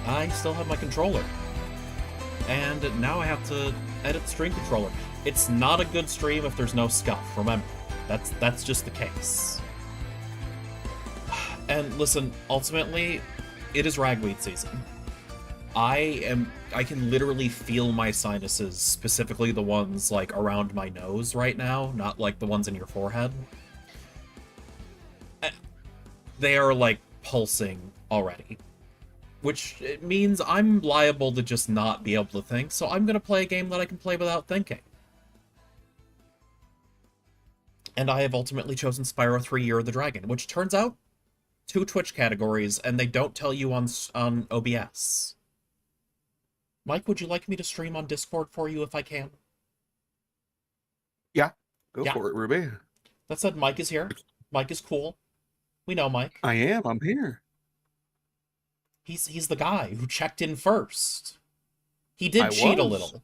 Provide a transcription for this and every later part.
I still have my controller. And now I have to edit stream controller. It's not a good stream if there's no scuff, remember. That's just the case. And listen, ultimately, it is ragweed season. I can literally feel my sinuses, specifically the ones like around my nose right now, not like the ones in your forehead. They are like pulsing already, which it means I'm liable to just not be able to think, so I'm gonna play a game that I can play without thinking. And I have ultimately chosen Spyro 3 Year of the Dragon, which turns out 2 Twitch categories, and they don't tell you on OBS. Mike, would you like me to stream on Discord for you if I can? Yeah, go for it, Ruby. That said, Mike is here. Mike is cool. We know Mike. I'm here. He's the guy who checked in first. He did cheat a little.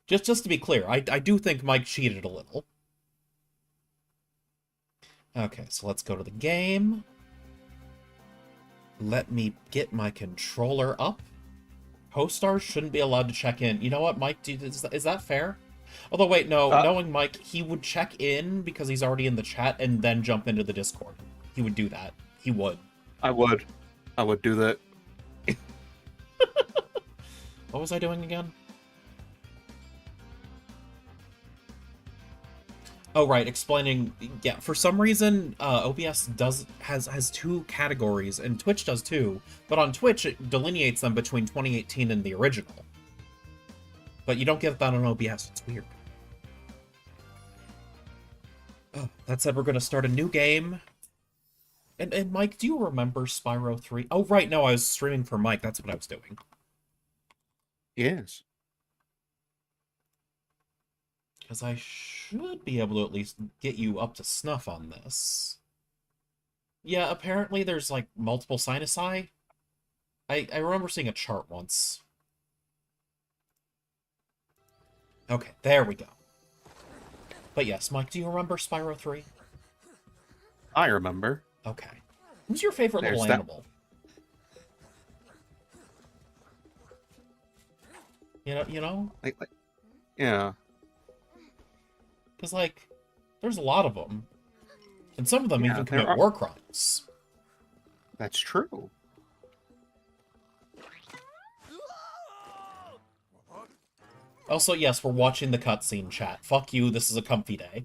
just to be clear, I do think Mike cheated a little. Okay, so let's go to the game. Let me get my controller up. Co-stars shouldn't be allowed to check in. You know what, Mike? Is that fair? Although, wait, no. Knowing Mike, he would check in because he's already in the chat and then jump into the Discord. He would do that. He would. I would do that. What was I doing again? Oh, right, explaining, yeah, for some reason, OBS has 2 categories, and Twitch does too, but on Twitch, it delineates them between 2018 and the original. But you don't get that on OBS, it's weird. Oh, that said, we're gonna start a new game. And Mike, do you remember Spyro 3? Oh, right, no, I was streaming for Mike, that's what I was doing. Yes. Because I should be able to at least get you up to snuff on this. Yeah, apparently there's, like, multiple sinusi. I remember seeing a chart once. Okay, there we go. But yes, Mike, do you remember Spyro 3? I remember. Okay. Who's your favorite little animal? You know? Yeah. Because, like, there's a lot of them. And some of them even commit war crimes. That's true. Also, yes, we're watching the cutscene, chat. Fuck you, this is a comfy day.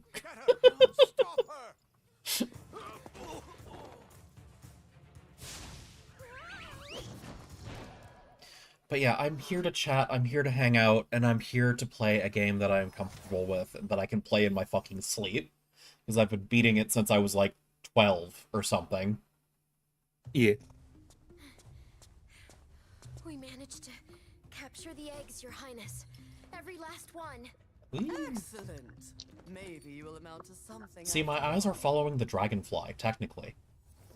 But yeah, I'm here to chat, I'm here to hang out, and I'm here to play a game that I am comfortable with, that I can play in my fucking sleep. Because I've been beating it since I was, like, 12 or something. Yeah. We managed to capture the eggs, Your Highness. Every last one. Ooh. Excellent. Maybe you will amount to something. See, my eyes are following the dragonfly, technically.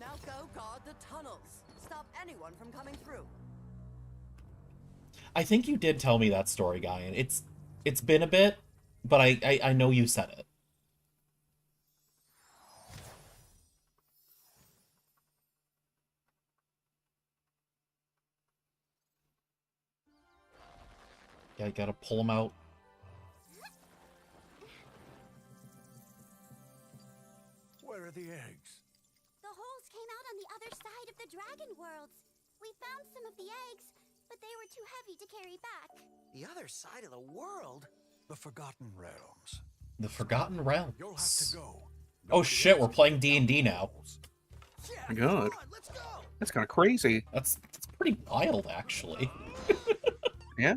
Now go guard the tunnels. Stop anyone from coming through. I think you did tell me that story, Guy, and it's been a bit, but I know you said it. Yeah, you gotta pull them out. Where are the eggs? The holes came out on the other side of the dragon worlds. We found some of the eggs, but they were too heavy to carry back. The other side of the world? The Forgotten Realms. The Forgotten Realms. You'll have to go. Oh shit, we're playing D&D now. Yeah, My God. let's go. That's kind of crazy. That's pretty wild, actually. Yeah.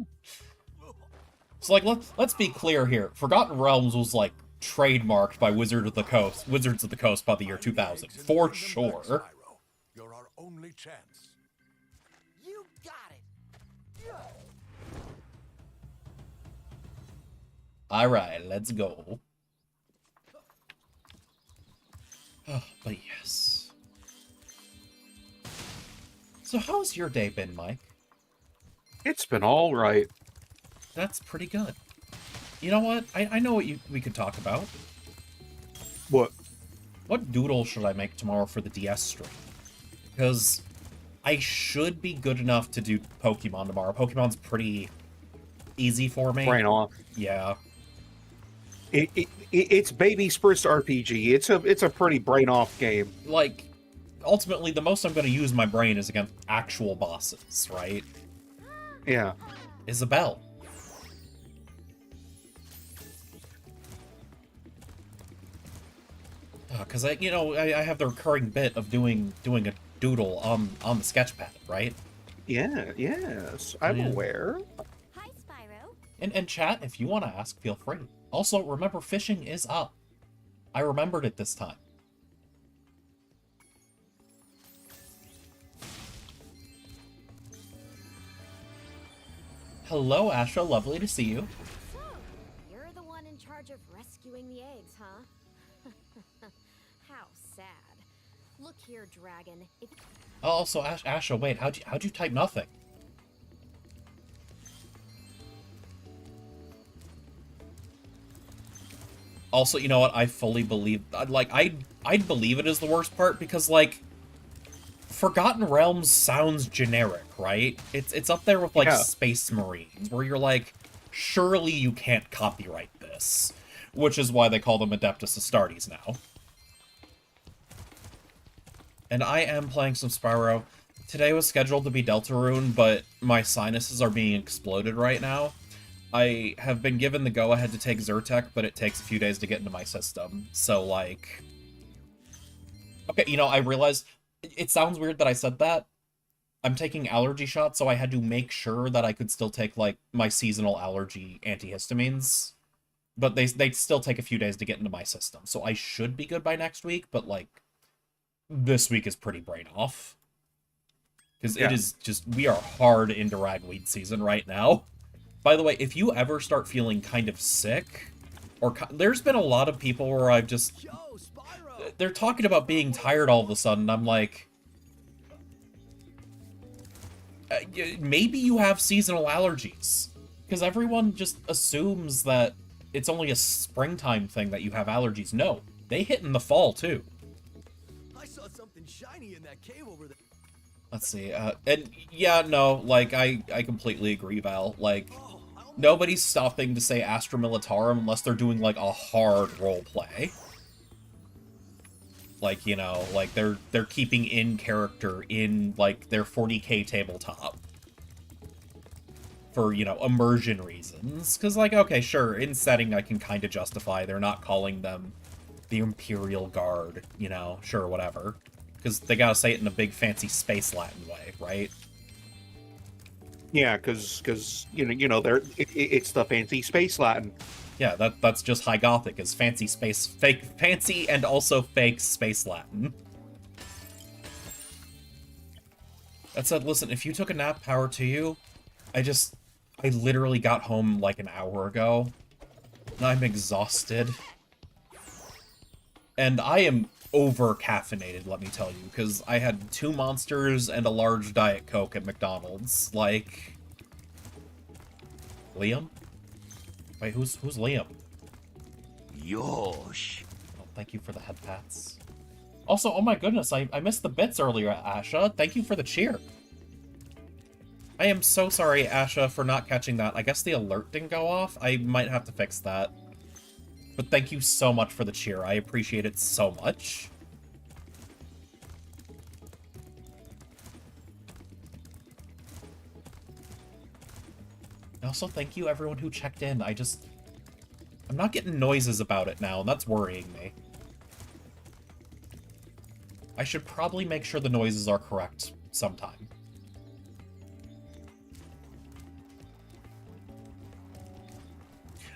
So, like, let's be clear here. Forgotten Realms was, like, trademarked by Wizards of the Coast by the year 2000, for sure. You're our only chance. You got it. Alright, let's go. Oh, but yes. So how's your day been, Mike? It's been all right. That's pretty good. You know what? I know what we could talk about. What? What doodle should I make tomorrow for the DS stream? Because I should be good enough to do Pokemon tomorrow. Pokemon's pretty easy for me. Brain off. Yeah. It's baby's first RPG. It's a pretty brain off game. Like, ultimately, the most I'm going to use my brain is against actual bosses, right? Yeah. Isabelle. Because I have the recurring bit of doing a doodle on the sketchpad, right? Yeah, yes. I'm aware. Hi, Spyro. And chat, if you want to ask, feel free. Also, remember, fishing is up. I remembered it this time. Hello, Asha. Lovely to see you. So, you're the one in charge of rescuing the eggs, huh? How sad. Look here, Dragon. If Oh, also, Asha, wait, how'd you type nothing? Also, you know what? I fully believe, like, I'd believe it is the worst part because, like, Forgotten Realms sounds generic, right? It's up there with, like, Yeah. Space Marines, where you're like, surely you can't copyright this. Which is why they call them Adeptus Astartes now. And I am playing some Spyro. Today was scheduled to be Deltarune, but my sinuses are being exploded right now. I have been given the go-ahead to take Zyrtec, but it takes a few days to get into my system. So, like... Okay, you know, I realized... It sounds weird that I said that. I'm taking allergy shots, so I had to make sure that I could still take, like, my seasonal allergy antihistamines. But they still take a few days to get into my system. So I should be good by next week, but, like... This week is pretty brain off. Because it is just... We are hard into ragweed season right now. By the way, if you ever start feeling kind of sick, or there's been a lot of people where I've just... They're talking about being tired all of a sudden. I'm like... maybe you have seasonal allergies. Because everyone just assumes that it's only a springtime thing that you have allergies. No, they hit in the fall, too. I saw something shiny in that cave over there. Let's see, and yeah, no, like, I completely agree, Val. Like, nobody's stopping to say Astra Militarum unless they're doing, like, a hard roleplay. Like, you know, like, they're keeping in character in, like, their 40k tabletop. For, you know, immersion reasons. Because, like, okay, sure, in setting I can kind of justify they're not calling them the Imperial Guard, you know, sure, whatever. Because they gotta say it in a big fancy space Latin way, right? Yeah, because you know, it's the fancy space Latin. Yeah, that's just High Gothic, is fancy space, fancy and also fake space Latin. That said, listen, if you took a nap, power to you. I literally got home like an hour ago, and I'm exhausted. And I am over-caffeinated, let me tell you, because I had 2 Monsters and a large Diet Coke at McDonald's. Like... Liam? Wait, who's Liam? Yosh. Oh, thank you for the head pats. Also, oh my goodness, I missed the bits earlier, Asha. Thank you for the cheer. I am so sorry, Asha, for not catching that. I guess the alert didn't go off. I might have to fix that. But thank you so much for the cheer. I appreciate it so much. And also, thank you everyone who checked in. I'm not getting noises about it now, and that's worrying me. I should probably make sure the noises are correct sometime.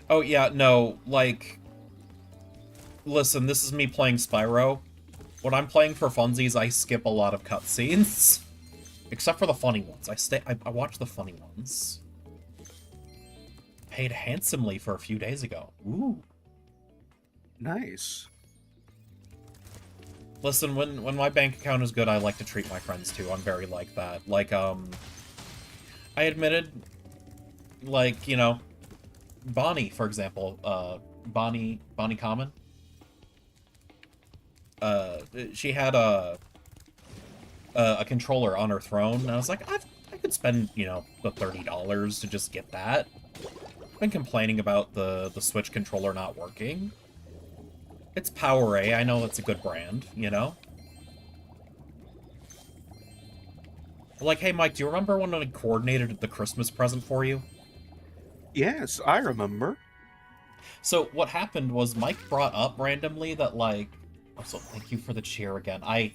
Oh yeah, no, like... Listen, this is me playing Spyro. When I'm playing for funsies, I skip a lot of cutscenes. Except for the funny ones. I watch the funny ones. Paid handsomely for a few days ago. Ooh. Nice. Listen, when my bank account is good, I like to treat my friends too. I'm very like that. Like, I admitted, like, you know, Bonnie, for example, Bonnie Common. She had a a controller on her throne, and I was like, I could spend, you know, the $30 to just get that. I've been complaining about the Switch controller not working. It's PowerA, I know it's a good brand, you know? Like, hey Mike, do you remember when I coordinated the Christmas present for you? Yes, I remember. So what happened was Mike brought up randomly that, like... Also, thank you for the cheer again. I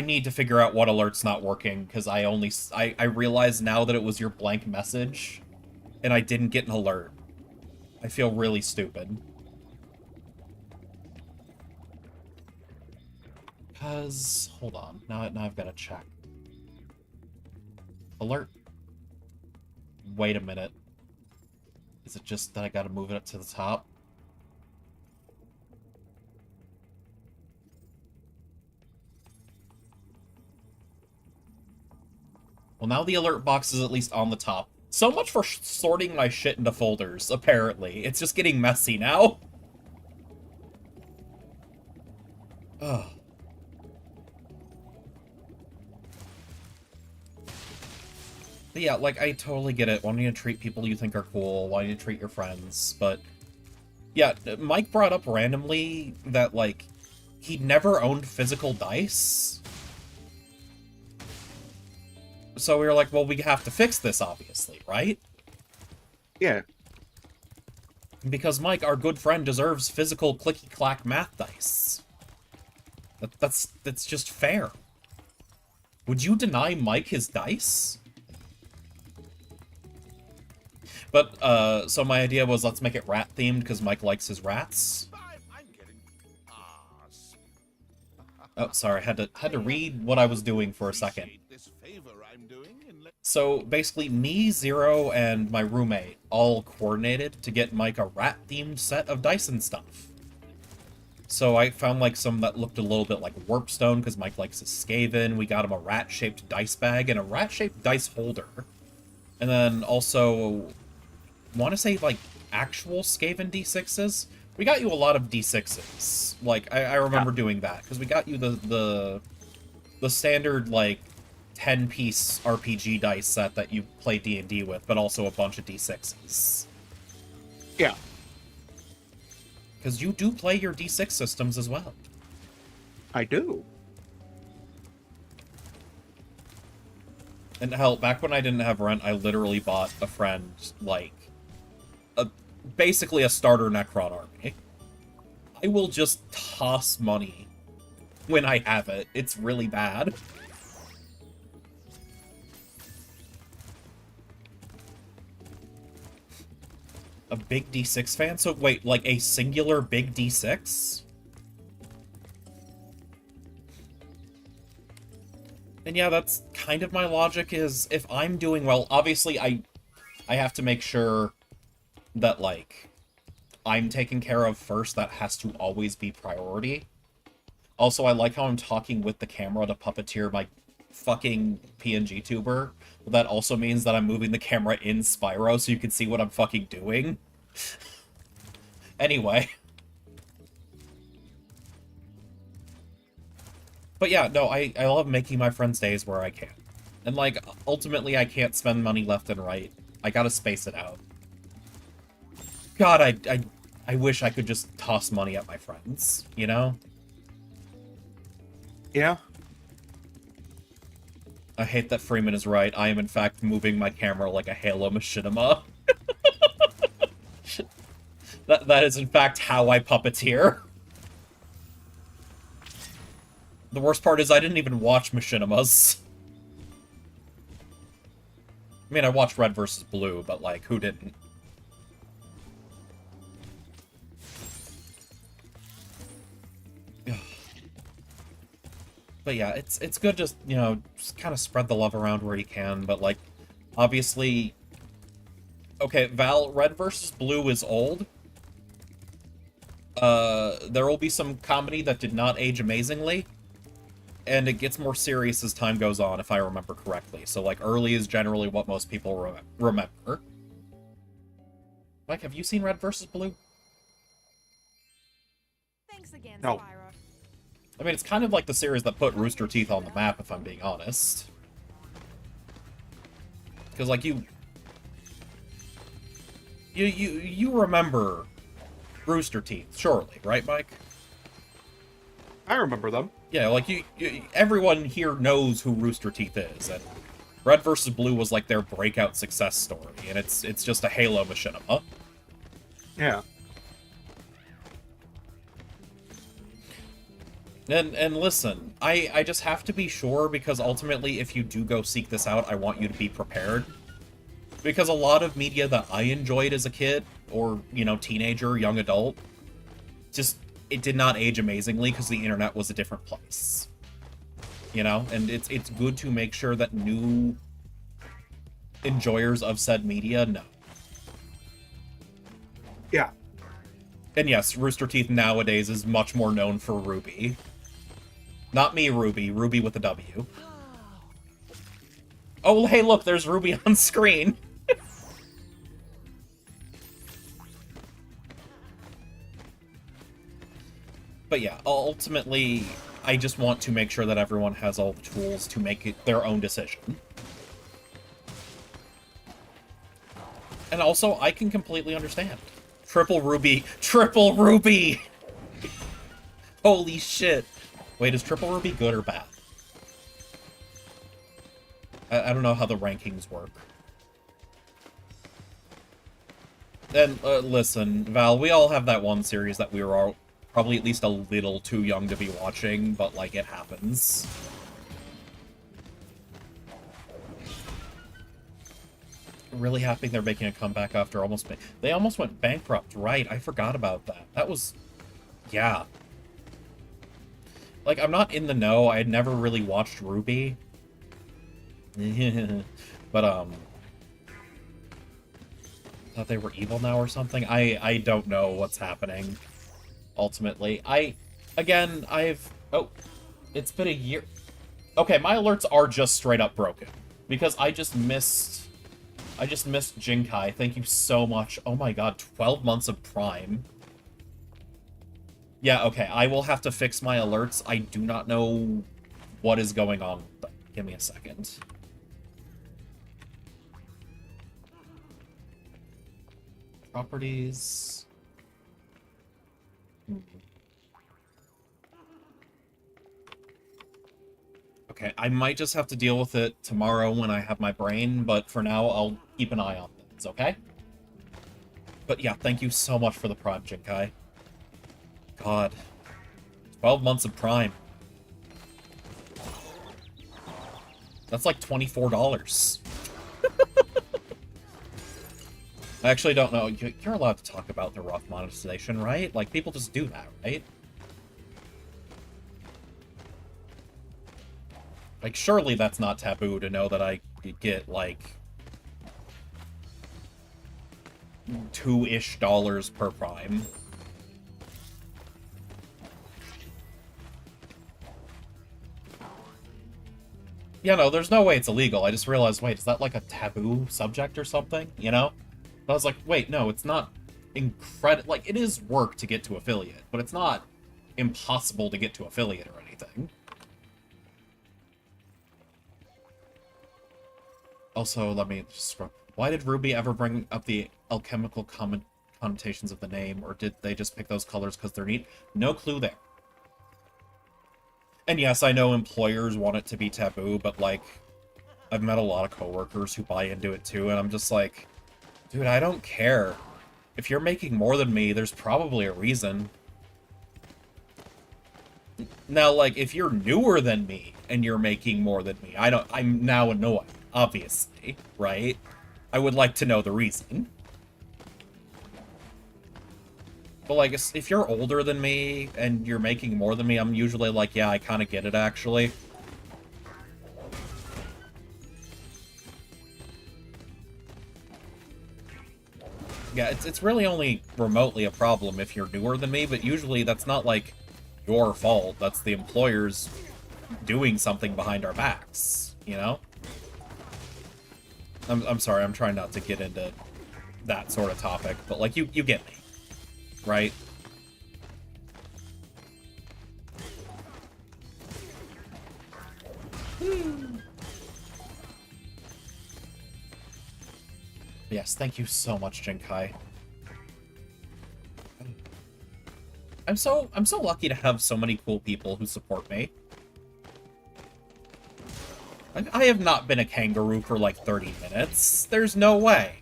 need to figure out what alert's not working, because I realize now that it was your blank message, and I didn't get an alert. I feel really stupid. Because... Hold on. Now I've got to check. Alert. Wait a minute. Is it just that I gotta move it up to the top? Well, now the alert box is at least on the top. So much for sorting my shit into folders, apparently. It's just getting messy now. Ugh. But yeah, like, I totally get it. Wanting to treat people you think are cool, wanting to treat your friends, but... Yeah, Mike brought up randomly that, like, he'd never owned physical dice. So we were like, well, we have to fix this, obviously, right? Yeah. Because Mike, our good friend, deserves physical clicky-clack math dice. That's just fair. Would you deny Mike his dice? But, so my idea was let's make it rat-themed, because Mike likes his rats. I'm getting... Oh, sorry, I had to read what I was doing for a second. This favor I'm doing and let... So, basically, me, Zero, and my roommate all coordinated to get Mike a rat-themed set of dice and stuff. So I found, like, some that looked a little bit like Warpstone, because Mike likes his Skaven. We got him a rat-shaped dice bag and a rat-shaped dice holder. And then also... want to say, like, actual Skaven D6s? We got you a lot of D6s. Like, I remember doing that, because we got you the standard, like, 10-piece RPG dice set that you play D&D with, but also a bunch of D6s. Yeah. Because you do play your D6 systems as well. I do. And hell, back when I didn't have rent, I literally bought a friend, like, basically a starter Necron army. I will just toss money when I have it. It's really bad. A big D6 fan? So wait, like a singular big D6? And yeah, that's kind of my logic, is if I'm doing well, obviously I have to make sure that, like, I'm taken care of first. That has to always be priority. Also, I like how I'm talking with the camera to puppeteer my fucking PNG tuber. But that also means that I'm moving the camera in Spyro so you can see what I'm fucking doing. Anyway. But yeah, no, I love making my friends' days where I can. And, like, ultimately I can't spend money left and right. I gotta space it out. God, I wish I could just toss money at my friends, you know? Yeah. I hate that Freeman is right. I am, in fact, moving my camera like a Halo machinima. That is, in fact, how I puppeteer. The worst part is I didn't even watch machinimas. I mean, I watched Red vs. Blue, but, like, who didn't? But yeah, it's good to, you know, just kind of spread the love around where you can, but, like, obviously... Okay, Val, Red vs. Blue is old. There will be some comedy that did not age amazingly, and it gets more serious as time goes on, if I remember correctly. So, like, early is generally what most people remember. Mike, have you seen Red vs. Blue? Thanks again, No. Spyro. I mean, it's kind of like the series that put Rooster Teeth on the map, if I'm being honest. Because, like, you remember Rooster Teeth, surely, right, Mike? I remember them. Yeah, like, everyone here knows who Rooster Teeth is, and Red vs. Blue was, like, their breakout success story, and it's just a Halo machinima. Yeah. And listen, I just have to be sure, because ultimately, if you do go seek this out, I want you to be prepared. Because a lot of media that I enjoyed as a kid, or, you know, teenager, young adult, just, it did not age amazingly because the internet was a different place. You know? And it's good to make sure that new enjoyers of said media know. Yeah. And yes, Rooster Teeth nowadays is much more known for Ruby. Not me, Ruby. Ruby with a W. Oh, hey, look, there's Ruby on screen. But yeah, ultimately, I just want to make sure that everyone has all the tools to make it their own decision. And also, I can completely understand. Triple Ruby! Triple Ruby! Holy shit. Wait, is Triple Ruby good or bad? I don't know how the rankings work. And, listen, Val, we all have that one series that we were all probably at least a little too young to be watching, but, like, it happens. Really happy they're making a comeback after almost... They almost went bankrupt, right? I forgot about that. That was... Yeah. Like, I'm not in the know. I had never really watched Ruby. But, thought they were evil now or something? I don't know what's happening, ultimately. Again, oh, it's been a year. Okay, my alerts are just straight up broken. Because I just missed Jinkai. Thank you so much. Oh my god, 12 months of Prime. Yeah, okay, I will have to fix my alerts. I do not know what is going on with them. Give me a second. Properties. Okay, I might just have to deal with it tomorrow when I have my brain, but for now, I'll keep an eye on things, okay? But yeah, thank you so much for the Prime, Jinkai. God. 12 months of Prime. That's like $24. I actually don't know. You're allowed to talk about the rough monetization, right? Like, people just do that, right? Like, surely that's not taboo to know that I get, like, $2-ish per Prime. Yeah, no, there's no way it's illegal. I just realized, wait, is that like a taboo subject or something? You know? But I was like, wait, no, it's not incredible. Like, it is work to get to affiliate, but it's not impossible to get to affiliate or anything. Also, let me just... Why did Ruby ever bring up the alchemical connotations of the name, or did they just pick those colors because they're neat? No clue there. And yes, I know employers want it to be taboo, but, like, I've met a lot of coworkers who buy into it too, and I'm just like, dude, I don't care. If you're making more than me, there's probably a reason. Now, like, if you're newer than me and you're making more than me, I'm now annoyed, obviously, right? I would like to know the reason. But, like, if you're older than me and you're making more than me, I'm usually like, yeah, I kind of get it, actually. Yeah, it's really only remotely a problem if you're newer than me, but usually that's not, like, your fault. That's the employer's doing something behind our backs, you know? I'm sorry, I'm trying not to get into that sort of topic, but, like, you get me. Right? Yes, thank you so much, Jinkai. I'm so lucky to have so many cool people who support me. Like, I have not been a kangaroo for like 30 minutes. There's no way.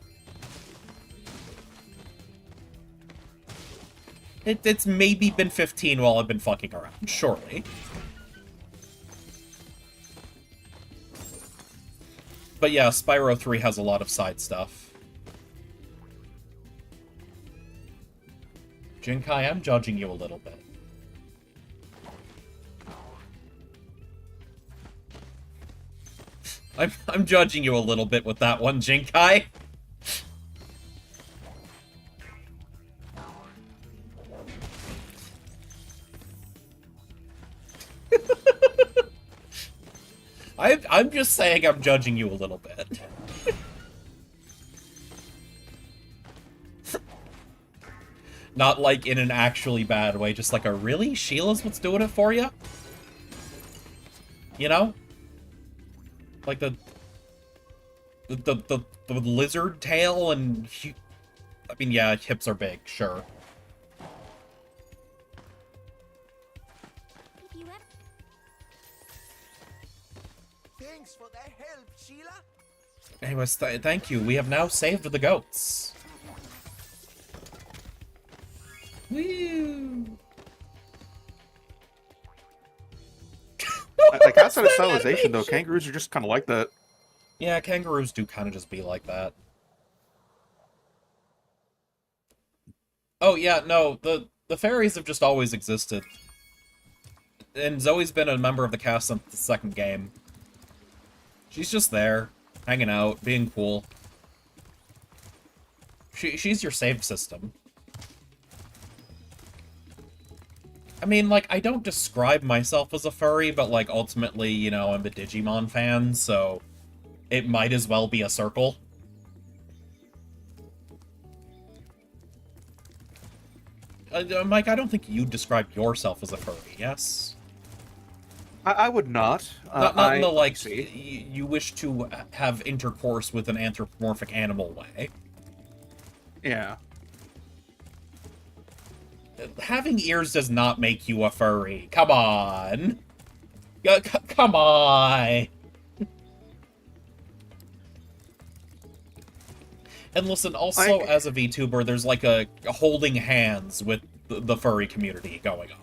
It's maybe been 15 while I've been fucking around, surely. But yeah, Spyro 3 has a lot of side stuff. Jinkai, I'm judging you a little bit. I'm judging you a little bit with that one, Jinkai. I'm just saying I'm judging you a little bit. Not like in an actually bad way, just like a really? Sheila's what's doing it for you? You know? Like the lizard tail and... I mean, yeah, hips are big, sure. Thanks for the help, Sheila. Anyways, thank you. We have now saved the goats. Woo! Like, outside of stylization, though, kangaroos are just kind of like that. Yeah, kangaroos do kind of just be like that. Oh, yeah, no, the fairies have just always existed. And Zoe's been a member of the cast since the second game. She's just there, hanging out, being cool. She's your save system. I mean, like, I don't describe myself as a furry, but, like, ultimately, you know, I'm a Digimon fan, so it might as well be a circle. Mike, I don't think you describe yourself as a furry, yes? I would not. Not in the, like, you wish to have intercourse with an anthropomorphic animal way. Yeah. Having ears does not make you a furry. Come on. Come on. And listen, also, as a VTuber, there's like a holding hands with the furry community going on.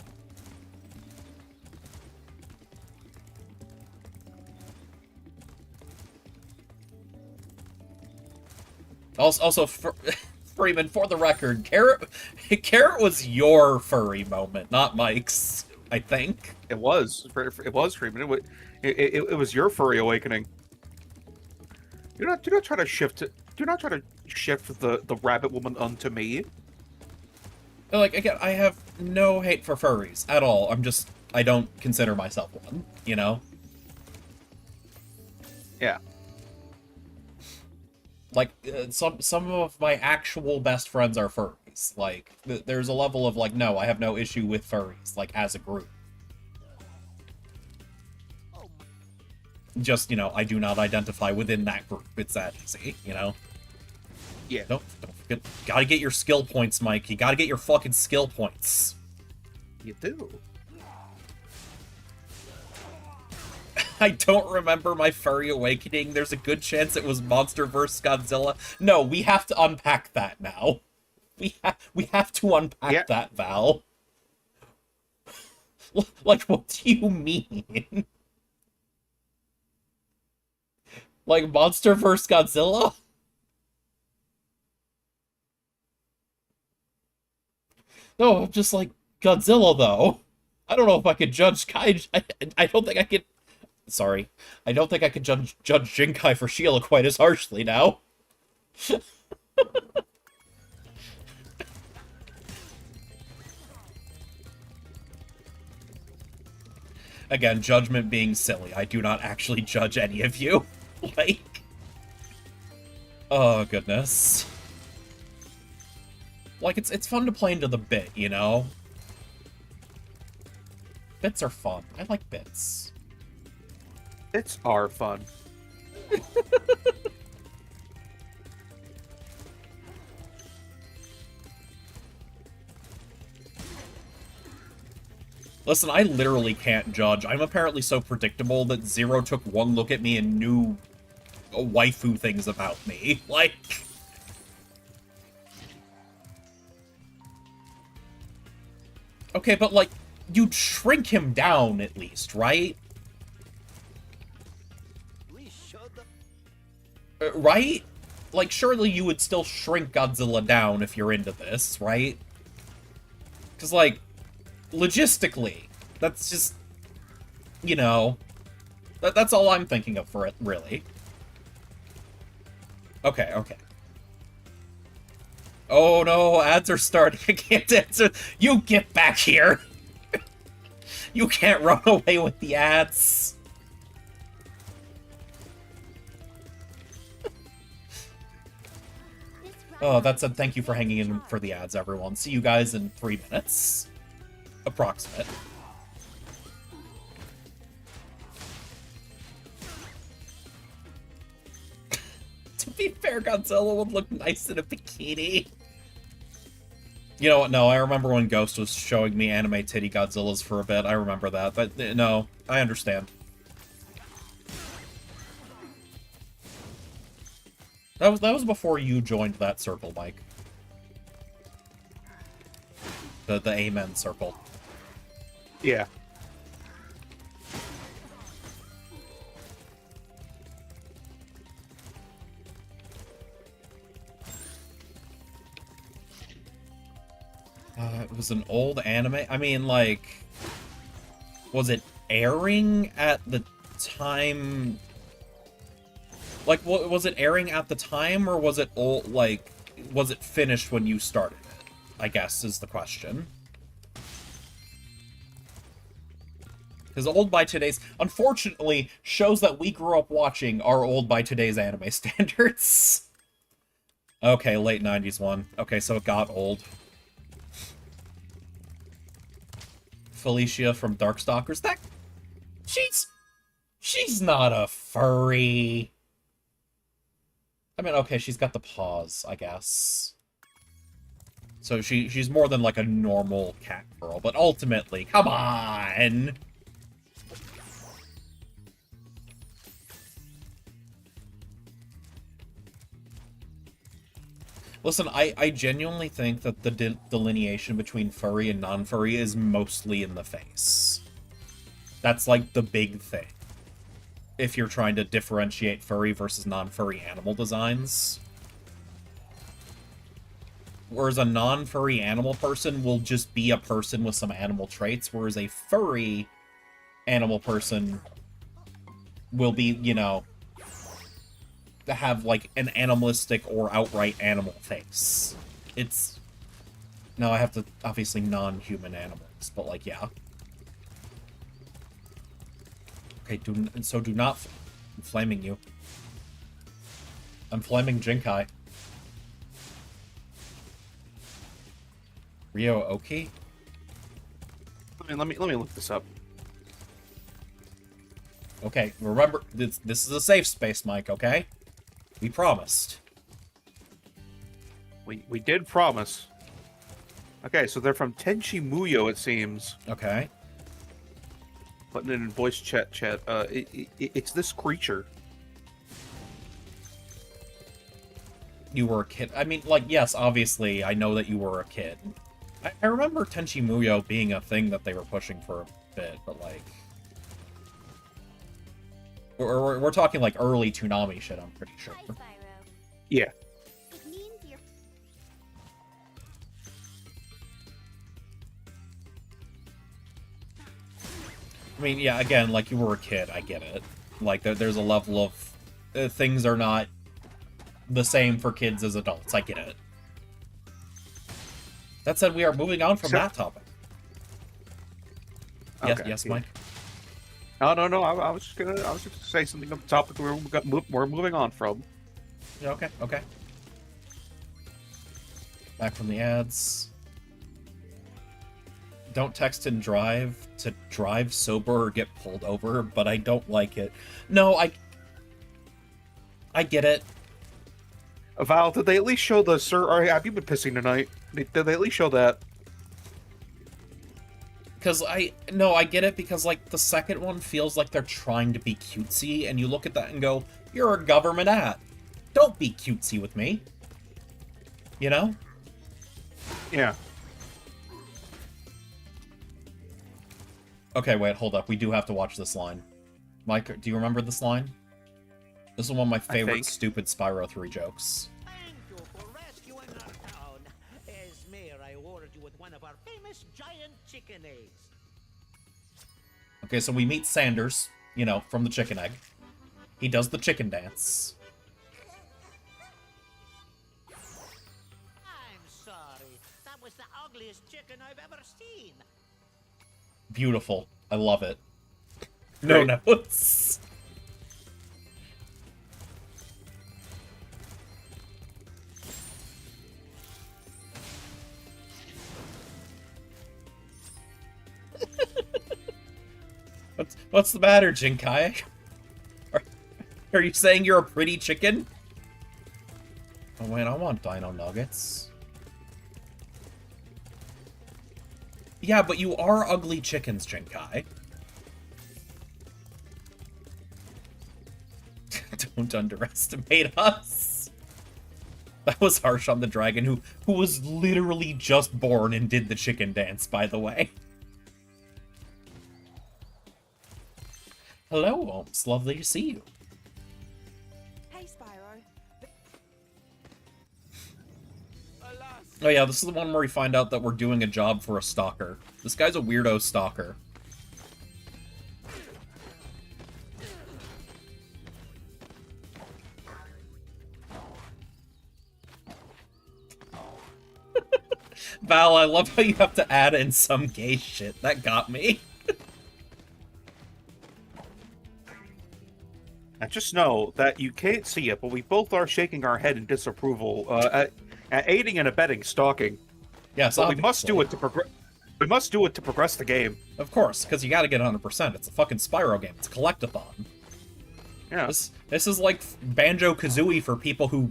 Also, Freeman, for the record, Carrot was your furry moment, not Mike's, I think. It was. It was, Freeman. It was your furry awakening. Do not try to shift it. Do not try to shift the rabbit woman onto me. Like, again, I have no hate for furries at all. I don't consider myself one, you know? Yeah. Like, some of my actual best friends are furries. Like, there's a level of, like, no, I have no issue with furries, like, as a group. Just, you know, I do not identify within that group. It's that easy, you know? Yeah. Don't forget, gotta get your skill points, Mike. You gotta get your fucking skill points. You do. I don't remember my furry awakening. There's a good chance it was Monster vs. Godzilla. No, we have to unpack that now. We have to unpack that, Val. Like, what do you mean? Like, Monster vs. Godzilla? No, I'm just like, Godzilla, though. I don't know if I could judge Kaiju. I don't think I could... Sorry. I don't think I could judge Jinkai for Sheila quite as harshly now. Again, judgment being silly. I do not actually judge any of you. Like... Oh, goodness. Like, it's fun to play into the bit, you know? Bits are fun. I like bits. It's our fun. Listen, I literally can't judge. I'm apparently so predictable that Zero took one look at me and knew waifu things about me. Like... Okay, but, like, you'd shrink him down, at least, right? We should. Right? Like, surely you would still shrink Godzilla down if you're into this, right? Because, like, logistically, that's just, you know, that's all I'm thinking of for it, really. Okay, okay. Oh no, ads are starting. I can't answer. You get back here! You can't run away with the ads. Oh, that's a thank you for hanging in for the ads, everyone. See you guys in 3 minutes. Approximate. To be fair, Godzilla would look nice in a bikini. You know what? No, I remember when Ghost was showing me anime titty Godzillas for a bit. I remember that. But no, I understand. That was before you joined that circle, Mike. The Amen circle. Yeah. It was an old anime. I mean, like, was it airing at the time? Like, was it airing at the time, or was it old? Like, was it finished when you started it? I guess is the question. Because old by today's, unfortunately, shows that we grew up watching are old by today's anime standards. Okay, late 90s one. Okay, so it got old. Felicia from Darkstalkers. That... She's not a furry. I mean, okay, she's got the paws, I guess. So she's more than, like, a normal cat girl. But ultimately, come on! Listen, I genuinely think that the delineation between furry and non-furry is mostly in the face. That's, like, the big thing. If you're trying to differentiate furry versus non-furry animal designs. Whereas a non-furry animal person will just be a person with some animal traits, whereas a furry animal person will be, you know, to have, like, an animalistic or outright animal face. It's... Now, I have to, obviously, non-human animals, but, like, yeah. Okay, do not... I'm flaming you. I'm flaming Jinkai. Ryo Oki? Let me look this up. Okay, remember, this is a safe space, Mike, okay? We promised. We did promise. Okay, so they're from Tenchi Muyo, it seems. Okay. Putting it in voice chat. It's this creature. You were a kid. I mean, like, yes, obviously, I know that you were a kid. I remember Tenchi Muyo being a thing that they were pushing for a bit, but, like... We're talking, like, early Toonami shit, I'm pretty sure. Hi, Spyro. Yeah. It means you're... I mean, yeah, again, like, you were a kid, I get it. Like, there's a level of... things are not the same for kids as adults, I get it. That said, we are moving on from that topic. Yes, Okay, yes, yeah. Mike? No. I was just gonna say something on the topic we're moving on from. Yeah, okay, okay. Back from the ads. don't text and drive to drive sober or get pulled over, but I don't like it. No, I get it. Val, did they at least show the sir? Or have you been pissing tonight? Did they at least show that? Because I get it, because, like, the second one feels like they're trying to be cutesy, and you look at that and go, you're a government ad. Don't be cutesy with me. You know? Yeah. Okay, wait, hold up. We do have to watch this line. Mike, do you remember this line? This is one of my favorite stupid Spyro 3 jokes. Thank you for rescuing our town. As mayor, I awarded you with one of our famous giant chicken eggs. Okay, so we meet Sanders, you know, from the chicken egg. He does the chicken dance. I'm sorry. That was the ugliest chicken I've ever seen. Beautiful. I love it. No notes. What's the matter, Jinkai? Are you saying you're a pretty chicken? Oh wait, I want dino nuggets. Yeah, but you are ugly chickens, Jinkai. Don't underestimate us. That was harsh on the dragon, who was literally just born and did the chicken dance, by the way. Hello, Omps. Lovely to see you. Hey, Spyro. Oh yeah, this is the one where we find out that we're doing a job for a stalker. This guy's a weirdo stalker. Val, I love how you have to add in some gay shit. That got me. I just know that you can't see it, but we both are shaking our head in disapproval at aiding and abetting stalking. Yes, but we must do it to progress. We must do it to progress the game. Of course, because you got to get 100%. It's a fucking Spyro game. It's a collectathon. Yeah. This is like Banjo-Kazooie for people who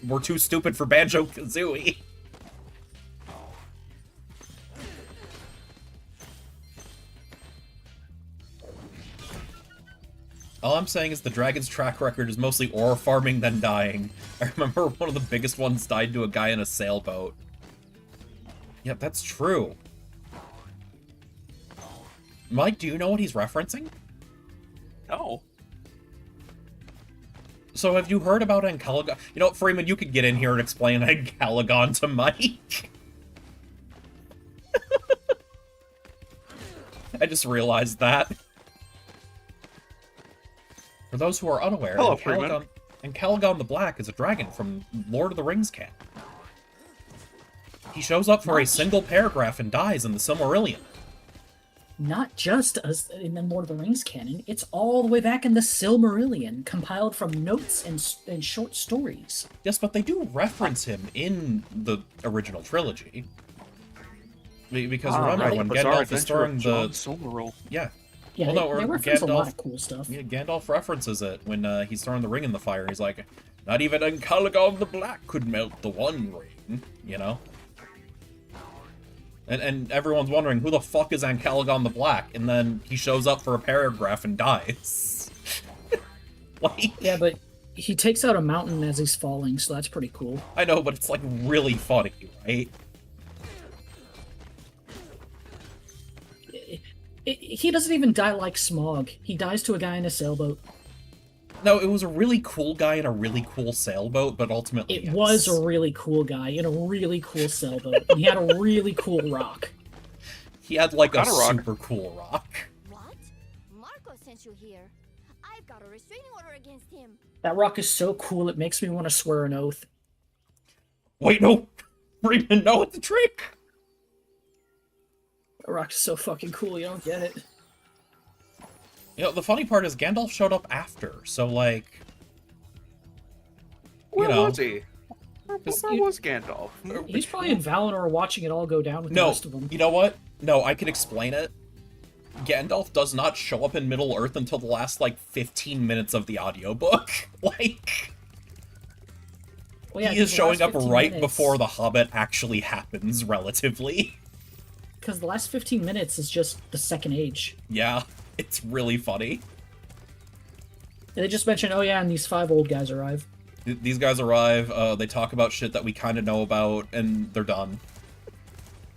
were too stupid for Banjo-Kazooie. All I'm saying is the dragon's track record is mostly ore farming than dying. I remember one of the biggest ones died to a guy in a sailboat. Yep, that's true. Mike, do you know what he's referencing? No. So have you heard about Ancalagon? You know what, Freeman, you could get in here and explain Ancalagon to Mike. I just realized that. For those who are unaware, hello, Freeman. Ancalagon the Black is a dragon from Lord of the Rings canon. He shows up for a single paragraph and dies in the Silmarillion. Not just as in the Lord of the Rings canon, it's all the way back in the Silmarillion, compiled from notes and short stories. Yes, but they do reference him in the original trilogy. Because remember, when Gandalf is throwing the... Yeah. Yeah, well, they reference a lot of cool stuff. Yeah, Gandalf references it when he's throwing the ring in the fire. He's like, not even Ancalagon the Black could melt the One Ring, you know? And everyone's wondering, who the fuck is Ancalagon the Black? And then he shows up for a paragraph and dies. Like... Yeah, but he takes out a mountain as he's falling, so that's pretty cool. I know, but it's, like, really funny, right? He doesn't even die like Smog. He dies to a guy in a sailboat. No, it was a really cool guy in a really cool sailboat, but ultimately It was a really cool guy in a really cool sailboat. And he had a really cool rock. He had, like, a super cool rock. What? Marco sent you here. I've got a restraining order against him. That rock is so cool, it makes me want to swear an oath. Wait, no! Freeman, no, it's a trick! That rock is so fucking cool, you don't get it. You know, the funny part is Gandalf showed up after, so, like... Where was he? Where was Gandalf? He's probably in Valinor watching it all go down with the rest of them. You know what? No, I can explain it. Gandalf does not show up in Middle-earth until the last, like, 15 minutes of the audiobook. Like... Well, yeah, he is showing up right minutes, before The Hobbit actually happens, relatively. Because the last 15 minutes is just the Second Age. Yeah, it's really funny. And they just mention, oh yeah, and these 5 old guys arrive. These guys arrive, they talk about shit that we kind of know about, and they're done.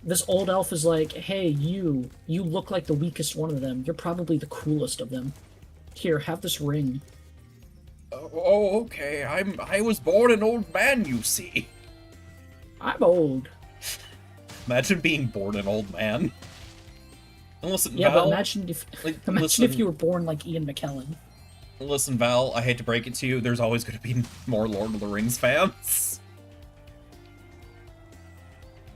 This old elf is like, hey, you look like the weakest one of them. You're probably the coolest of them. Here, have this ring. Oh, okay. I was born an old man, you see. I'm old. Imagine being born an old man. And listen, yeah, Val, but imagine if listen, if you were born like Ian McKellen. Listen, Val, I hate to break it to you, there's always going to be more Lord of the Rings fans.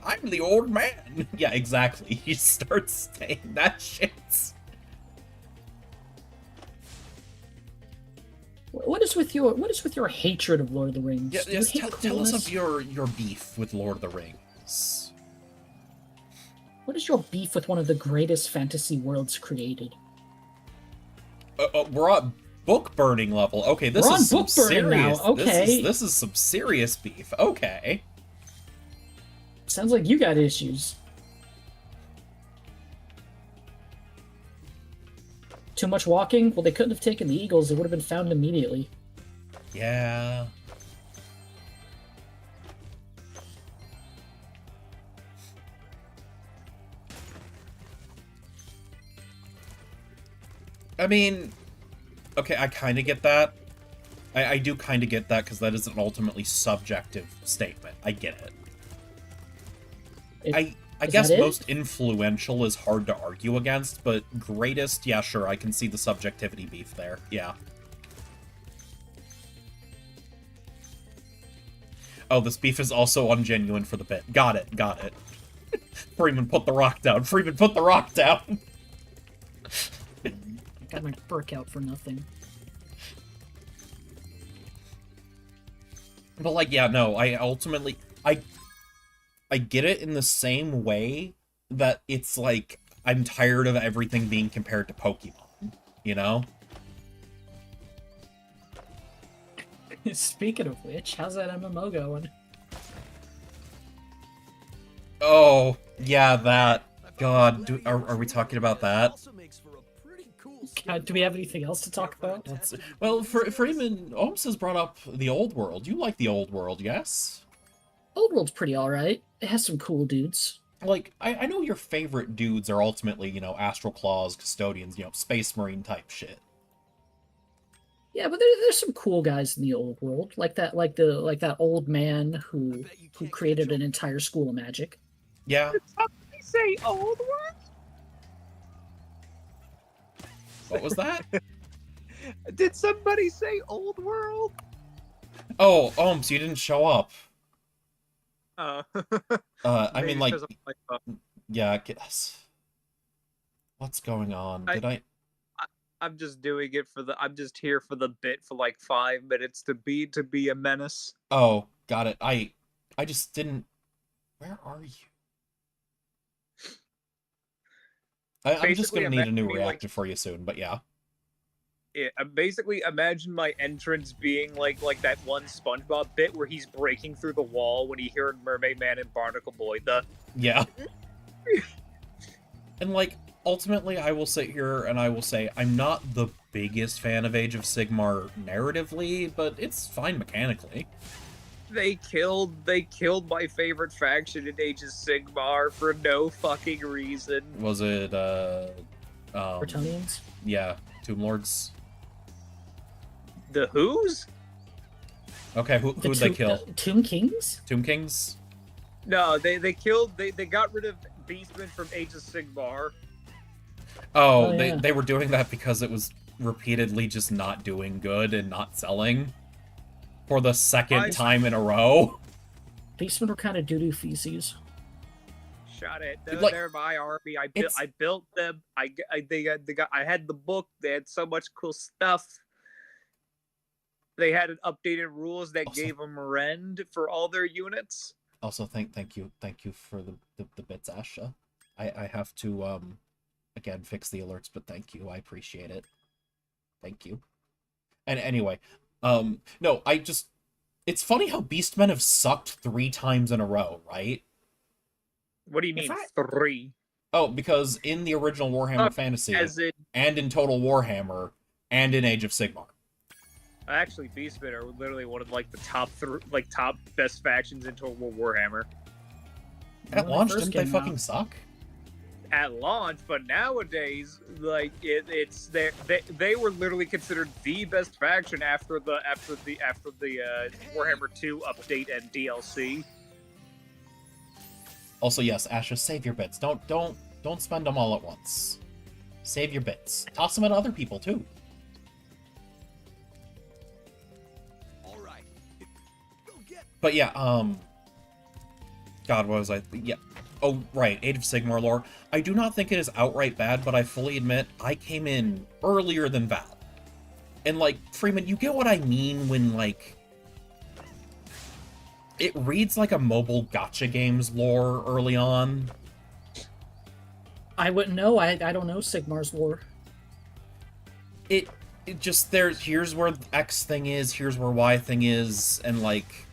I'm the old man. Yeah, exactly. He starts saying that shit. What is with your hatred of Lord of the Rings? Yeah, yes, tell us of your beef with Lord of the Rings. What is your beef with one of the greatest fantasy worlds created? We're on book burning level. Okay, this is some serious. Now. Okay, this is some serious beef. Okay. Sounds like you got issues. Too much walking? Well, they couldn't have taken the eagles. They would have been found immediately. Yeah. I mean, okay, I kind of get that. I do kind of get that, because that is an ultimately subjective statement. I get it. I guess most influential is hard to argue against, but greatest, yeah, sure, I can see the subjectivity beef there. Yeah. Oh, this beef is also ungenuine for the bit. Got it, got it. Freeman, put the rock down. Freeman, put the rock down. I got my perk out for nothing. But, like, yeah, no, I ultimately... I get it in the same way that it's like, I'm tired of everything being compared to Pokemon, you know? Speaking of which, how's that MMO going? Oh, yeah, that. God, are we talking about that? God, do we have anything else to talk about? Well, Freeman, Ohms has brought up the old world. You like the old world, yes? Old world's pretty alright. It has some cool dudes. Like, I know your favorite dudes are ultimately, you know, Astral Claws, Custodians, you know, Space Marine type shit. Yeah, but there's some cool guys in the old world, like that old man who created an entire school of magic. Yeah. Did somebody say old world? What was that? Did somebody say old world? Oh, Ohms, you didn't show up. I mean, like, yeah, I guess. What's going on? I'm just doing it for I'm just here for the bit for like 5 minutes to be a menace. Oh, got it. I just didn't. Where are you? I'm just gonna need a new reactor for you soon, but yeah. Yeah, basically imagine my entrance being like that one SpongeBob bit where he's breaking through the wall when he heard Mermaid Man and Barnacle Boy. Yeah. And like, ultimately, I will sit here and I will say I'm not the biggest fan of Age of Sigmar narratively, but it's fine mechanically. They killed my favorite faction in Age of Sigmar for no fucking reason. Was it Bretonnians? Yeah, Tomb Lords. The Who's? Okay, who'd they kill? Tomb Kings? Tomb Kings? No, they got rid of Beastmen from Age of Sigmar. Oh, yeah. they were doing that because it was repeatedly just not doing good and not selling for the second time in a row. Beastmen were kind of doo-doo feces. Shut it. Like, they're my army. I built them. I had the book. They had so much cool stuff. They had updated rules that Also- gave them rend for all their units. Also, thank you for the bits, Asha. I have to again fix the alerts, but thank you, I appreciate it. Thank you. And anyway, no, it's funny how Beastmen have sucked 3 times in a row, right? What do you mean 3? Oh, because in the original Warhammer Fantasy, As in, and in Total Warhammer, and in Age of Sigmar. actually, Beastmen are literally one of like the top best factions in Total War Warhammer At When they launch, first didn't they came fucking out. suck? at launch, but nowadays, like they were literally considered the best faction after the Warhammer 2 update and DLC. Also, yes, Asha, save your bits. Don't spend them all at once. Save your bits. Toss them at other people too. All right. Go get. But yeah, God, what was I? Yeah. Oh, right, Age of Sigmar lore. I do not think it is outright bad, but I fully admit I came in earlier than Val. And, like, Freeman, you get what I mean when, like, it reads like a mobile gacha games lore early on. I wouldn't know. I don't know Sigmar's lore. It just, here's where X thing is, here's where Y thing is, and, like,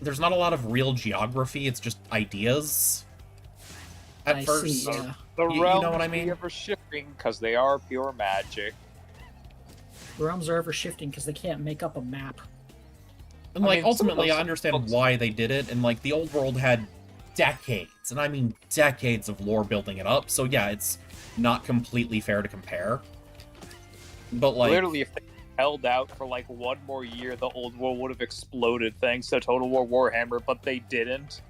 there's not a lot of real geography, it's just ideas. At I first. see, yeah. The You realms know what I mean? be ever shifting because they are pure magic. The realms are ever shifting because they can't make up a map. And, I like, mean, some of ultimately, those I understand books- why they did it, and, like, the old world had decades, and I mean decades of lore building it up, so yeah, it's not completely fair to compare. But, like... Literally, if they held out for like one more year, the old world would have exploded thanks to Total War Warhammer, but they didn't.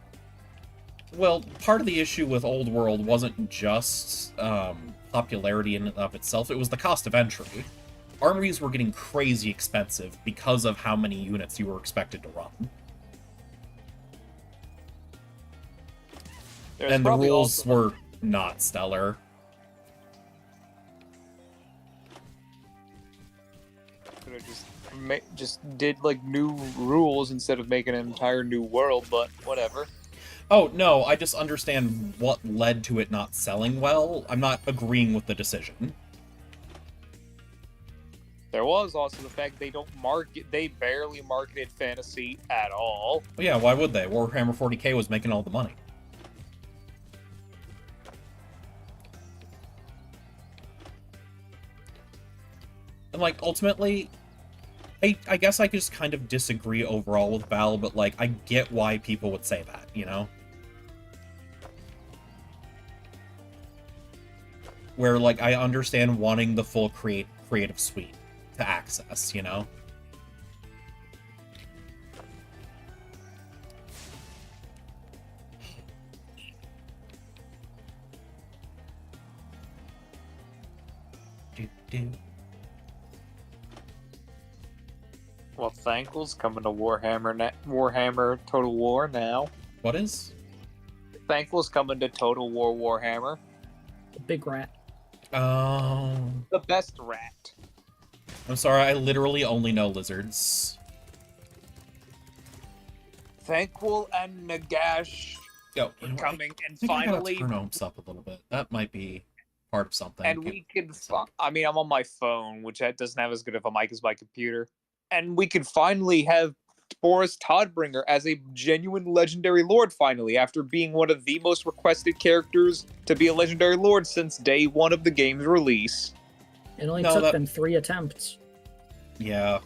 Well, part of the issue with Old World wasn't just popularity in and of itself, it was the cost of entry. Armories were getting crazy expensive because of how many units you were expected to run. There's And the probably rules also- were not stellar. Could have just did like new rules instead of making an entire new world, but whatever. Oh, no, I just understand what led to it not selling well. I'm not agreeing with the decision. There was also the fact they barely marketed fantasy at all. Well, yeah, why would they? Warhammer 40k was making all the money. And, like, ultimately, I guess I just kind of disagree overall with Val, but, like, I get why people would say that, you know? Where, like, I understand wanting the full creative suite to access, you know? Well, Thankful's coming to Warhammer Total War now. What is? Thankful's coming to Total War Warhammer. The big rat. Oh. The best rat. I'm sorry, I literally only know lizards. Thankful and Nagash Yo, are coming, and I think I finally, gotta turn Ohms up a little bit. That might be part of something. and we can. I mean, I'm on my phone, which doesn't have as good of a mic as my computer, and we can finally have Boris Todbringer as a genuine legendary lord. Finally, after being one of the most requested characters to be a legendary lord since day one of the game's release. It only No, took that- them 3 attempts. Yeah.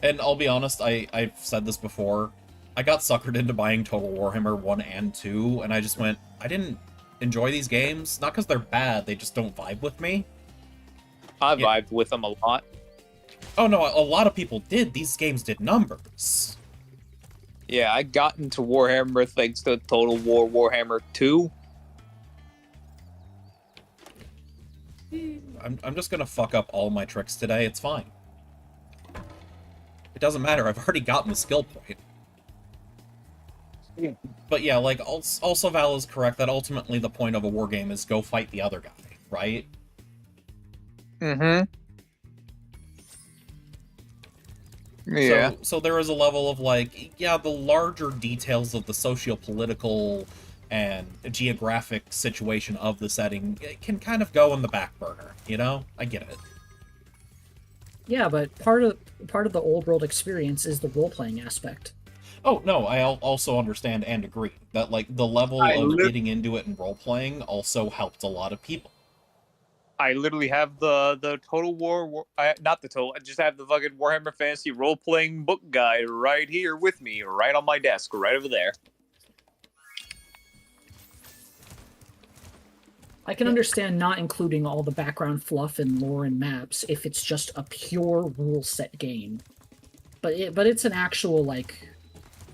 And I'll be honest, I've said this before. I got suckered into buying Total Warhammer 1 and 2, and I just went, I didn't enjoy these games. Not because they're bad, they just don't vibe with me. I Yeah. vibed with them a lot. Oh no, a lot of people did. These games did numbers. Yeah, I got into Warhammer thanks to Total War Warhammer 2. I'm just gonna fuck up all my tricks today, it's fine. It doesn't matter, I've already gotten the skill point. Yeah. But yeah, like, also Val is correct that ultimately the point of a war game is go fight the other guy, right? Mm-hmm. Yeah. So there is a level of like, yeah, the larger details of the socio-political and geographic situation of the setting can kind of go on the back burner, you know? I get it. Yeah, but part of the old world experience is the role playing aspect. Oh, no, I also understand and agree that, like, the level of getting into it and role-playing also helped a lot of people. I literally have the Total War, not the Total, I just have the fucking Warhammer Fantasy role-playing book guide right here with me, right on my desk, right over there. I can understand not including all the background fluff and lore and maps if it's just a pure rule set game. But it's an actual, like,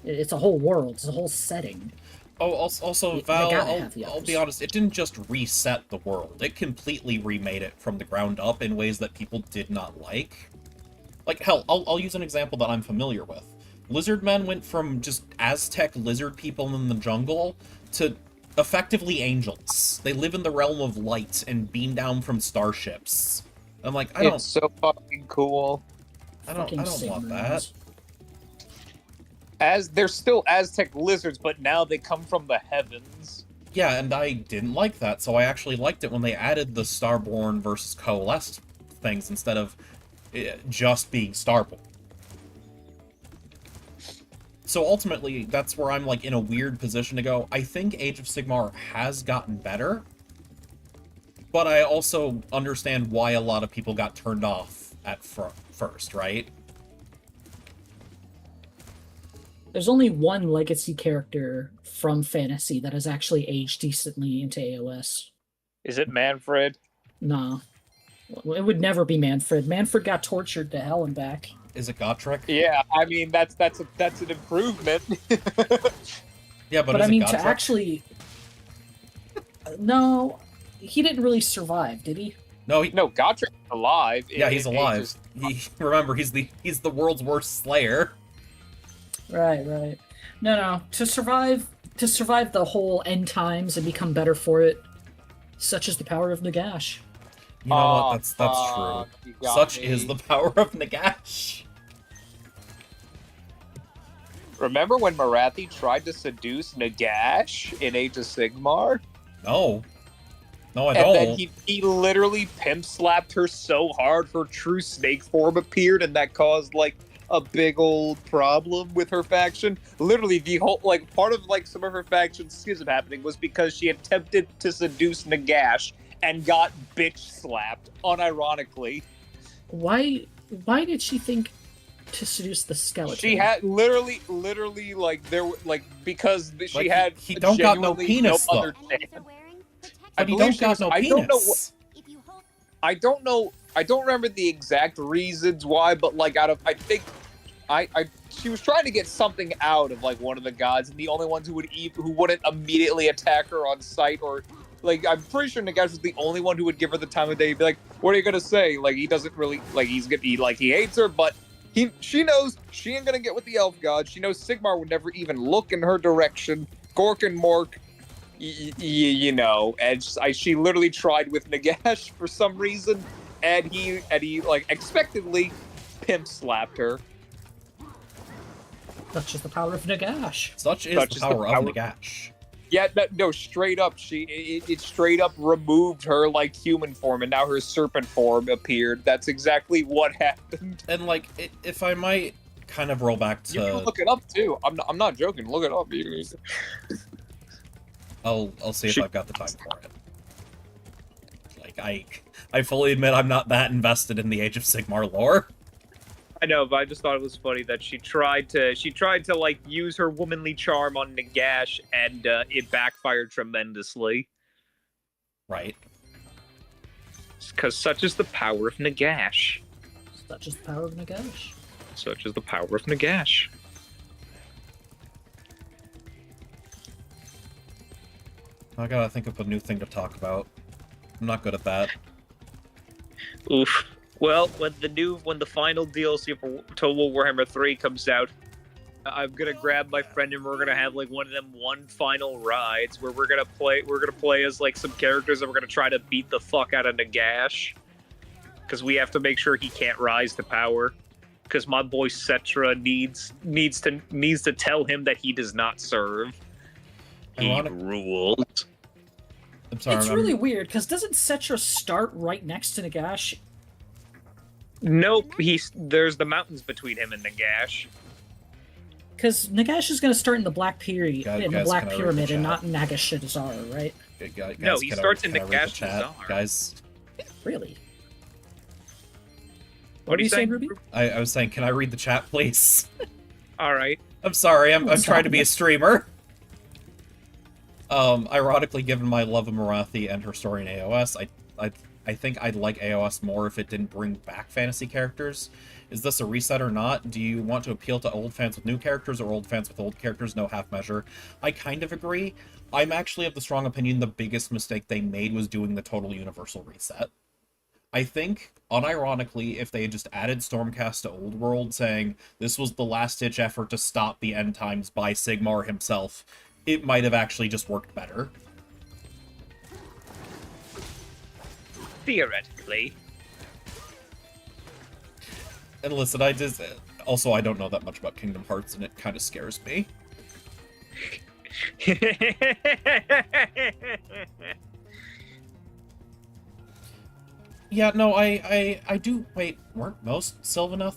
it's a whole world, it's a whole setting. Oh, also, Val, I'll be honest, it didn't just reset the world. It completely remade it from the ground up in ways that people did not like. Like, hell, I'll use an example that I'm familiar with. Lizardmen went from just Aztec lizard people in the jungle to effectively angels. They live in the realm of light and beam down from starships. I'm like, It's so fucking cool. I don't want that. As they're still Aztec lizards, but now they come from the heavens. Yeah, and I didn't like that, so I actually liked it when they added the Starborn versus Coalesced things instead of just being Starborn. So ultimately, that's where I'm like in a weird position to go. I think Age of Sigmar has gotten better, but I also understand why a lot of people got turned off at first, right? There's only one legacy character from fantasy that has actually aged decently into AOS. Is it Manfred? Nah. It would never be Manfred. Manfred got tortured to hell and back. Is it Gotrek? Yeah, I mean that's an improvement. Yeah, but I mean Gotrek? to actually no, he didn't really survive, did he? No, Gotrek's alive. Yeah, he's alive. Remember, he's the world's worst slayer. Right. No. To survive the whole end times and become better for it, such is the power of Nagash. You know what? That's true. Such is the power of Nagash. Remember when Marathi tried to seduce Nagash in Age of Sigmar? No, I don't. And then he literally pimp slapped her so hard her true snake form appeared, and that caused like a big old problem with her faction. Literally, the whole part of some of her faction schism happening was because she attempted to seduce Nagash and got bitch slapped, unironically. Why did she think to seduce the skeleton? She had literally because she had he don't got no penis though. I he don't got no penis. I don't know. I don't remember the exact reasons why, but I think she was trying to get something out of one of the gods, and the only ones who wouldn't immediately attack her on sight, or I'm pretty sure Nagash was the only one who would give her the time of day. He'd be like, "What are you gonna say?" He doesn't really he hates her, but she knows she ain't gonna get with the elf god. She knows Sigmar would never even look in her direction. Gork and Mork, you know, and she literally tried with Nagash for some reason, and he expectedly pimp slapped her. Such is the power of Nagash. Such is the power of Nagash. Yeah, no, straight up, it straight up removed her human form, and now her serpent form appeared. That's exactly what happened. And if I might kind of roll back to, you can look it up too. I'm not joking. Look it up. I'll see if I've got the time for it. I fully admit I'm not that invested in the Age of Sigmar lore. I know, but I just thought it was funny that she tried to use her womanly charm on Nagash, and it backfired tremendously. Right. Because such is the power of Nagash. Such is the power of Nagash. Such is the power of Nagash. I gotta think of a new thing to talk about. I'm not good at that. Oof. Well, when the final DLC for Total Warhammer 3 comes out, I'm gonna grab my friend and we're gonna have one of them one final rides where we're gonna play as some characters, and we're gonna try to beat the fuck out of Nagash, because we have to make sure he can't rise to power. because my boy Cetra needs to tell him that he does not serve. He rules. I'm sorry. It's really weird because doesn't Cetra start right next to Nagash? Nope, there's the mountains between him and Nagash. Because Nagash is going to start in the Black Pyramid, Guys, and not in Nagashizar, right? Guys, no, he starts in Nagashizar. Guys, really? What are you saying, Ruby? I was saying, can I read the chat, please? All right. I'm sorry. I'm trying to be a streamer. Ironically, given my love of Marathi and her story in AOS, I think I'd like AOS more if it didn't bring back fantasy characters. Is this a reset or not? Do you want to appeal to old fans with new characters or old fans with old characters? No half measure. I kind of agree. I'm actually of the strong opinion the biggest mistake they made was doing the total universal reset. I think, unironically, if they had just added Stormcast to Old World, saying this was the last-ditch effort to stop the end times by Sigmar himself, it might have actually just worked better. Theoretically. And listen, also, I don't know that much about Kingdom Hearts, and it kind of scares me. Yeah, no, I do... Wait, weren't most Sylvaneth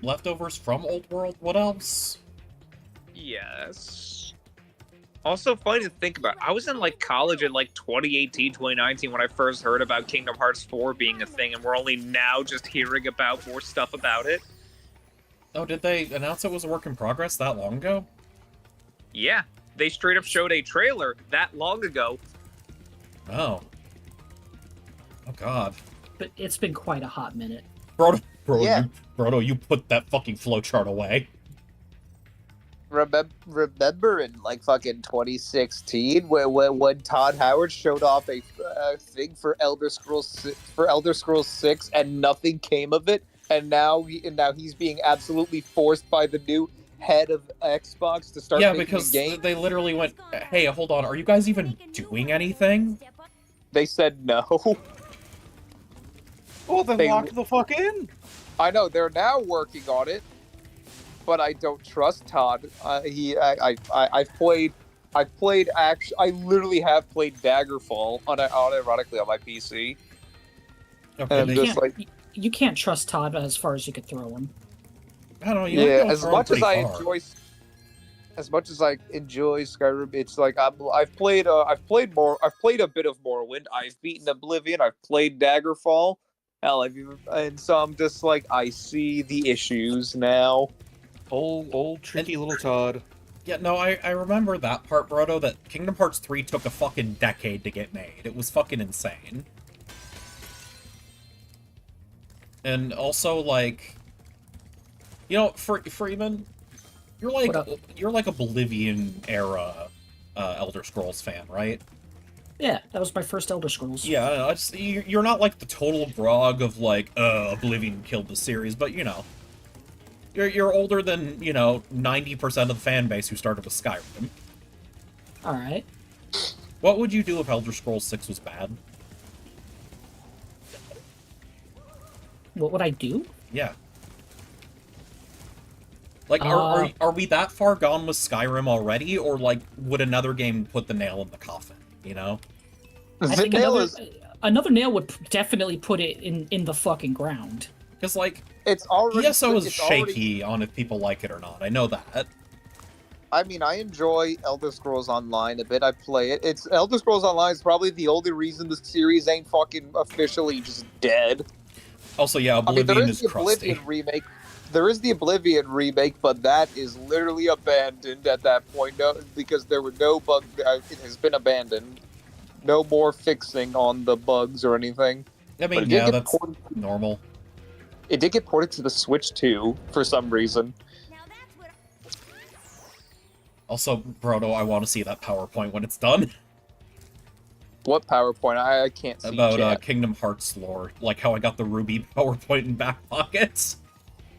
leftovers from Old World? What else? Yes. Also funny to think about. I was in like college in like 2018, 2019 when I first heard about Kingdom Hearts 4 being a thing, and we're only now just hearing about more stuff about it. Oh, did they announce it was a work in progress that long ago? Yeah, they straight up showed a trailer that long ago. Oh. Oh god. But it's been quite a hot minute. Yeah. You put that fucking flowchart away. Remember in like fucking 2016 when Todd Howard showed off a thing for Elder Scrolls 6 and nothing came of it, and now he's being absolutely forced by the new head of Xbox to start making because a game. they literally went, hey, hold on, are you guys even doing anything? They said no. Well, then lock the fuck in. I know they're now working on it, but I don't trust Todd. I literally have played Daggerfall unironically on my PC. Okay, And you can't trust Todd as far as you could throw him. I don't know. You as much as I enjoy Skyrim, it's like I've played a bit of Morrowind. I've beaten Oblivion. I've played Daggerfall. Hell, and so I'm just like, I see the issues now. Old tricky little Todd. Yeah, no, I remember that part, Brodo, that Kingdom Hearts 3 took a fucking decade to get made. It was fucking insane. And also, like, you know, Freeman, you're like Oblivion era Elder Scrolls fan, right? Yeah, that was my first Elder Scrolls. Yeah, I know, you're not like the total grog of like, Oblivion killed the series, but you know, you're older than 90% of the fan base who started with Skyrim. All right. What would you do if Elder Scrolls 6 was bad? What would I do? Yeah. Like, are we that far gone with Skyrim already, or like, would another game put the nail in the coffin? You know? I think another nail would definitely put it in the fucking ground. Because, like, it's already ESO is shaky on if people like it or not. I know that. I mean, I enjoy Elder Scrolls Online a bit. I play it. It's Elder Scrolls Online is probably the only reason the series ain't fucking officially just dead. Also, yeah, Oblivion is crusty. There is the Oblivion remake, but that is literally abandoned at that point, because there were no bugs. It has been abandoned. No more fixing on the bugs or anything. I mean, yeah, that's normal. It did get ported to the Switch too, for some reason. Also, Brodo, I want to see that PowerPoint when it's done. What PowerPoint? I can't see. About Kingdom Hearts lore, like how I got the Ruby PowerPoint in back pockets.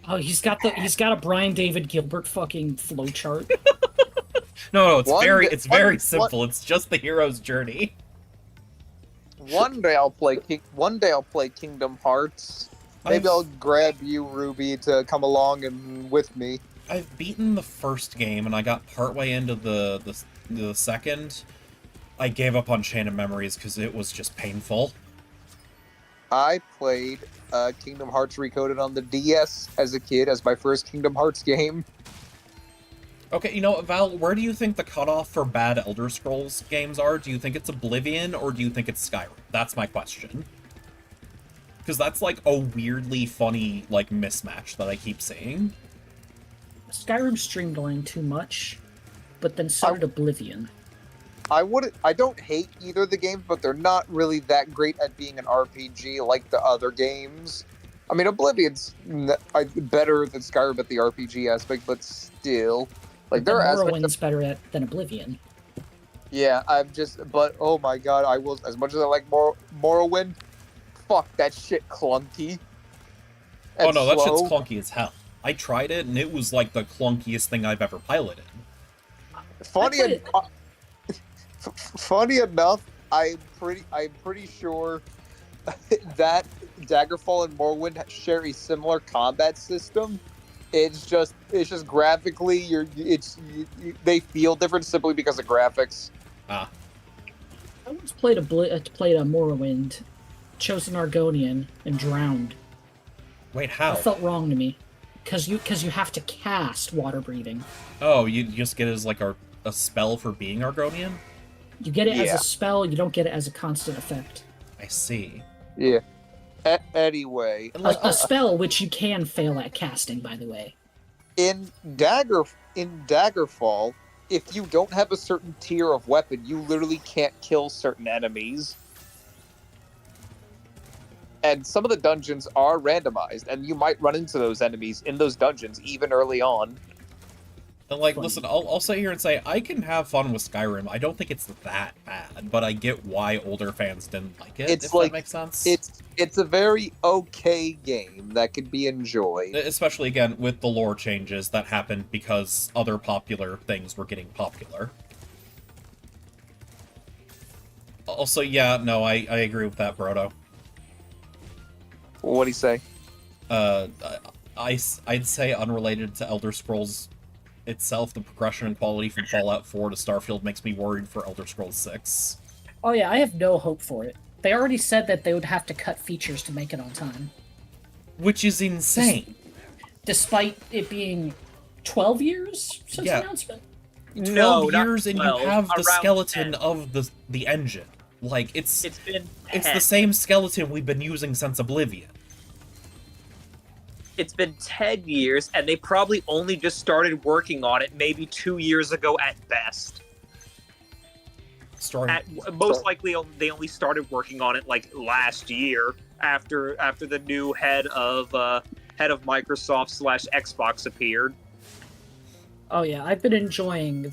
Oh, he's got a Brian David Gilbert fucking flowchart. No, it's very simple. It's just the hero's journey. One day I'll play Kingdom Hearts Maybe I'll grab you, Ruby, to come along and with me. I've beaten the first game, and I got partway into the second. I gave up on Chain of Memories because it was just painful. I played Kingdom Hearts Recoded on the DS as a kid as my first Kingdom Hearts game. Okay, you know what, Val, where do you think the cutoff for bad Elder Scrolls games are? Do you think it's Oblivion, or do you think it's Skyrim? That's my question. Because that's, like, a weirdly funny, like, mismatch that I keep seeing. Skyrim streamlined too much, but then so did Oblivion. I don't hate either of the games, but they're not really that great at being an RPG like the other games. I mean, Oblivion's better than Skyrim at the RPG aspect, but still, like there are Morrowind's better than Oblivion. Yeah, but oh my god, I will. As much as I like Morrowind, fuck that shit clunky. Oh no, that shit's clunky as hell. I tried it, and it was like the clunkiest thing I've ever piloted. Funny enough, I'm pretty sure that Daggerfall and Morrowind share a similar combat system. It's just graphically, they feel different simply because of graphics. Ah. I once played a Morrowind, chose an Argonian, and drowned. Wait, how? That felt wrong to me, because you have to cast water breathing. Oh, you just get it as like a spell for being Argonian? You get it as a spell, you don't get it as a constant effect. I see. Yeah. Anyway. A spell which you can fail at casting, by the way. In Daggerfall, if you don't have a certain tier of weapon, you literally can't kill certain enemies. And some of the dungeons are randomized, and you might run into those enemies in those dungeons even early on. And like, listen, I'll sit here and say, I can have fun with Skyrim. I don't think it's that bad, but I get why older fans didn't like it, if that makes sense. It's a very okay game that could be enjoyed. Especially, again, with the lore changes that happened because other popular things were getting popular. Also, yeah, no, I agree with that, Brodo. What'd he say? I'd say unrelated to Elder Scrolls itself, the progression and quality from Fallout 4 to Starfield makes me worried for Elder Scrolls 6. Oh yeah, I have no hope for it. They already said that they would have to cut features to make it on time. Which is insane. Despite it being 12 years since the announcement? 12 years and you have the skeleton 10. Of the engine. Like, it's the same skeleton we've been using since Oblivion. It's been 10 years, and they probably only just started working on it maybe 2 years ago at best. Most likely, they only started working on it like last year after the new head of Microsoft / Xbox appeared. Oh yeah, I've been enjoying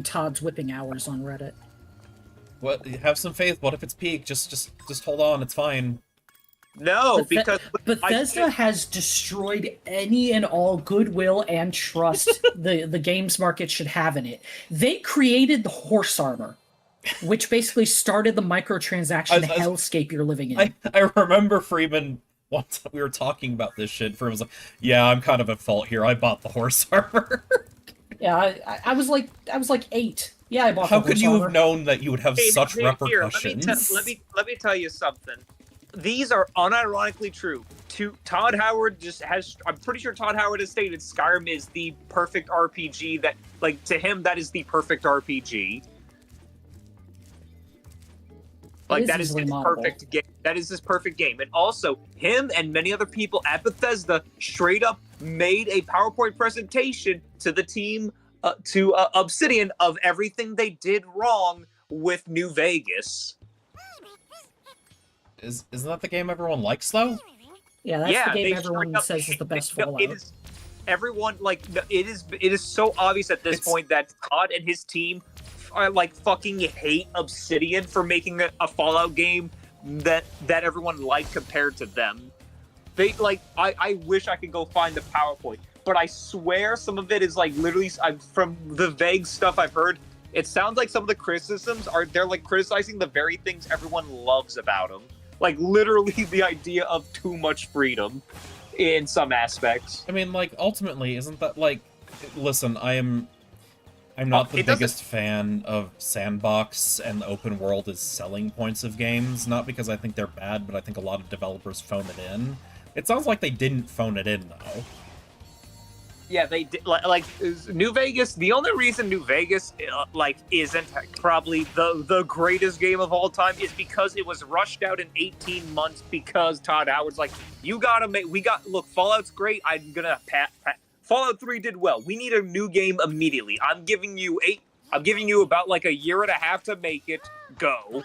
Todd's whipping hours on Reddit. What? Have some faith. What if it's peak? Just hold on. It's fine. No, because Bethesda has destroyed any and all goodwill and trust the games market should have in it. They created the horse armor, which basically started the microtransaction hellscape you're living in. I remember Freeman, once we were talking about this shit, Freeman was like, yeah, I'm kind of at fault here. I bought the horse armor. Yeah, I was like 8. Yeah, I bought the horse armor. How could you have known that you would have such repercussions? Here, let me tell you something. These are unironically true. Todd Howard I'm pretty sure Todd Howard has stated Skyrim is the perfect RPG that, like, to him, that is the perfect RPG. Like, that is his perfect game. That is his perfect game. And also, him and many other people at Bethesda straight up made a PowerPoint presentation to the team, to Obsidian, of everything they did wrong with New Vegas. Isn't that the game everyone likes, though? Yeah, that's the game everyone says is the best Fallout. It is, everyone, like, it is so obvious at this point that Todd and his team are, like, fucking hate Obsidian for making a Fallout game that everyone liked compared to them. They, like, I wish I could go find the PowerPoint, but I swear some of it is, like, literally, from the vague stuff I've heard, it sounds like some of the criticisms they're like criticizing the very things everyone loves about them. Like literally the idea of too much freedom in some aspects. I mean, like, ultimately, isn't that, like... Listen, I'm not the biggest fan of sandbox and open world as selling points of games, not because I think they're bad, but I think a lot of developers phone it in. It sounds like they didn't phone it in, though. Yeah, they did. Like New Vegas. The only reason New Vegas isn't probably the greatest game of all time is because it was rushed out in 18 months because Todd Howard's like, you gotta make. Look, Fallout's great. I'm gonna Fallout 3 did well. We need a new game immediately. I'm giving you about like a year and a half to make it. Go.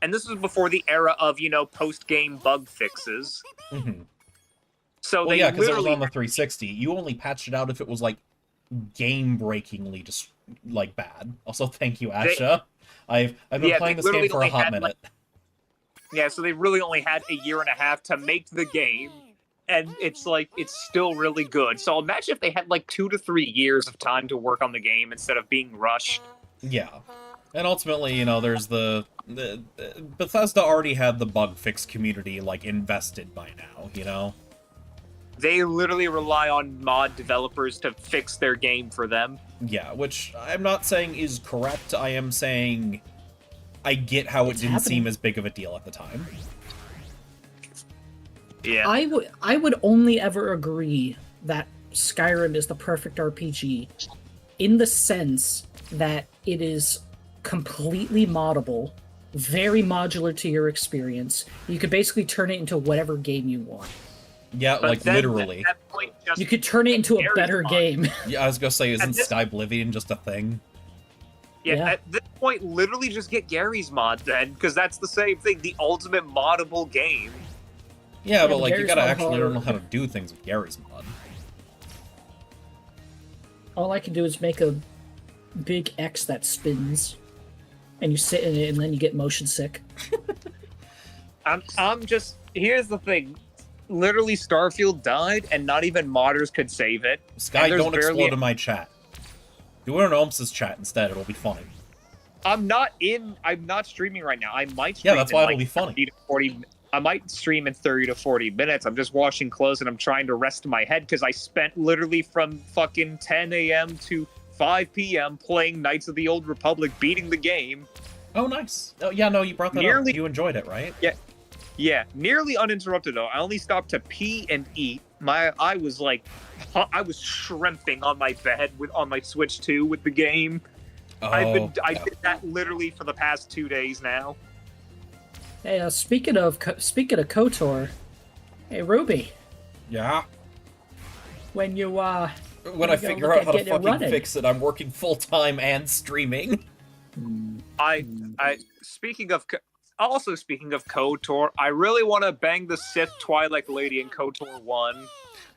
And this was before the era of post-game bug fixes. Mm-hmm. So well, yeah, because it was on the 360. You only patched it out if it was, like, game-breakingly just, like, bad. Also, thank you, Asha. I've been playing this game for a hot minute. So they really only had a year and a half to make the game, and it's still really good. So imagine if they had, like, 2 to 3 years of time to work on the game instead of being rushed. Yeah. And ultimately, there's the Bethesda already had the bug fix community, like, invested by now, They literally rely on mod developers to fix their game for them. Yeah, which I'm not saying is correct. I am saying I get how it didn't seem as big of a deal at the time. Yeah. I would only ever agree that Skyrim is the perfect RPG in the sense that it is completely moddable, very modular to your experience. You could basically turn it into whatever game you want. Yeah, but like literally. At that point, You could turn it into a better game. Yeah, I was gonna say, isn't Skyblivion just a thing? Yeah, at this point, literally just get Gary's mod then, because that's the same thing, the ultimate moddable game. Yeah, but like, you Gary's gotta mod actually hard. learn how to do things with Gary's mod. All I can do is make a big X that spins, and you sit in it, and then you get motion sick. Here's the thing. Literally, Starfield died, and not even modders could save it. Sky, don't explode in my chat. Do it in Ohms' chat instead, it'll be funny. I'm not streaming right now. I might stream that's why it'll be funny. I might stream in 30 to 40 minutes. I'm just watching close, and I'm trying to rest my head, because I spent literally from fucking 10 a.m. to 5 p.m. playing Knights of the Old Republic, beating the game. Oh, nice. Oh, yeah, no, you brought that up. You enjoyed it, right? Yeah, nearly uninterrupted though. I only stopped to pee and eat. I was shrimping on my bed on my Switch 2 with the game. I did that literally for the past 2 days now. Hey, speaking of KOTOR, hey Ruby. Yeah. When I figure out how to fucking fix it, I'm working full time and streaming. Speaking of KOTOR, I really want to bang the Sith Twi'lek lady in KOTOR 1.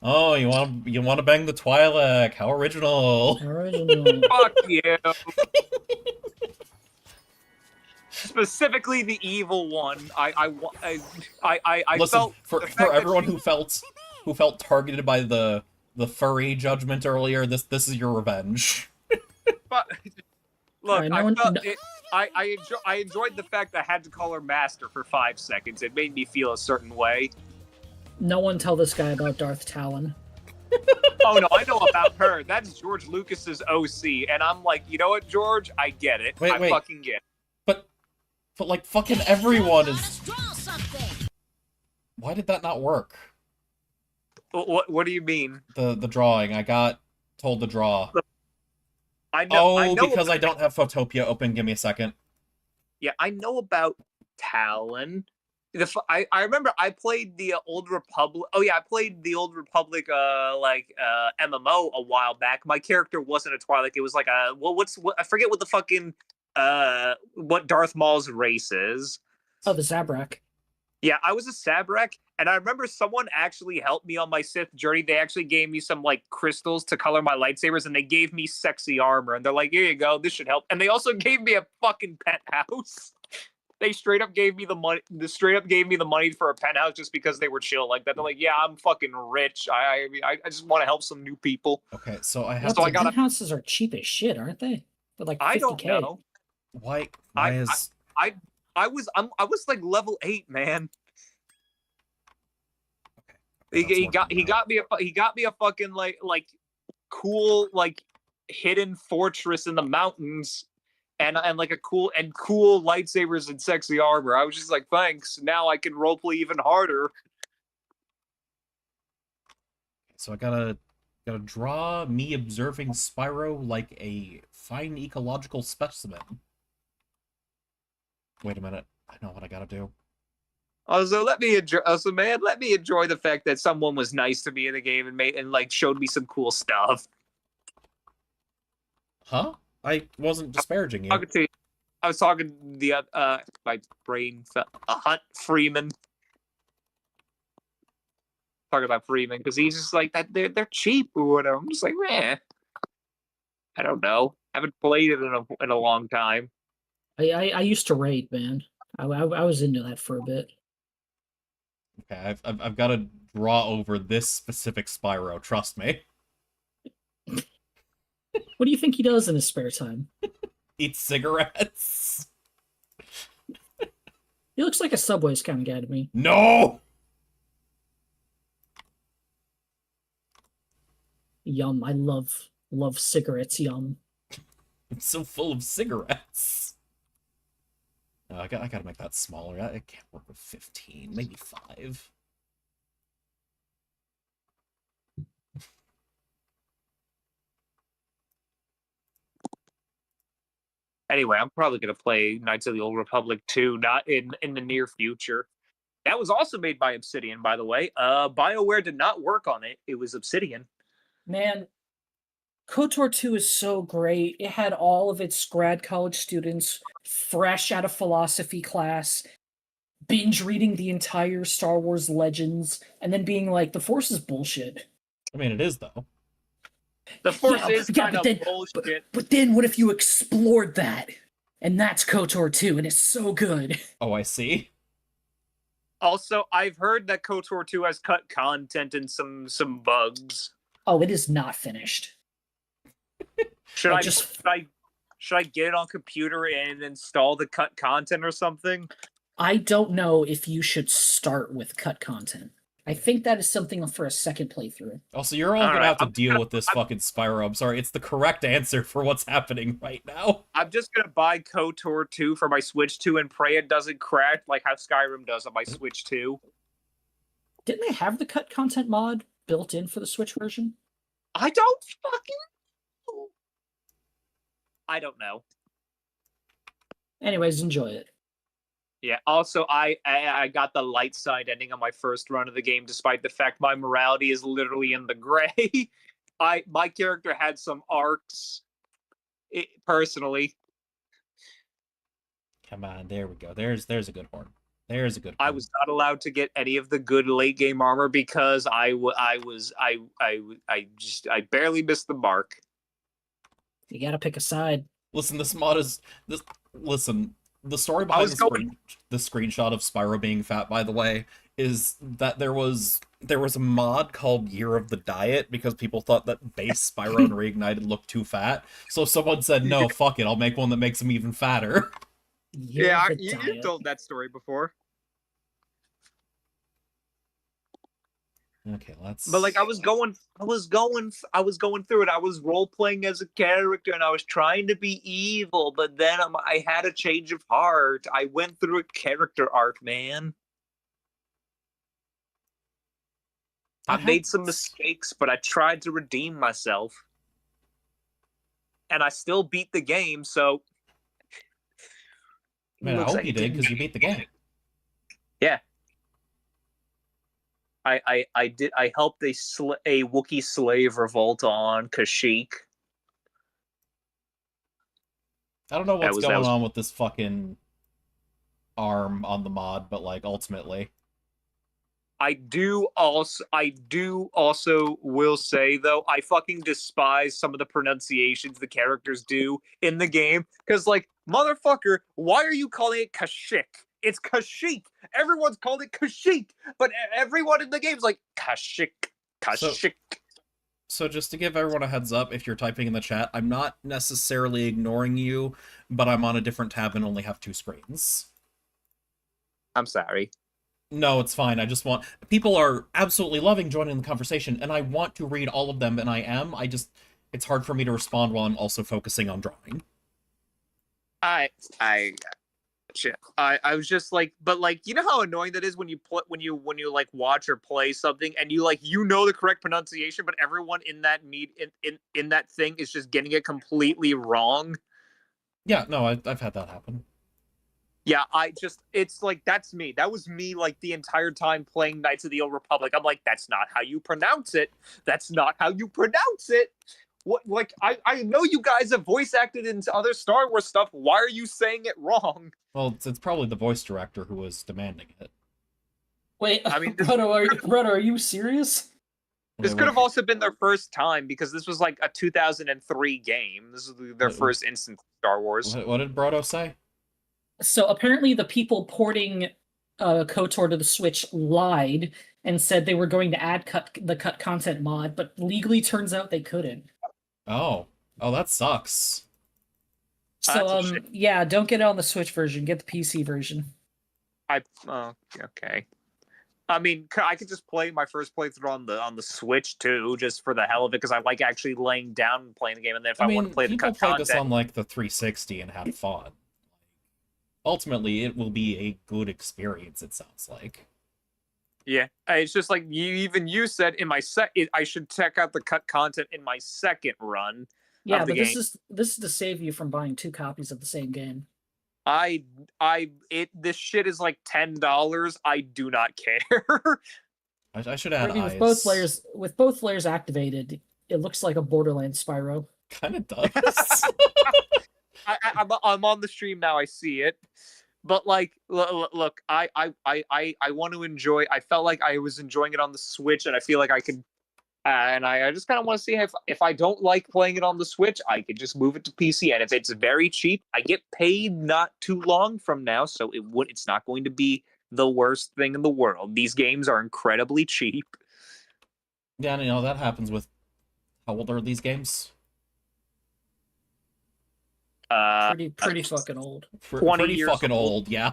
Oh, you want to bang the Twi'lek? How original! Fuck you! Specifically, the evil one. Listen, felt for everyone who felt targeted by the furry judgment earlier, this is your revenge. But look, I enjoyed the fact that I had to call her Master for 5 seconds. It made me feel a certain way. No one tell this guy about Darth Talon. Oh no, I know about her. That's George Lucas's OC, and I'm like, you know what, George? I get it. I fucking get it. But like, fucking everyone is... Why did that not work? What do you mean? The drawing. I got told to draw. I know because I don't have Photopia open. Give me a second. Yeah, I know about Talon. I remember I played the Old Republic. Oh yeah, I played the Old Republic MMO a while back. My character wasn't a Twi'lek. It was like a I forget what the fucking what Darth Maul's race is. Oh, the Zabrak. Yeah, I was a Sabrak, and I remember someone actually helped me on my Sith journey. They actually gave me some like crystals to color my lightsabers, and they gave me sexy armor. And they're like, "Here you go, this should help." And they also gave me a fucking penthouse. They straight up gave me the money. For a penthouse just because they were chill like that. They're like, "Yeah, I'm fucking rich. I just want to help some new people." Okay, so I have. Penthouses are cheap as shit, aren't they? They're like 50K. I don't know. Why I was like level 8, man. He got me a fucking like cool like hidden fortress in the mountains and like a cool lightsabers and sexy armor. I was just like, thanks. Now I can roleplay even harder. So I gotta draw me observing Spyro like a fine ecological specimen. Wait a minute. I know what I gotta do. Also, let me enjoy the fact that someone was nice to me in the game and like showed me some cool stuff. Huh? I wasn't disparaging you. I was talking the my brain Hunt Freeman. Talking about Freeman because he's just like that. They're cheap or whatever. I'm just like, man, I don't know. I haven't played it in a long time. I used to raid, man. I was into that for a bit. Okay, I've got to draw over this specific Spyro. Trust me. What do you think he does in his spare time? Eats cigarettes. He looks like a Subways kind of guy to me. No. Yum! I love cigarettes. Yum! I'm so full of cigarettes. I gotta make that smaller. I can't work with 15, maybe 5. Anyway, I'm probably gonna play Knights of the Old Republic 2, not in the near future. That was also made by Obsidian, by the way. BioWare did not work on it. It was Obsidian. Man, KOTOR 2 is so great. It had all of its grad college students fresh out of philosophy class, binge reading the entire Star Wars Legends, and then being like, the Force is bullshit. I mean, it is, though. The Force is kind of bullshit. But then what if you explored that? And that's KOTOR 2, and it's so good. Oh, I see. Also, I've heard that KOTOR 2 has cut content and some bugs. Oh, it is not finished. Should I get it on computer and install the cut content or something? I don't know if you should start with cut content. I think that is something for a second playthrough. Also, you're all gonna have to deal with this fucking Spyro. I'm sorry, it's the correct answer for what's happening right now. I'm just gonna buy KOTOR 2 for my Switch 2 and pray it doesn't crash like how Skyrim does on my Switch 2. Didn't they have the cut content mod built in for the Switch version? I don't fucking know. I don't know. Anyways, enjoy it. Yeah, also, I got the light side ending on my first run of the game, despite the fact my morality is literally in the gray. My character had some arcs, personally. Come on, there we go. There's a good horn. There's a good horn. I was not allowed to get any of the good late game armor because I barely missed the mark. You gotta pick a side. Listen, this mod is this. Listen, the story behind the screenshot of Spyro being fat, by the way, is that there was a mod called Year of the Diet because people thought that base Spyro and Reignited looked too fat. So someone said, "No, fuck it, I'll make one that makes him even fatter." Yeah, you told that story before. Okay, let's. But like I was going through it. I was role playing as a character, and I was trying to be evil. But then I had a change of heart. I went through a character arc, man. I made some mistakes, but I tried to redeem myself, and I still beat the game. So, man, I hope you did because you beat the game. Yeah. I helped a Wookiee slave revolt on Kashyyyk. I don't know what's going on with this fucking arm on the mod, but like ultimately. I do also will say though, I fucking despise some of the pronunciations the characters do in the game. Cause like, motherfucker, why are you calling it Kashyyyk? It's Kashyyyk. Everyone's called it Kashyyyk, but everyone in the game's like Kashyyyk. So just to give everyone a heads up, if you're typing in the chat, I'm not necessarily ignoring you, but I'm on a different tab and only have 2 screens. I'm sorry. No, it's fine. I just want... People are absolutely loving joining the conversation, and I want to read all of them, and I am. It's hard for me to respond while I'm also focusing on drawing. Shit. I was just like, but like, you know how annoying that is when you like watch or play something and you know the correct pronunciation, but everyone in that in that thing is just getting it completely wrong. Yeah, no, I've had that happen. Yeah, it's like, that's me. That was me, like, the entire time playing Knights of the Old Republic. I'm like, that's not how you pronounce it. That's not how you pronounce it. What, like, I know you guys have voice acted into other Star Wars stuff. Why are you saying it wrong? Well, it's probably the voice director who was demanding it. Wait, I mean, Brodo, are you serious? This could have also been their first time, because this was like a 2003 game. This is their first instance of Star Wars. What did Brodo say? So apparently the people porting KOTOR to the Switch lied and said they were going to add the cut content mod, but legally turns out they couldn't. Oh, that sucks. So yeah, don't get it on the Switch version. Get the PC version. Okay. I mean, I could just play my first playthrough on the Switch too, just for the hell of it, because I like actually laying down and playing the game. And then if I want to play the cut content, this on like the 360 and had fun. Ultimately, it will be a good experience. It sounds like. Yeah, it's just like you said in my I should check out the cut content in my second run. Yeah, but this is to save you from buying 2 copies of the same game. This shit is like $10. I do not care. I should add eyes. With both players activated, it looks like a Borderlands Spyro. Kind of does. I'm on the stream now. I see it, but like, look, I want to enjoy. I felt like I was enjoying it on the Switch, and I feel like I could. And I just kind of want to see if I don't like playing it on the Switch, I could just move it to PC. And if it's very cheap, I get paid not too long from now, so it's not going to be the worst thing in the world. These games are incredibly cheap. Yeah, that happens with... How old are these games? Pretty fucking old. Pretty fucking old, yeah.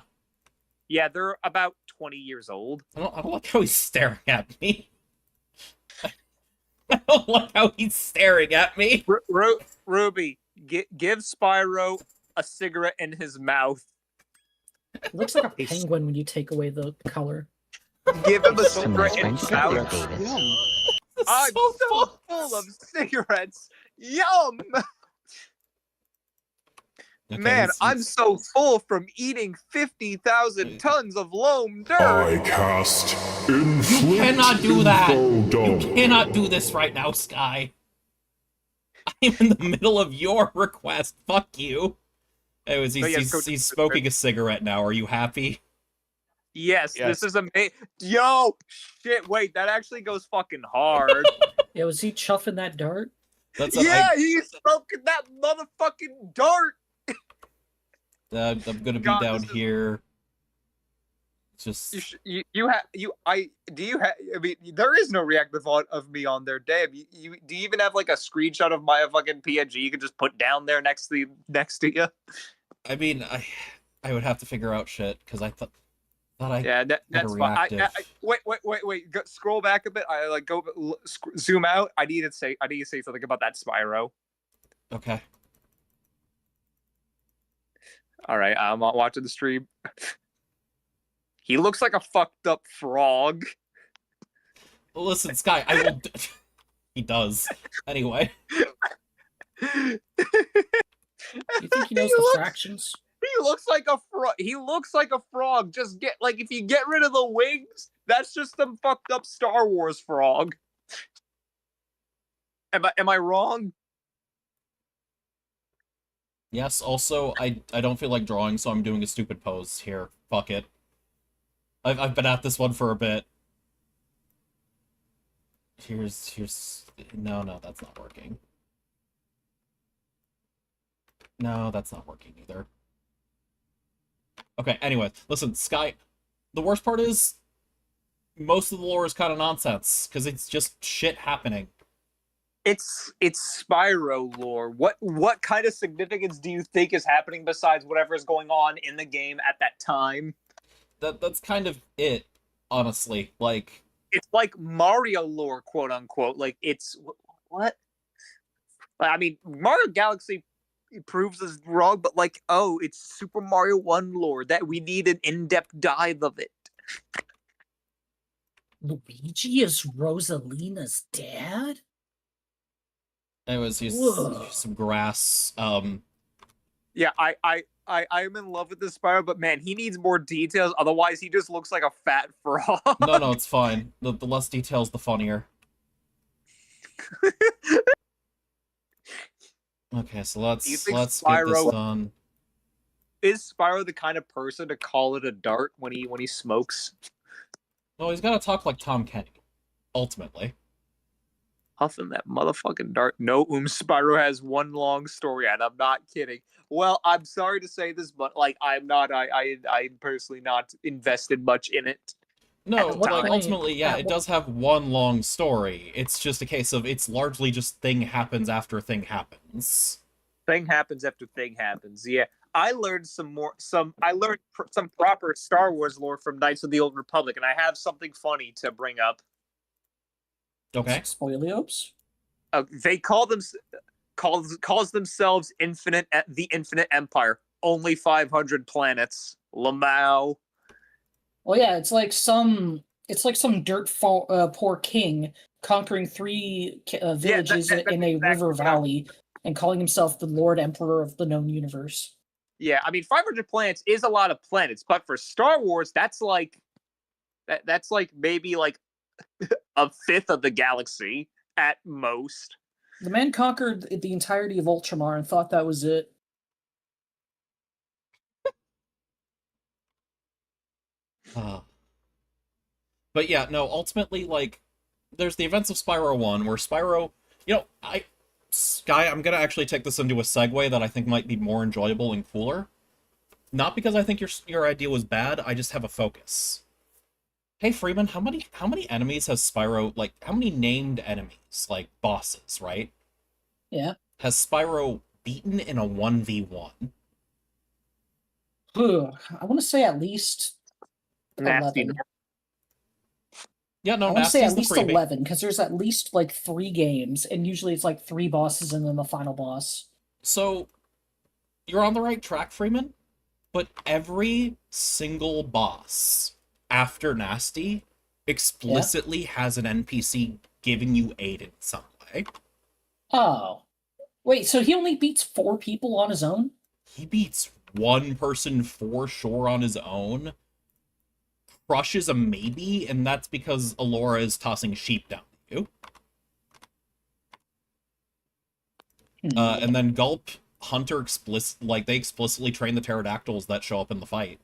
Yeah, they're about 20 years old. I don't like how he's staring at me. I don't like how he's staring at me. Ruby, give Spyro a cigarette in his mouth. It looks like a penguin when you take away the color. Give him a cigarette in his mouth. I'm so full of cigarettes. Yum! Okay, Man, I'm so full from eating 50,000 tons of loam dirt. I cast inflict. You cannot do that. You cannot do this right now, Sky. I'm in the middle of your request. Fuck you. Anyways, he's smoking a cigarette now. Are you happy? Yes. This is amazing. Yo, shit, wait, that actually goes fucking hard. Yeah, was he chuffing that dart? He's smoking that motherfucking dart. I'm gonna be down here. Just I mean, there is no reactive of me on there. Damn, do you even have like a screenshot of my fucking PNG you can just put down there next to you? I mean, I would have to figure out shit because I thought that's fine. Wait. Scroll back a bit. Zoom out. I need to say something about that Spyro. Okay. All right, I'm watching the stream. He looks like a fucked up frog. Listen, Sky, I will... He does. Anyway. You think he knows the fractions? He looks like a frog. He looks like a frog. Just if you get rid of the wings, that's just some fucked up Star Wars frog. Am I wrong? Yes, also, I don't feel like drawing, so I'm doing a stupid pose here. Fuck it. I've been at this one for a bit. Here's... No, that's not working. No, that's not working either. Okay, anyway, listen, Sky, the worst part is, most of the lore is kind of nonsense, because it's just shit happening. It's Spyro lore. What kind of significance do you think is happening besides whatever is going on in the game at that time? That's kind of it. honestly. Like, it's like Mario lore, quote unquote. Like it's what? I mean, Mario Galaxy proves us wrong, but like, oh, it's Super Mario 1 lore that we need an in-depth dive of it. Luigi is Rosalina's dad? it was just some grass. Yeah, I am in love with this Spyro, but man, he needs more details. Otherwise, he just looks like a fat frog. No, it's fine. The less details, the funnier. Okay, so let's get this done. Is Spyro the kind of person to call it a dart when he smokes? No, he's gotta talk like Tom Kenny. Ultimately. Huffing that motherfucking dart. No, Spyro has one long story, and I'm not kidding. Well, I'm sorry to say this, but like I'm personally not invested much in it. No, like ultimately, yeah, it does have one long story. It's just a case of it's largely just thing happens after thing happens. Thing happens after thing happens. Yeah, I learned some proper Star Wars lore from Knights of the Old Republic, and I have something funny to bring up. Okay. Spoilios? They calls themselves the Infinite Empire. Only 500 planets. Lamau. Well, yeah, it's like some poor king conquering 3 villages in a river valley and calling himself the Lord Emperor of the known universe. Yeah, I mean, 500 planets is a lot of planets, but for Star Wars, that's like maybe like a fifth of the galaxy at most. The man conquered the entirety of Ultramar and thought that was it. But yeah, no, ultimately, like, there's the events of Spyro 1, where Spyro, Sky, I'm gonna actually take this into a segue that I think might be more enjoyable and cooler. Not because I think your idea was bad, I just have a focus. Hey Freeman, how many enemies has Spyro, like, how many named enemies, like, bosses, right? Yeah. Has Spyro beaten in a 1v1? I want to say at least 11. Yeah, no, I want to say Nasty's at least the freebie. 11, because there's at least, like, 3 games, and usually it's, like, 3 bosses and then the final boss. So, you're on the right track, Freeman, but every single boss after Nasty explicitly has an NPC giving you aid in some way. Oh. Wait, so he only beats 4 people on his own? He beats 1 person for sure on his own, crushes a maybe, and that's because Alora is tossing sheep down to you. And then Gulp, Hunter they explicitly train the pterodactyls that show up in the fight.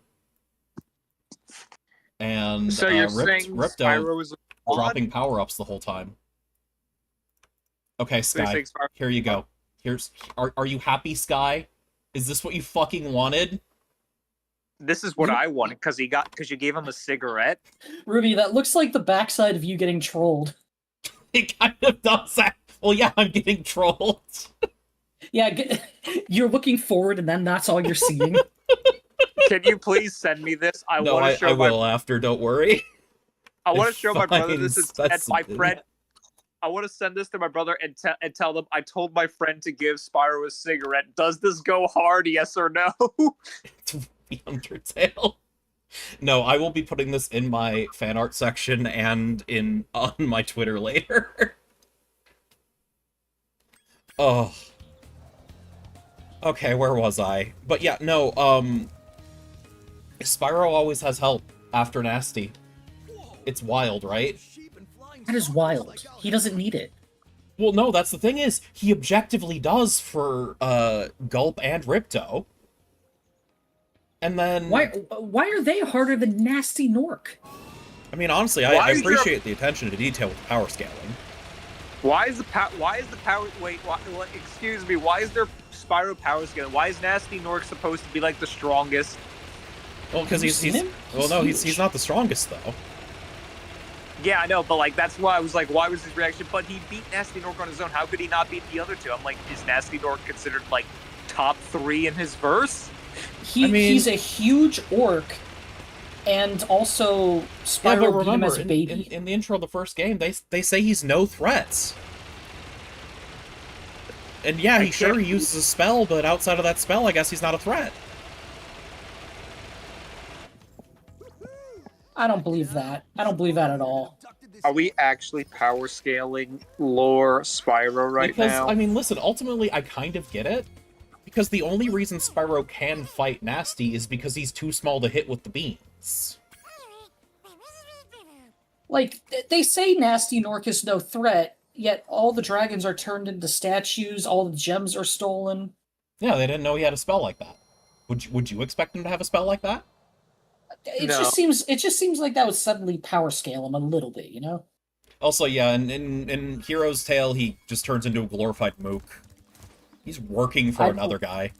And so you're saying Ripto Spyro is dropping power-ups the whole time. Okay, Sky, here you go. Are you happy, Sky? Is this what you fucking wanted? This is what I wanted, because you gave him a cigarette. Ruby, that looks like the backside of you getting trolled. It kind of does that. Well, yeah, I'm getting trolled. Yeah, you're looking forward and then that's all you're seeing. Can you please send me this? I will after, don't worry. I want to show my brother this instead. My friend, I want to send this to my brother and tell them I told my friend to give Spyro a cigarette. Does this go hard, yes or no? The Undertale. No, I will be putting this in my fan art section and on my Twitter later. Oh. Okay, where was I? But yeah, no, Spyro always has help after Nasty. It's wild, right? That is wild. He doesn't need it. Well, no, that's the thing is, he objectively does for, Gulp and Ripto. And then... Why are they harder than Nasty Nork? I mean, honestly, I appreciate the attention to detail with power scaling. Why is the power... Wait, excuse me, why is there Spyro power scaling? Why is Nasty Nork supposed to be, like, the strongest? Well, because he's not the strongest, though. Yeah, I know, but, like, that's why I was like, why was his reaction? But he beat Nasty Nork on his own. How could he not beat the other two? I'm like, is Nasty Nork considered, like, top 3 in his verse? He's a huge orc And also, Yeah, Spyro but beat him remember, as a baby. in the intro of the first game, they say he's no threat. And yeah, he uses a spell, but outside of that spell, I guess he's not a threat. I don't believe that. I don't believe that at all. Are we actually power scaling lore Spyro right now? I mean, listen, ultimately, I kind of get it. Because the only reason Spyro can fight Nasty is because he's too small to hit with the beams. Like, they say Nasty Nork is no threat, yet all the dragons are turned into statues, all the gems are stolen. Yeah, they didn't know he had a spell like that. Would you expect him to have a spell like that? It just seems like that would suddenly power scale him a little bit, you know? Also, yeah, in Hero's Tale, he just turns into a glorified mook. He's working for another guy.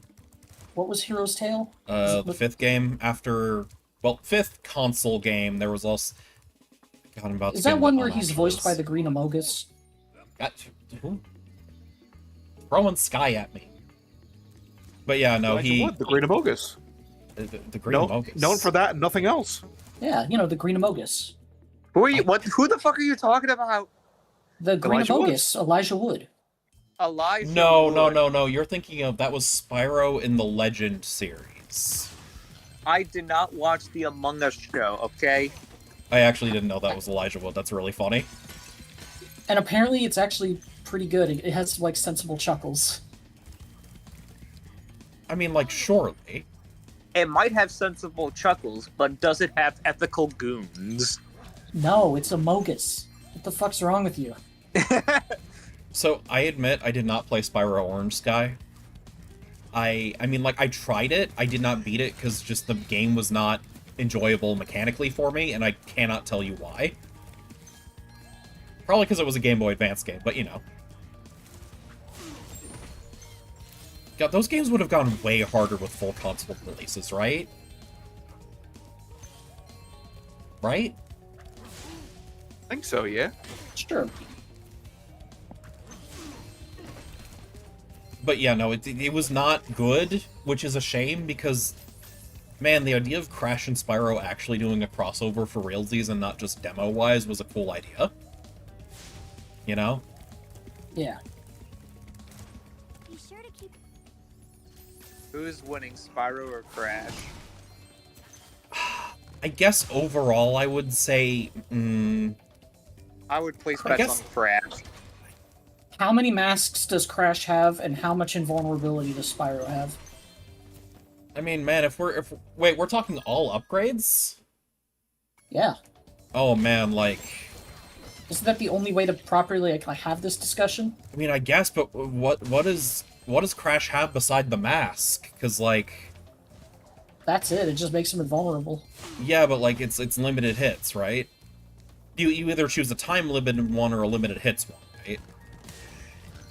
What was Hero's Tale? The 5th game after... Well, 5th console game, there was also... God, I'm about Is to that get one into where he's voiced by the Green Amogus? Who? Throwing Sky at me. But yeah, no, the Green Amogus. The Green Amogus. Known for that and nothing else. Yeah, you know, the Green Amogus. Who are you? Who the fuck are you talking about? The Green Amogus, Elijah Wood. Elijah No. You're thinking of... That was Spyro in the Legend series. I did not watch the Among Us show, okay? I actually didn't know that was Elijah Wood. That's really funny. And apparently it's actually pretty good. It has, like, sensible chuckles. I mean, like, surely. It might have sensible chuckles, but does it have ethical goons? No, it's Amogus. What the fuck's wrong with you? So, I admit I did not play Spyro Orange Sky. I mean, like, I tried it. I did not beat it because just the game was not enjoyable mechanically for me, and I cannot tell you why. Probably because it was a Game Boy Advance game, but you know. God, those games would have gone way harder with full console releases, right? Right? I think so, yeah. Sure. But yeah, no, it was not good, which is a shame because, man, the idea of Crash and Spyro actually doing a crossover for realsies and not just demo-wise was a cool idea. You know? Yeah. Be sure to keep... Who's winning, Spyro or Crash? I guess overall I would say... I would place bets on Crash. How many masks does Crash have, and how much invulnerability does Spyro have? I mean, man, wait, we're talking all upgrades? Yeah. Oh man, like... Isn't that the only way to properly like have this discussion? I mean, I guess, but what does Crash have beside the mask? Because, like... That's it, it just makes him invulnerable. Yeah, but, like, it's limited hits, right? You either choose a time-limited one or a limited hits one, right?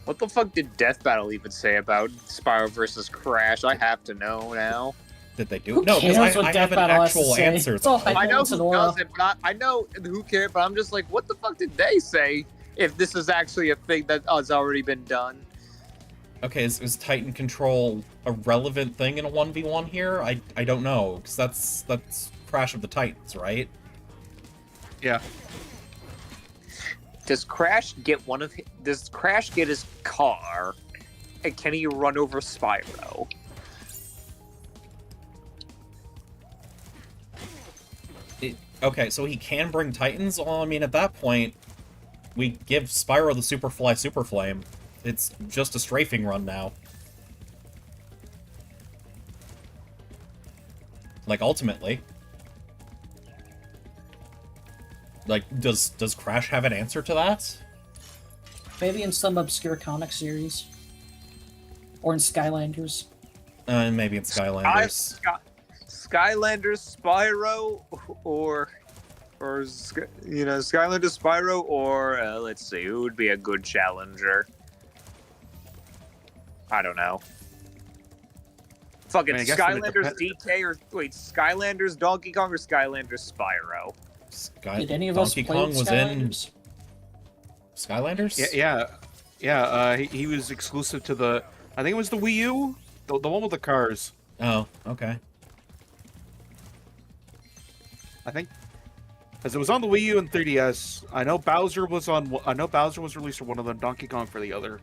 What the fuck did Death Battle even say about Spyro versus Crash? I have to know now. Did they do? Who No, because cares what I Death have an Battle has to actual say? answer. It's all I know hype and who aura. does it, but I know who cares, but I'm just like, what the fuck did they say if this is actually a thing that has already been done? Okay, is Titan Control a relevant thing in a 1v1 here? I don't know, because that's Crash of the Titans, right? Yeah. Does Crash get his car, and can he run over Spyro? Okay, so he can bring Titans? Well, I mean, at that point, we give Spyro the Super Flame. It's just a strafing run now. Like, ultimately. Like, does Crash have an answer to that? Maybe in some obscure comic series. Or in Skylanders. Maybe in Skylanders. Skylanders, Spyro, or Skylanders, Spyro, or let's see, who would be a good challenger? I don't know. Fucking Skylanders DK or wait, Skylanders Donkey Kong or Skylanders Spyro? Did any of us Donkey play Kong was Skylanders? in Skylanders? Yeah. He was exclusive to the. I think it was the Wii U, the one with the cars. Oh, okay. I think, as it was on the Wii U and 3DS. I know Bowser was released on one of them. Donkey Kong for the other.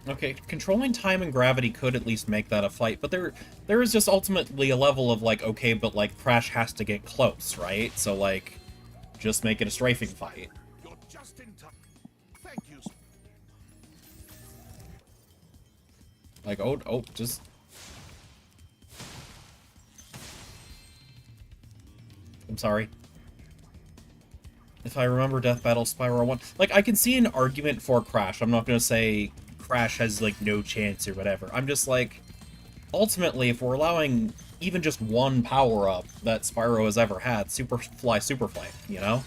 Okay, controlling time and gravity could at least make that a fight, but there is just ultimately a level of, like, okay, but, like, Crash has to get close, right? So, like, just make it a strafing fight. You're just in time. Thank you. Like, just... I'm sorry. If I remember Death Battle Spyro 1... Like, I can see an argument for Crash. I'm not gonna say Crash has, like, no chance or whatever. I'm just like... Ultimately, if we're allowing even just one power-up that Spyro has ever had, Super Flame, you know?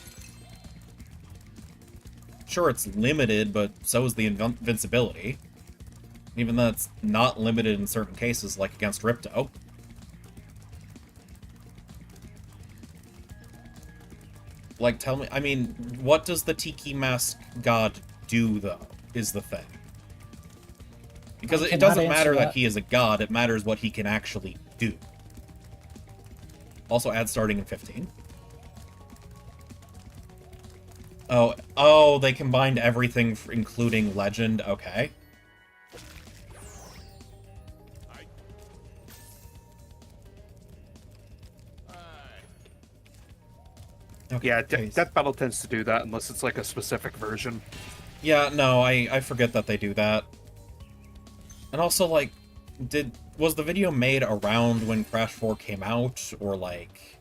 Sure, it's limited, but so is the invincibility. Even though it's not limited in certain cases, like against Ripto. Like, tell me, I mean, what does the Tiki Mask God do, though, is the thing. Because it doesn't matter that he is a god, it matters what he can actually do. Also, ads starting in 15. Oh, they combined everything, including Legend, okay. Okay, yeah, Death Battle tends to do that unless it's like a specific version. Yeah, no, I forget that they do that. And also, like, was the video made around when Crash 4 came out, or like,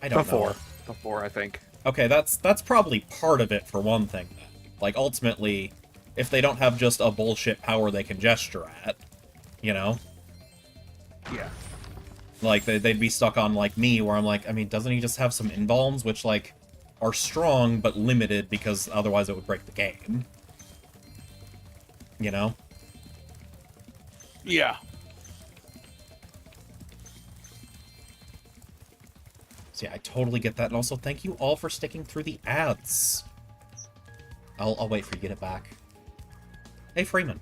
I don't know. Before, I think. Okay, that's probably part of it for one thing. Then. Like, ultimately, if they don't have just a bullshit power they can gesture at, you know? Yeah. Like, they'd be stuck on, like, me, where I'm like, I mean, doesn't he just have some involves, which, like, are strong, but limited, because otherwise it would break the game? You know? Yeah. So yeah, I totally get that, and also thank you all for sticking through the ads. I'll wait for you to get it back. Hey, Freeman.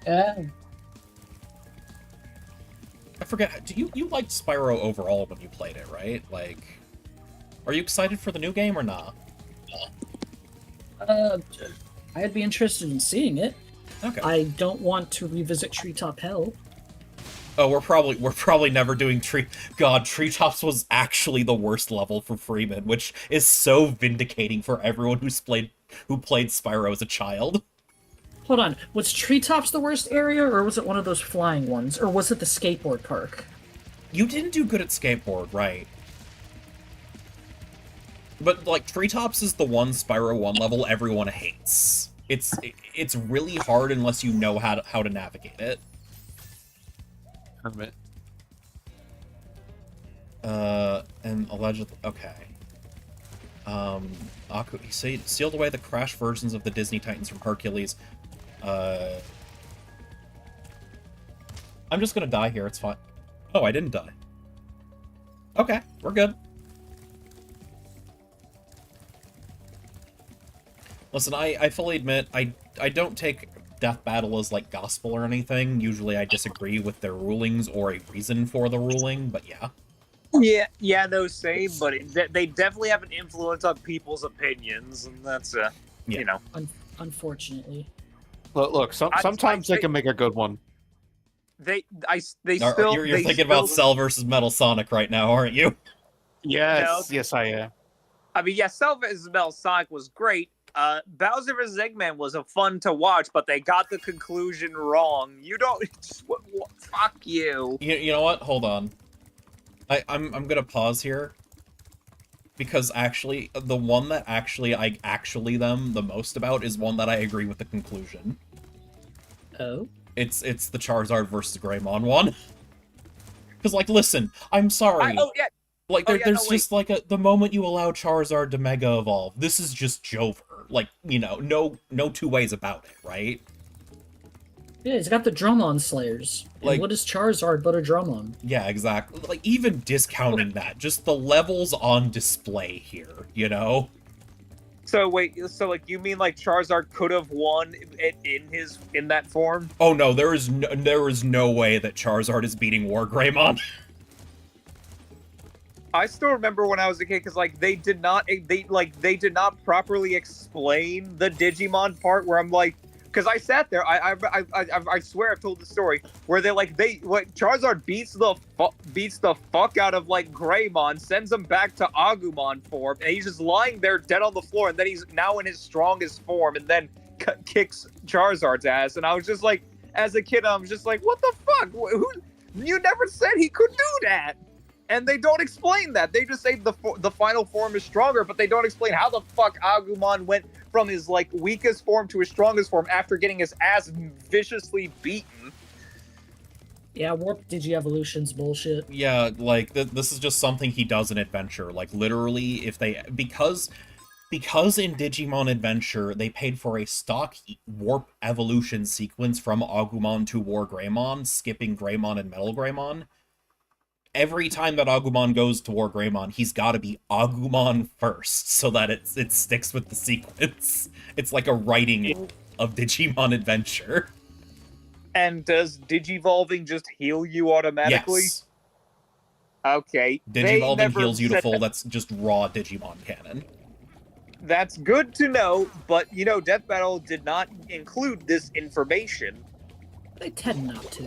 Yeah. I forget, you liked Spyro overall when you played it, right? Like, are you excited for the new game or not? I'd be interested in seeing it. Okay. I don't want to revisit Treetop Hell. Oh, we're probably never doing God, Treetops was actually the worst level for Freeman, which is so vindicating for everyone who played Spyro as a child. Hold on, was Treetops the worst area, or was it one of those flying ones, or was it the skateboard park? You didn't do good at skateboard, right? But, like, Treetops is the one Spyro 1 level everyone hates. It's really hard unless you know how to navigate it. Hermit. And allegedly, okay. Aku, he sealed away the Crash versions of the Disney Titans from Hercules. I'm just gonna die here, it's fine. Oh, I didn't die. Okay, we're good. Listen, I fully admit, I don't take Death Battle as, like, gospel or anything. Usually I disagree with their rulings or a reason for the ruling, but yeah. Yeah, those same, but they definitely have an influence on people's opinions, and that's, you know. Unfortunately. Look, sometimes they can make a good one. They You're still... You're thinking about Cell versus Metal Sonic right now, aren't you? Yes, yes I am. I mean, yeah, Cell vs. Metal Sonic was great. Bowser vs. Eggman was a fun to watch, but they got the conclusion wrong. You don't... fuck you. You know what? Hold on. I'm gonna pause here. Because actually, the one that I actually them the most about is one that I agree with the conclusion. Oh? It's the Charizard versus Greymon one. Because, like, listen, I'm sorry. Yeah. Like, there's just, like, the moment you allow Charizard to Mega Evolve, this is just Jover. Like, you know, no two ways about it, right? Yeah, he's got the Drummond Slayers. And Like, what is Charizard but a Drummond? Yeah, exactly. Like, even discounting that, just the levels on display here, you know? So wait, so like you mean like Charizard could have won in that form? Oh no, there is no way that Charizard is beating War Greymon. I still remember when I was a kid because like they did not properly explain the Digimon part where I'm like, because I sat there, I swear I've told the story where Charizard beats the fuck out of like Greymon, sends him back to Agumon form, and he's just lying there dead on the floor, and then he's now in his strongest form, and then kicks Charizard's ass, and I was just like, as a kid, I was just like, what the fuck? You never said he could do that. And they don't explain that. They just say the final form is stronger, but they don't explain how the fuck Agumon went from his like weakest form to his strongest form after getting his ass viciously beaten. Yeah, Warp Digi-Evolution's bullshit. Yeah, like, this is just something he does in Adventure. Like, literally, because in Digimon Adventure, they paid for a stock Warp Evolution sequence from Agumon to War Greymon, skipping Greymon and Metal Greymon. Every time that Agumon goes to War Greymon, he's got to be Agumon first, so that it sticks with the sequence. It's like a writing of Digimon Adventure. And does Digivolving just heal you automatically? Yes. Okay. Digivolving heals you to full, that's just raw Digimon canon. That's good to know, but, you know, Death Battle did not include this information. They tend not to.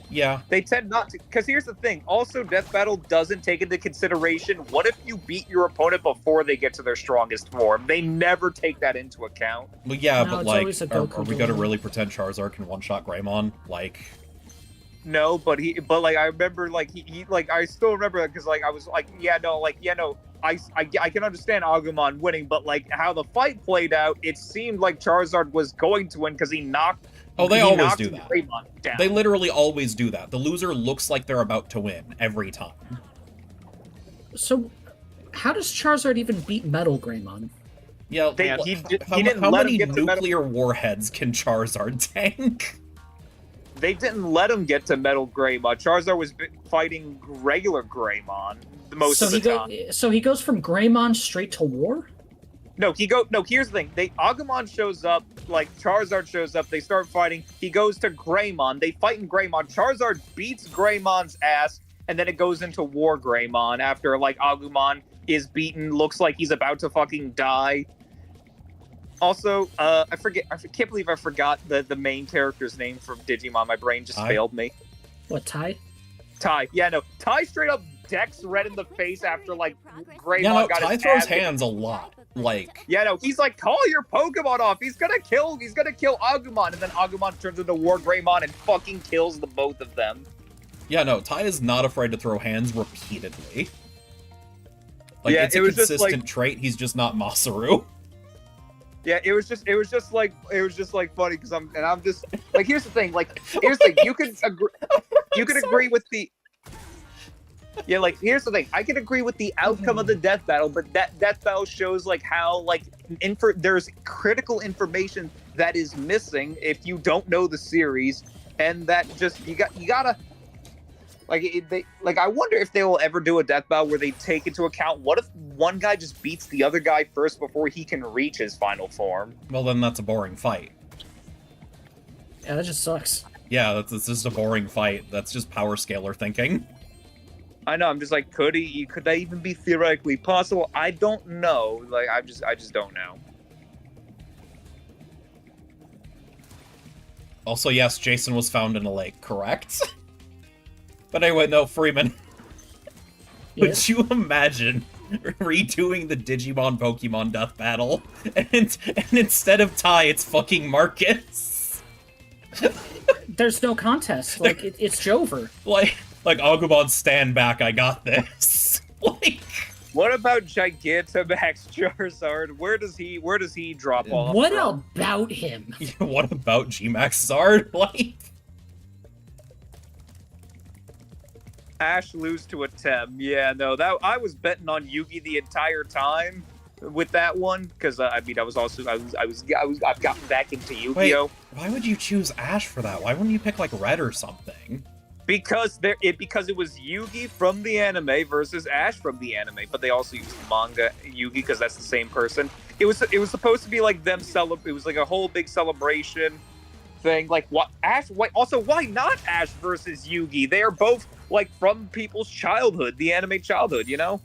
Yeah. They tend not to, because here's the thing. Also, Death Battle doesn't take into consideration what if you beat your opponent before they get to their strongest form. They never take that into account. Well, yeah, No, but it's like, always a are Goku we gonna villain. really pretend Charizard can one-shot Greymon? Like, No, but like I remember, like he like I still remember because like I was like, I can understand Agumon winning, but like how the fight played out, it seemed like Charizard was going to win because he knocked. oh, they always do that. Greymon down. They literally always do that. The loser looks like they're about to win every time. So, how does Charizard even beat Metal Greymon? Yeah, He how didn't how let many him get to nuclear warheads can Charizard tank? They didn't let him get to Metal Greymon. Charizard was fighting regular Greymon most of the time. So he goes from Greymon straight to War? No, here's the thing. Agumon shows up, like Charizard shows up, they start fighting. He goes to Greymon. They fight in Greymon. Charizard beats Greymon's ass, and then it goes into War Greymon after like Agumon is beaten, looks like he's about to fucking die. Also, I can't believe I forgot the main character's name from Digimon. My brain just failed me. What, Tai? Tai. Yeah, no. Tai straight up decks Red in the face after, like, Greymon Yeah, no, got Tai his throws ass hands a lot. Like, Yeah, no, he's like, call your Pokemon off. He's gonna kill Agumon. And then Agumon turns into War Greymon and fucking kills the both of them. yeah, no, Tai is not afraid to throw hands repeatedly. Like, Yeah, it's a it was just, consistent like- trait. He's just not Masaru. Yeah, it was just like funny because I'm just like, here's the thing, you can agree with the. Yeah, like, here's the thing. I can agree with the outcome of the death battle, but that death battle shows, like, how, like, there's critical information that is missing if you don't know the series, and that just, you gotta, like, I wonder if they will ever do a death battle where they take into account, what if one guy just beats the other guy first before he can reach his final form? Well, then that's a boring fight. Yeah, that just sucks. Yeah, that's just a boring fight. That's just power scalar thinking. I know. I'm just like, could that even be theoretically possible? I don't know. Like, I just don't know. Also, yes, Jason was found in a lake, correct? But anyway, no, Freeman. Would you imagine redoing the Digimon Pokemon death battle, and instead of Tai, it's fucking Marcus? There's no contest. Like, it's Jover. Like, Agumon, stand back, I got this. Like, what about Gigantamax Charizard? Where does he drop off? What about him? What about G-Max Zard? Like, Ash lose to a Tem. Yeah, no, that I was betting on Yugi the entire time with that one because I've gotten back into Yu-Gi-Oh. wait, why would you choose Ash for that? Why wouldn't you pick like Red or something? Because it was Yugi from the anime versus Ash from the anime, but they also used manga Yugi because that's the same person. It was supposed to be like them it was like a whole big celebration thing. Like, what Ash? Wait, also, why not Ash versus Yugi? They are both like from people's childhood, the anime childhood, you know.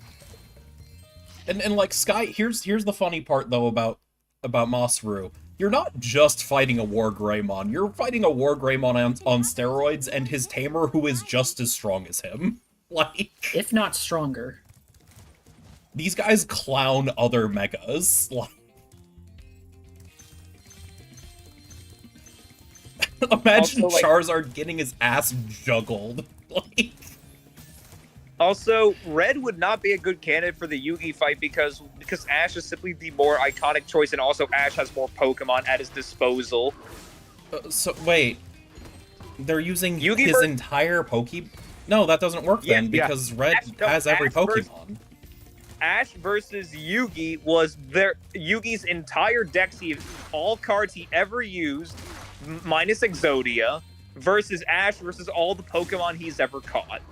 And like Sky, here's the funny part though about Masaru. You're not just fighting a War Greymon. You're fighting a War Greymon on steroids and his tamer who is just as strong as him. Like, if not stronger. These guys clown other megas. Like, imagine also, like, Charizard getting his ass juggled. Like, also, Red would not be a good candidate for the Yugi fight because Ash is simply the more iconic choice, and also Ash has more Pokemon at his disposal. So wait, they're using Yugi his entire Poke. No, that doesn't work then because Red has every Pokemon. Ash versus Yugi was Yugi's entire deck. All cards he ever used, minus Exodia, versus Ash versus all the Pokemon he's ever caught.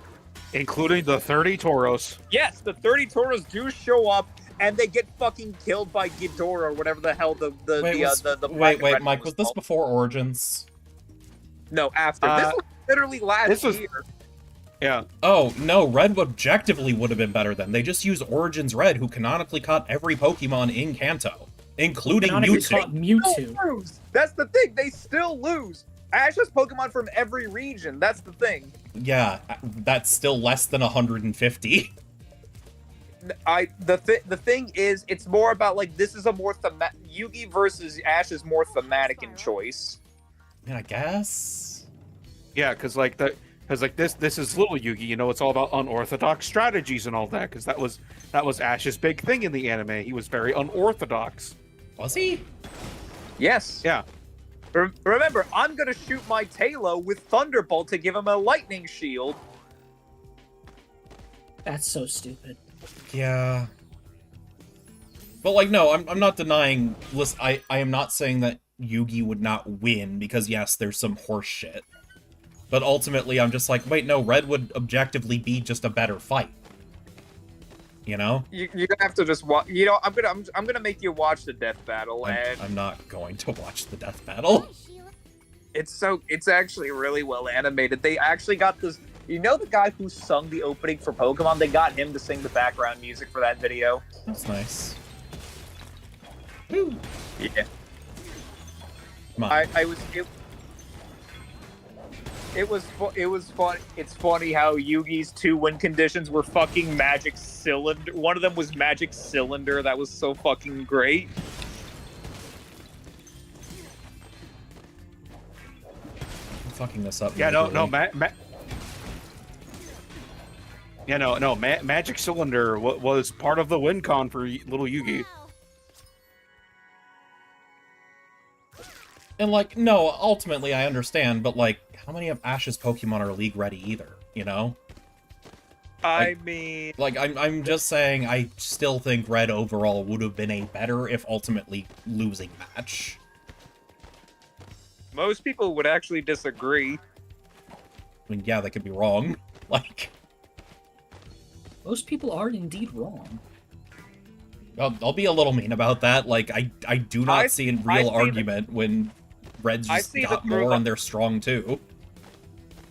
Including the 30 Tauros. Yes, the 30 Tauros do show up, and they get fucking killed by Ghidorah or whatever the hell the Wait, Mike, was this before Origins? No, after. This was literally last year. Yeah. Oh, no, Red objectively would have been better then. They just used Origins Red, who canonically caught every Pokemon in Kanto, including Mewtwo. That's the thing, they still lose. Ash has Pokemon from every region, that's the thing. Yeah, that's still less than 150. The thing is, it's more about, like, this is a more Yugi versus Ash is more thematic in choice. I mean, I guess? Yeah, because this is little Yugi, you know, it's all about unorthodox strategies and all that, because that was Ash's big thing in the anime. He was very unorthodox. Was he? Yes. Yeah. Remember, I'm gonna shoot my Talo with Thunderbolt to give him a lightning shield. That's so stupid. Yeah. But, like, no, I'm not denying... Listen, I am not saying that Yugi would not win, because, yes, there's some horse shit. But ultimately, I'm just like, wait, no, Red would objectively be just a better fight. You know? You're gonna have to just watch. You know, I'm gonna make you watch the death battle, and I'm not going to watch the death battle. It's actually really well animated. They actually got this. You know, the guy who sung the opening for Pokemon, they got him to sing the background music for that video. That's nice. Woo. Yeah. Come on. It was fun. It's funny how Yugi's 2 win conditions were fucking Magic Cylinder. One of them was Magic Cylinder. That was so fucking great. I'm fucking this up. Yeah, Magic Cylinder was part of the win con for little Yugi. And, like, no, ultimately I understand, but, like, how many of Ash's Pokemon are League ready either, you know? I mean... Like, I'm just saying I still think Red overall would have been a better, if ultimately losing match. Most people would actually disagree. I mean, yeah, they could be wrong. Like... Most people are indeed wrong. I'll be a little mean about that. Like, I do not see a real argument when Red's just got more and they're strong too.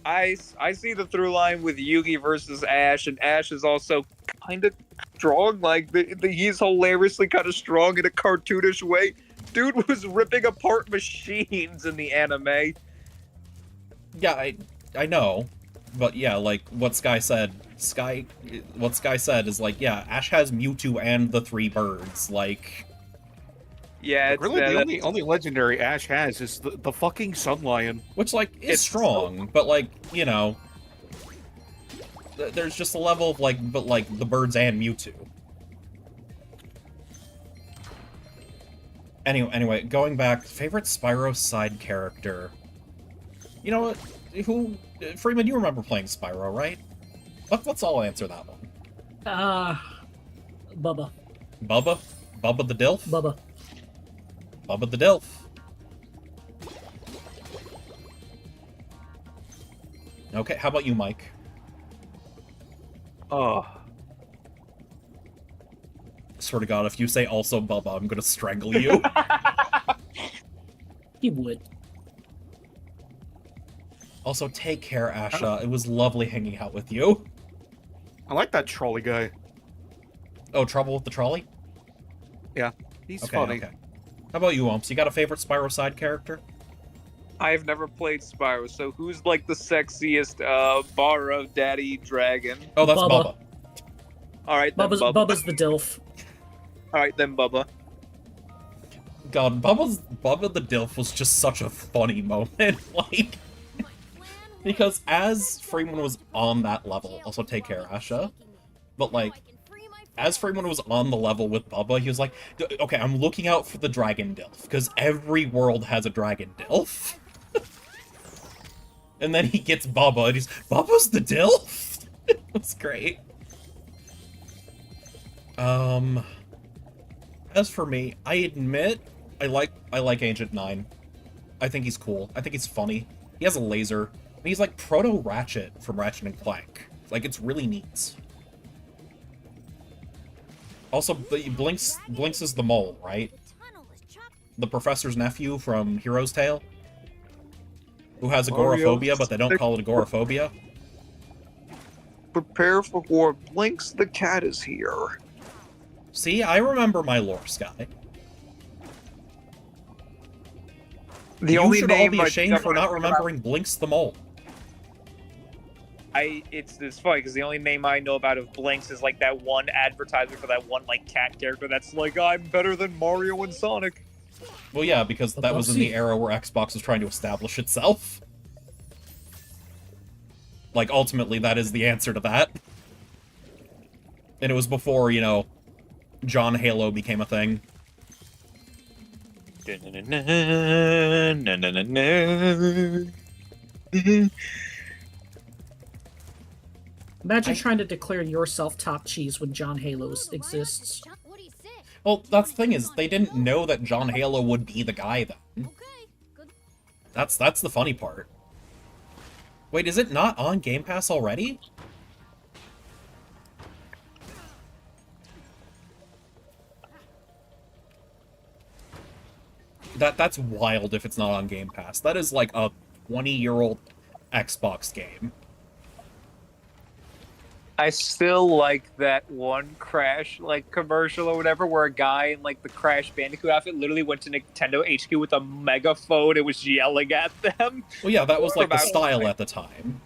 I see the through line with Yugi versus Ash, and Ash is also kind of strong. Like, he's hilariously kind of strong in a cartoonish way. Dude was ripping apart machines in the anime. Yeah, I know. But yeah, like, what Sky said is like, yeah, Ash has Mewtwo and the 3 birds, like... Yeah, it's really the only legendary Ash has is the fucking Sun Lion. Which, like, is strong, but, like, you know... There's just a level of, like, the birds and Mewtwo. Anyway, going back, favorite Spyro side character. You know what? Freeman, you remember playing Spyro, right? Let's all answer that one. Bubba. Bubba? Bubba the Dilf? Bubba. Bubba the Dilf. Okay, how about you, Mike? Oh. Swear to God, if you say also Bubba, I'm gonna strangle you. He would. Also, take care, Asha. It was lovely hanging out with you. I like that trolley guy. Oh, trouble with the trolley? Yeah, he's Okay, funny. okay. How about you, Umps? You got a favorite Spyro side character? I've never played Spyro, so who's like the sexiest bar of daddy dragon? Oh, that's Bubba. Bubba. All right, then Bubba. Bubba's the DILF. All right, then Bubba. God, Bubba the Dilf was just such a funny moment. Like, because as Freeman was on that level, also take care, Asha, but like, as Freeman was on the level with Bubba, he was like, okay, I'm looking out for the Dragon Dilf, because every world has a Dragon Dilf. And then he gets Bubba, and he's, Bubba's the Dilf? It was great. As for me, I admit, I like Agent 9. I think he's cool. I think he's funny. He has a laser. And he's like Proto-Ratchet from Ratchet and Clank. Like, it's really neat. Also, Blinks is the mole, right? The professor's nephew from Hero's Tale? Who has agoraphobia, but they don't call it agoraphobia? Prepare for war. Blinks the cat is here. See, I remember my lore, Sky. You should all be ashamed for not remembering Blinks the mole. It's funny because the only name I know about of Blinks is like that one advertisement for that one like cat character that's like, I'm better than Mario and Sonic. Well, yeah, because that was in the era where Xbox was trying to establish itself. Like, ultimately, that is the answer to that. And it was before, you know, John Halo became a thing. Imagine trying to declare yourself top cheese when John Halos exists. Well, that's the thing is, they didn't know that John Halo would be the guy then. That's the funny part. Wait, is it not on Game Pass already? That's wild if it's not on Game Pass. That is like a 20-year-old Xbox game. I still like that one Crash like commercial or whatever where a guy in like the Crash Bandicoot outfit literally went to Nintendo HQ with a megaphone and was yelling at them. Well, yeah, that was like the style at the time.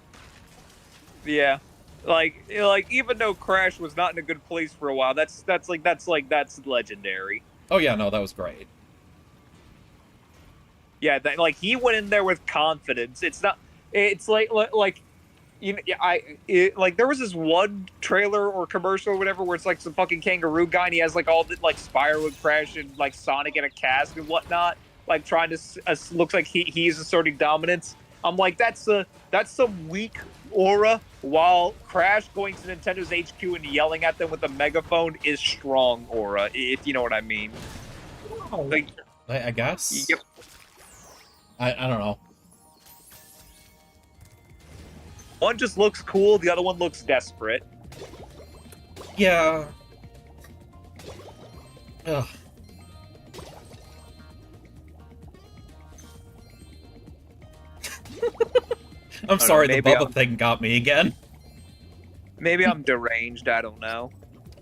Yeah, like even though Crash was not in a good place for a while, that's legendary. Oh yeah, no, that was great. Yeah, that, like he went in there with confidence. It's like. You know, like there was this one trailer or commercial or whatever where it's like some fucking kangaroo guy and he has like all the like Spyro and Crash and like Sonic in a cask and whatnot, like trying to looks like he's asserting dominance. I'm like that's some weak aura, while Crash going to Nintendo's HQ and yelling at them with a megaphone is strong aura, if you know what I mean. Like, I guess. Yep. I don't know. One just looks cool, the other one looks desperate. Yeah. Ugh. I'm sorry, the Bubba thing got me again. Maybe I'm deranged, I don't know.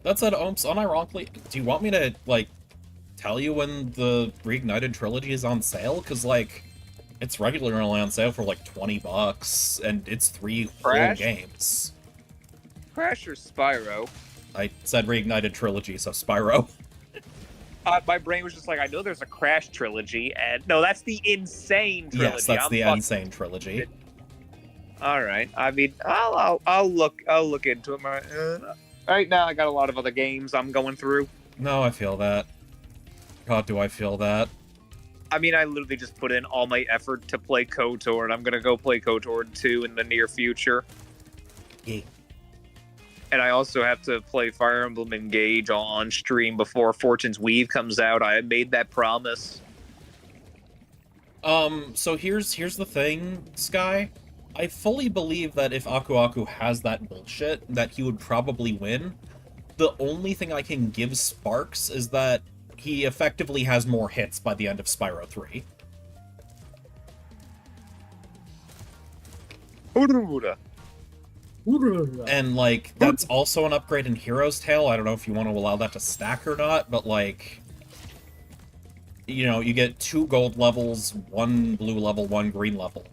That said, unironically, do you want me to, like, tell you when the Reignited Trilogy is on sale? Because, like, it's regularly on sale for like $20, and it's 3 full games. Crash or Spyro? I said Reignited Trilogy, so Spyro. My brain was just like, I know there's a Crash trilogy, and no, that's the Insane trilogy. Yes, that's the Insane trilogy. All right. I mean, I'll look into it. Right now, I got a lot of other games I'm going through. No, I feel that. God, do I feel that. I mean, I literally just put in all my effort to play KOTOR, and I'm going to go play KOTOR 2 in the near future. Yeah. And I also have to play Fire Emblem Engage on stream before Fortune's Weave comes out. I made that promise. So here's the thing, Sky. I fully believe that if Aku Aku has that bullshit, that he would probably win. The only thing I can give Sparks is that he effectively has more hits by the end of Spyro 3. And, like, that's also an upgrade in Hero's Tail. I don't know if you want to allow that to stack or not, but, like, you know, you get 2 gold levels, 1 blue level, 1 green level.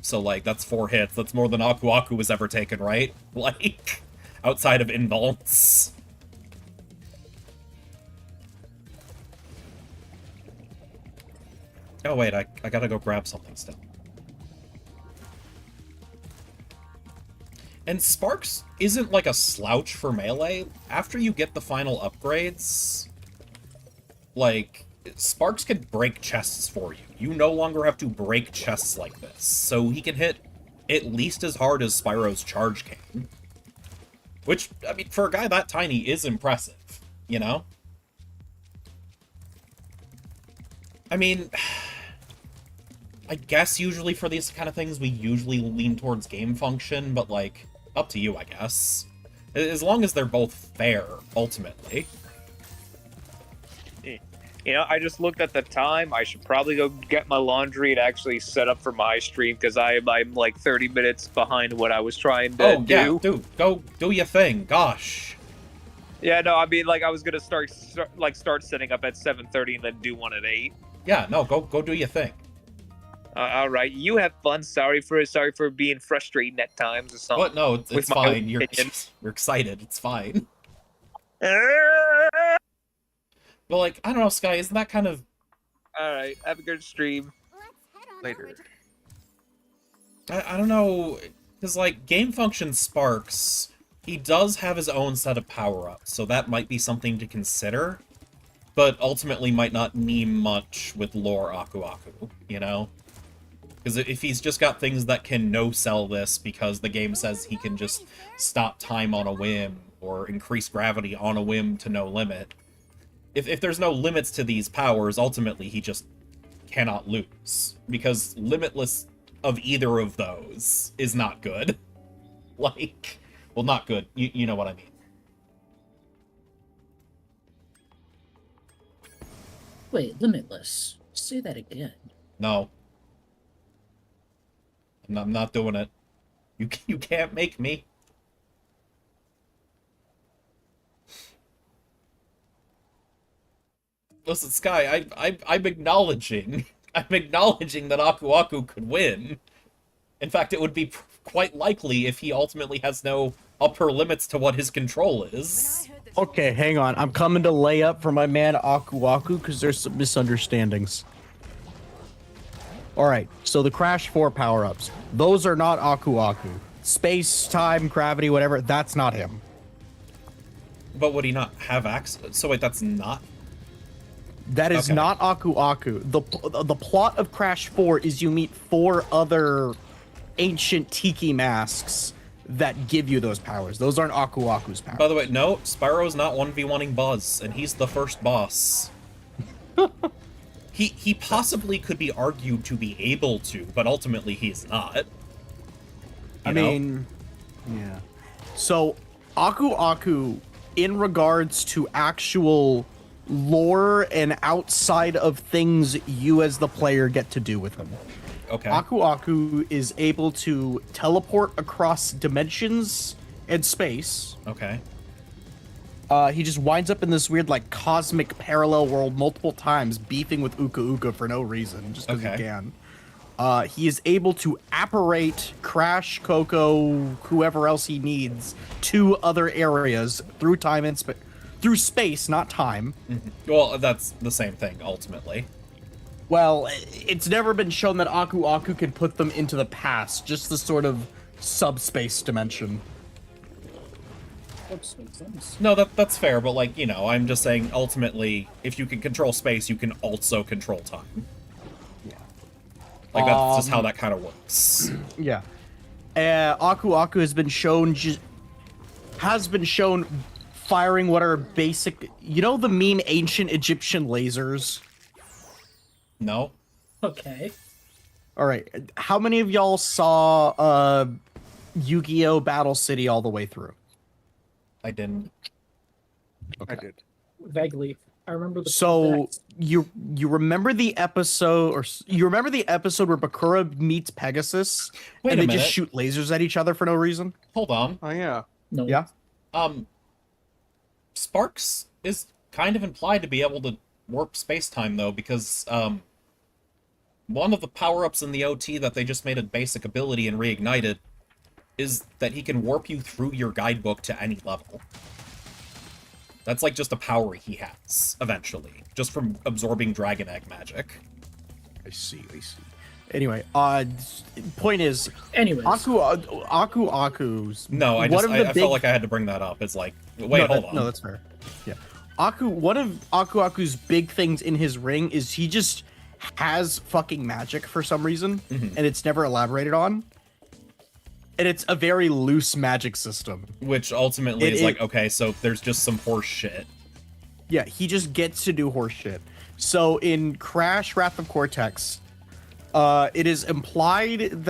So, like, that's 4 hits. That's more than Aku Aku has ever taken, right? Like, outside of invulns. Oh, wait, I gotta go grab something still. And Sparks isn't like a slouch for melee. After you get the final upgrades, like, Sparks can break chests for you. You no longer have to break chests like this. So he can hit at least as hard as Spyro's charge can. Which, I mean, for a guy that tiny is impressive, you know? I mean, I guess usually for these kind of things we usually lean towards game function, but, like, up to you, I guess. As long as they're both fair, ultimately. You know, I just looked at the time. I should probably go get my laundry and actually set up for my stream, because I'm like 30 minutes behind what I was trying to do. Yeah, dude, go do your thing. Gosh. Yeah, no, I mean, like, I was gonna start setting up at 7:30 and then do one at 8. Yeah, no, go do your thing. All right, you have fun. Sorry for being frustrating at times or something. What? No, it's fine. You're excited. It's fine. But, like, I don't know, Sky, isn't that kind of... Alright, have a good stream. Later. I don't know, because, like, game function Sparks, he does have his own set of power-ups, so that might be something to consider, but ultimately might not mean much with lore Aku Aku, you know? Because if he's just got things that can no-sell this because the game says he can just stop time on a whim, or increase gravity on a whim to no limit, if there's no limits to these powers, ultimately he just cannot lose. Because limitless of either of those is not good. Like, well, not good. You know what I mean. Wait, limitless. Say that again. No. I'm not doing it. You can't make me. Listen, Sky, I'm acknowledging that Aku Aku could win. In fact, it would be quite likely if he ultimately has no upper limits to what his control is. Okay, hang on. I'm coming to lay up for my man Aku Aku because there's some misunderstandings. Alright, so the Crash 4 power-ups. Those are not Aku Aku. Space, time, gravity, whatever, that's not him. But would he not have access? So wait, that's not... That is not Aku Aku. The plot of Crash 4 is you meet 4 other ancient tiki masks that give you those powers. Those aren't Aku Aku's powers. By the way, no, Spyro's not 1v1ing Buzz, and he's the first boss. He possibly could be argued to be able to, but ultimately he's not. I mean, yeah. So, Aku Aku, in regards to actual lore and outside of things you as the player get to do with him. Okay. Aku Aku is able to teleport across dimensions and space. Okay. He just winds up in this weird, like, cosmic parallel world multiple times, beefing with Uka Uka for no reason, just because he can. He is able to apparate Crash, Coco, whoever else he needs, to other areas through time and through space, not time. Well, that's the same thing, ultimately. Well, it's never been shown that Aku Aku can put them into the past, just the sort of subspace dimension. No, that's fair, but, like, you know, I'm just saying, ultimately, if you can control space, you can also control time. Yeah. Like, that's just how that kind of works. Yeah. Aku Aku has been shown firing what are basic... You know the meme ancient Egyptian lasers? No. Okay. Alright, how many of y'all saw Yu-Gi-Oh! Battle City all the way through? I didn't. Okay. I did. Vaguely. I remember the. So you remember the episode, or you remember the episode where Bakura meets Pegasus, Wait and a they minute. just shoot lasers at each other for no reason? Hold on. Oh yeah. No. Yeah. Sparks is kind of implied to be able to warp space-time, though, because, one of the power-ups in the OT that they just made a basic ability and reignited is that he can warp you through your guidebook to any level. That's like just a power he has, eventually, just from absorbing Dragon Egg magic. I see. Anyway, point is, anyways, Aku's. No, I felt like I had to bring that up. It's like, wait, hold on. No, that's fair. Yeah, one of Aku's big things in his ring is he just has fucking magic for some reason, and it's never elaborated on. And it's a very loose magic system. Which ultimately is like, okay, so there's just some horse shit. Yeah, he just gets to do horse shit. So in Crash Wrath of Cortex, it is implied, if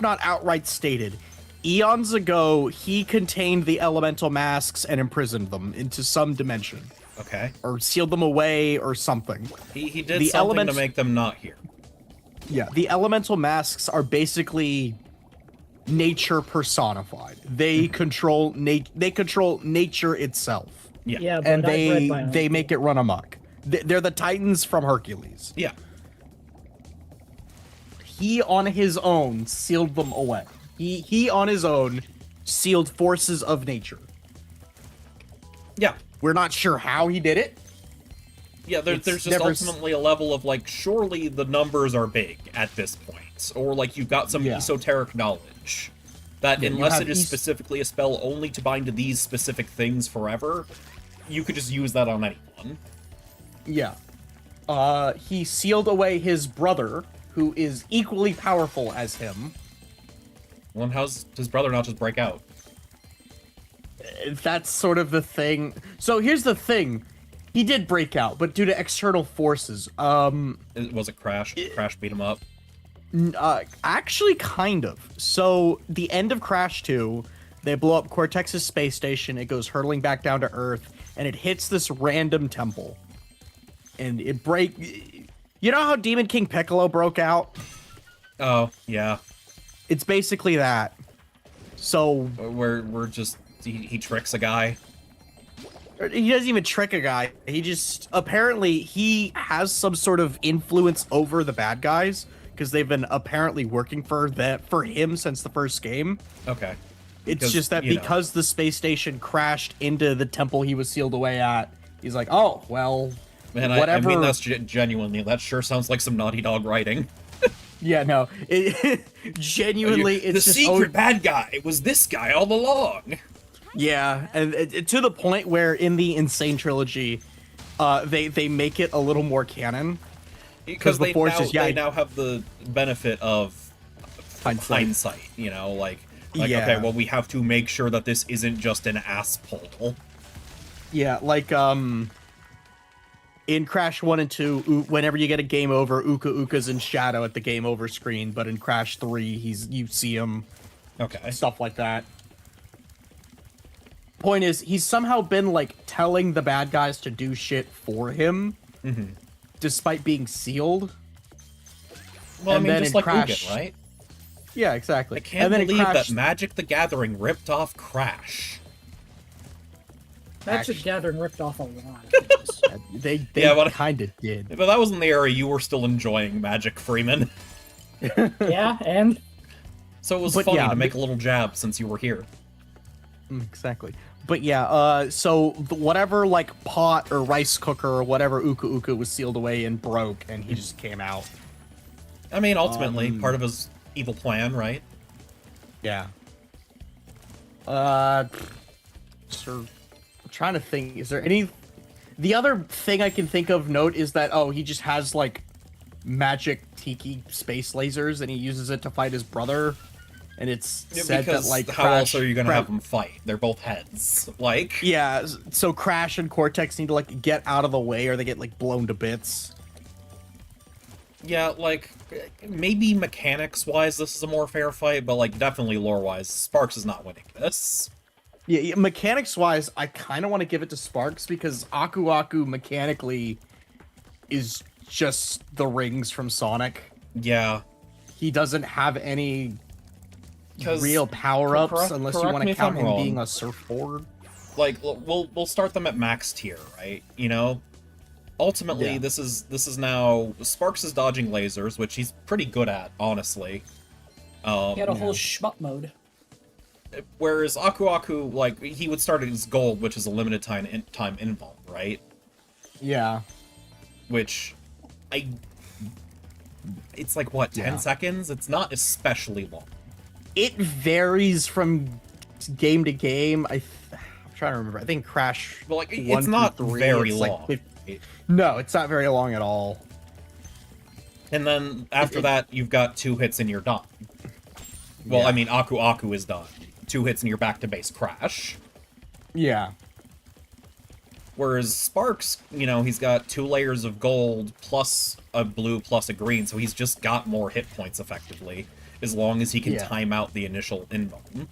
not outright stated, eons ago, he contained the elemental masks and imprisoned them into some dimension. Okay. Or sealed them away or something. He did something to make them not here. Yeah, the elemental masks are basically nature personified. They control nature itself. Yeah, and they make it run amok. They're the Titans from Hercules. Yeah. He on his own sealed them away. He on his own sealed forces of nature. Yeah. We're not sure how he did it. Yeah, there's just ultimately a level of, like, surely the numbers are big at this point. Or, like, you've got some esoteric knowledge. That unless it is specifically a spell only to bind to these specific things forever, you could just use that on anyone. Yeah. He sealed away his brother, who is equally powerful as him. Well, how's his brother not just break out? That's sort of the thing. So here's the thing. He did break out, but due to external forces. Was it Crash? Crash beat him up? Actually, kind of. So the end of Crash 2, they blow up Cortex's space station. It goes hurtling back down to Earth, and it hits this random temple. And it You know how Demon King Piccolo broke out? Oh, yeah. It's basically that. So we're just he tricks a guy. He doesn't even trick a guy. He just apparently he has some sort of influence over the bad guys because they've been apparently working for him since the first game. Okay. It's just that because the space station crashed into the temple he was sealed away at, he's like, oh well. Man, whatever. I mean that's genuinely. That sure sounds like some Naughty Dog writing. Yeah, no. Genuinely, it's the just secret bad guy was this guy all along. Yeah, and to the point where in the Insane trilogy, they make it a little more canon because they now have the benefit of hindsight. You know, like okay, well we have to make sure that this isn't just an ass pull. Yeah, like in Crash 1 and 2, whenever you get a game over, Uka Uka's in shadow at the game over screen, but in Crash 3, you see him. Okay. Stuff like that. Point is, he's somehow been, like, telling the bad guys to do shit for him, despite being sealed. Well, and I mean, just like Crash, Ugin, right? Yeah, exactly. I can't believe that Magic the Gathering ripped off Crash. Magic Gathering ripped off a lot. They kind of did. But that was in the era you were still enjoying Magic, Freeman. Yeah, and? So it was funny to make a little jab since you were here. Exactly. But yeah, so whatever, like, pot or rice cooker or whatever Uka Uka was sealed away and broke, and he just came out. I mean, ultimately, part of his evil plan, right? Yeah. Sure. I'm trying to think, is there any... The other thing I can think of note is that, he just has, like, magic tiki space lasers, and he uses it to fight his brother. And it's said that, like, how else are you gonna have them fight? They're both heads. Like... Yeah, so Crash and Cortex need to, like, get out of the way or they get, like, blown to bits. Yeah, like, maybe mechanics-wise this is a more fair fight, but, like, definitely lore-wise, Sparks is not winning this. Yeah, mechanics-wise, I kind of want to give it to Sparks because Aku Aku mechanically is just the rings from Sonic. Yeah. He doesn't have any 'Cause- real power-ups unless you correct want me to if count I'm him being wrong. a surfboard. Like, we'll start them at max tier, right? You know? Ultimately, Yeah. this is now Sparks is dodging lasers, which he's pretty good at, honestly. He had a whole shmup mode. Whereas Aku Aku, like, he would start as gold, which is a limited time invuln, right? Yeah. Which, it's like, what, 10 seconds? It's not especially long. It varies from game to game. I'm trying to remember. I think Crash. But, like, 1 it's not through 3, very it's long. No, it's not very long at all. And then, after that, you've got 2 hits and you're done. Well, Yeah. I mean, Aku Aku is done. 2 hits and you're back to base Crash. Yeah. Whereas Sparks, you know, he's got 2 layers of gold, plus a blue, plus a green, so he's just got more hit points, effectively, as long as he can time out the initial invuln.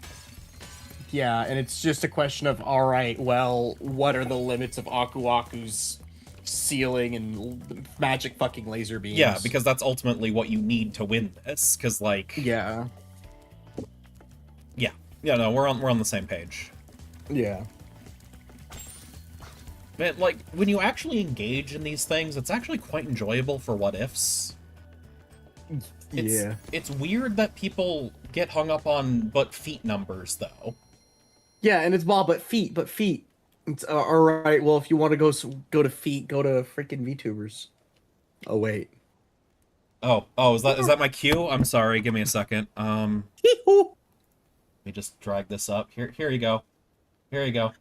Yeah, and it's just a question of, alright, well, what are the limits of Aku Aku's ceiling and magic fucking laser beams? Yeah, because that's ultimately what you need to win this, because, like... Yeah. Yeah, no, we're on the same page. Yeah. Man, like, when you actually engage in these things, it's actually quite enjoyable for what-ifs. It's weird that people get hung up on but feet numbers, though. Yeah, and it's but feet. It's alright, well, if you want to go to feet, go to freaking VTubers. Oh, wait. Oh, is that my cue? I'm sorry, give me a second. Let me just drag this up. Here you go. Here you go.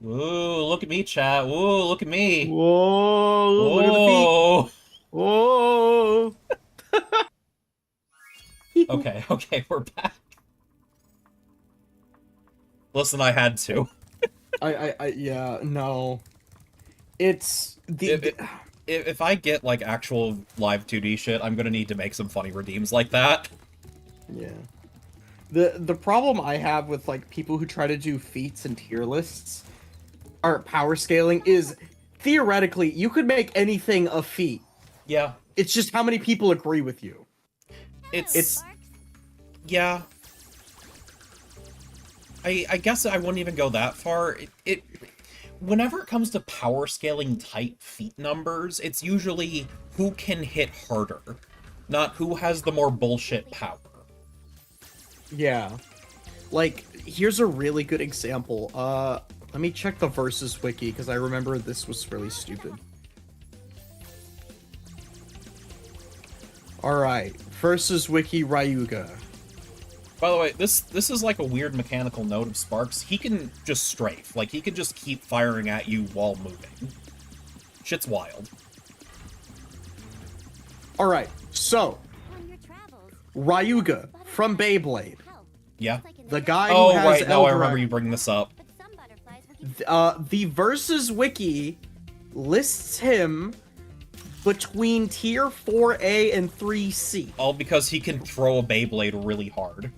Ooh, look at me, chat. Ooh, look at me. Whoa, look at the feet. Whoa. Okay, we're back. Listen, I had to. Yeah, no. It's the... If I get, like, actual live 2D shit, I'm gonna need to make some funny redeems like that. Yeah. The problem I have with, like, people who try to do feats and tier lists or power scaling is, theoretically, you could make anything a feat. Yeah. It's just how many people agree with you. It's yeah. I guess I wouldn't even go that far. Whenever it comes to power scaling type feat numbers, it's usually who can hit harder, not who has the more bullshit power. Yeah. Like, here's a really good example. Let me check the Versus wiki, because I remember this was really stupid. Alright, Versus wiki Ryuga. By the way, this is like a weird mechanical note of Sparks. He can just strafe. Like, he can just keep firing at you while moving. Shit's wild. Alright, so, Ryuga from Beyblade. Yeah. The guy who oh, has right, now I Eldra- remember you bringing this up. The Versus wiki lists him between tier 4A and 3C. All because he can throw a Beyblade really hard.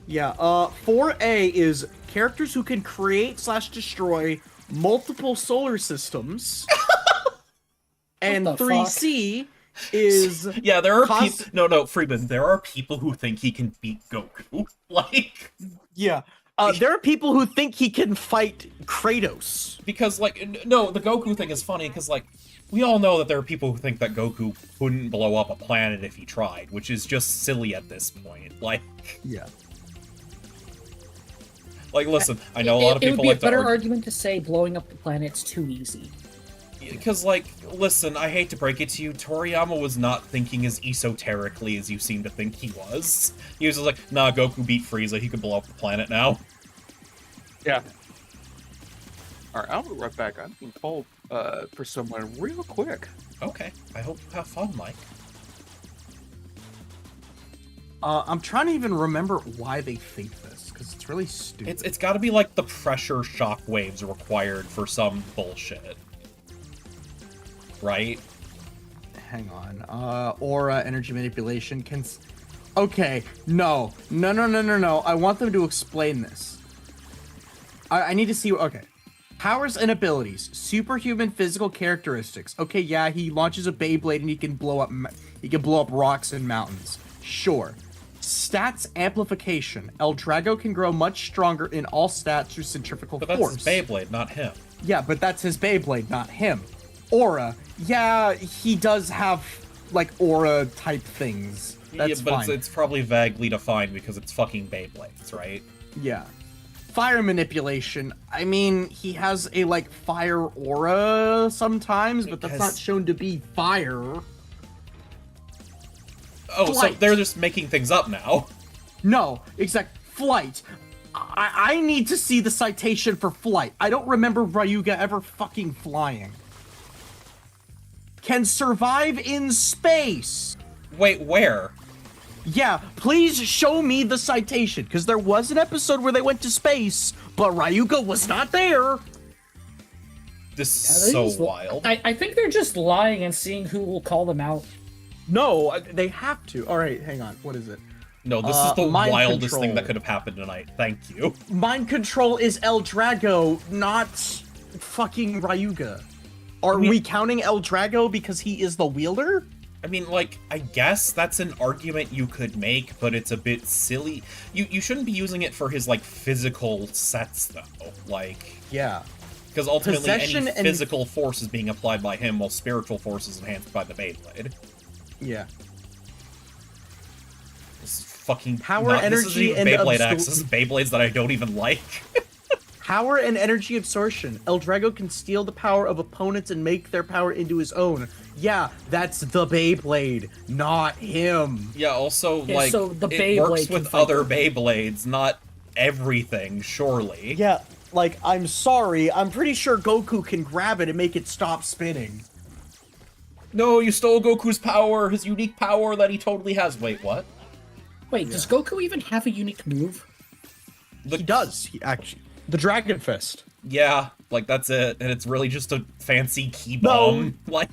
Yeah, 4A is characters who can create/destroy multiple solar systems. And 3C is... Yeah, there are people... No, Freeman, there are people who think he can beat Goku. Like... Yeah. There are people who think he can fight Kratos. Because, like, no, the Goku thing is funny, because, like, we all know that there are people who think that Goku couldn't blow up a planet if he tried, which is just silly at this point. Like... Yeah. Like, listen, I know a lot of people It would be like a better to argument to say blowing up the planet's too easy. Because, like, listen, I hate to break it to you, Toriyama was not thinking as esoterically as you seem to think he was. He was just like, nah, Goku beat Frieza, he could blow up the planet now. Yeah. Alright, I'll be right back. I'm being called for someone real quick. Okay, I hope you have fun, Mike. I'm trying to even remember why they think this, because it's really stupid. It's gotta be like the pressure shockwaves required for some bullshit. Right? Hang on. Aura, energy manipulation, Okay, no. I want them to explain this. I need to see. Okay. Powers and abilities. Superhuman physical characteristics. Okay, yeah, he launches a Beyblade and he can blow up rocks and mountains. Sure. Stats amplification. El Drago can grow much stronger in all stats through centrifugal force. But that's his Beyblade, not him. Yeah, but that's his Beyblade, not him. Aura. Yeah, he does have, like, aura type things. That's fine. It's probably vaguely defined because it's fucking Beyblades, right? Yeah. Fire manipulation. I mean, he has a, like, fire aura sometimes, but that's not shown to be fire. Oh, Flight. So they're just making things up now. No, exact. Flight. I need to see the citation for flight. I don't remember Ryuga ever fucking flying. Can survive in space. Wait, where? Yeah, please show me the citation, because there was an episode where they went to space, but Ryuga was not there. This is so wild. I think they're just lying and seeing who will call them out. No, they have to. All right, hang on. What is it? No, this is the wildest thing that could have happened tonight. Thank you. Mind control is El Drago, not fucking Ryuga. Are we counting El Drago because he is the wielder? I mean, like, I guess that's an argument you could make, but it's a bit silly. You shouldn't be using it for his, like, physical sets, though. Like... Yeah. Because ultimately, any physical force is being applied by him, while spiritual force is enhanced by the Beyblade. Yeah. This is fucking... Power, energy, and Beyblade X. This is Beyblades that I don't even like. Power and energy absorption. El Drago can steal the power of opponents and make their power into his own. Yeah, that's the Beyblade, not him. Yeah, also, like, so the it works with other Beyblades, not everything, surely. Yeah, like, I'm sorry, I'm pretty sure Goku can grab it and make it stop spinning. No, you stole Goku's power, his unique power that he totally has. Wait, what? Wait, does Goku even have a unique move? He does, he actually. The Dragon Fist. Yeah, like that's it, and it's really just a fancy key bomb. No, like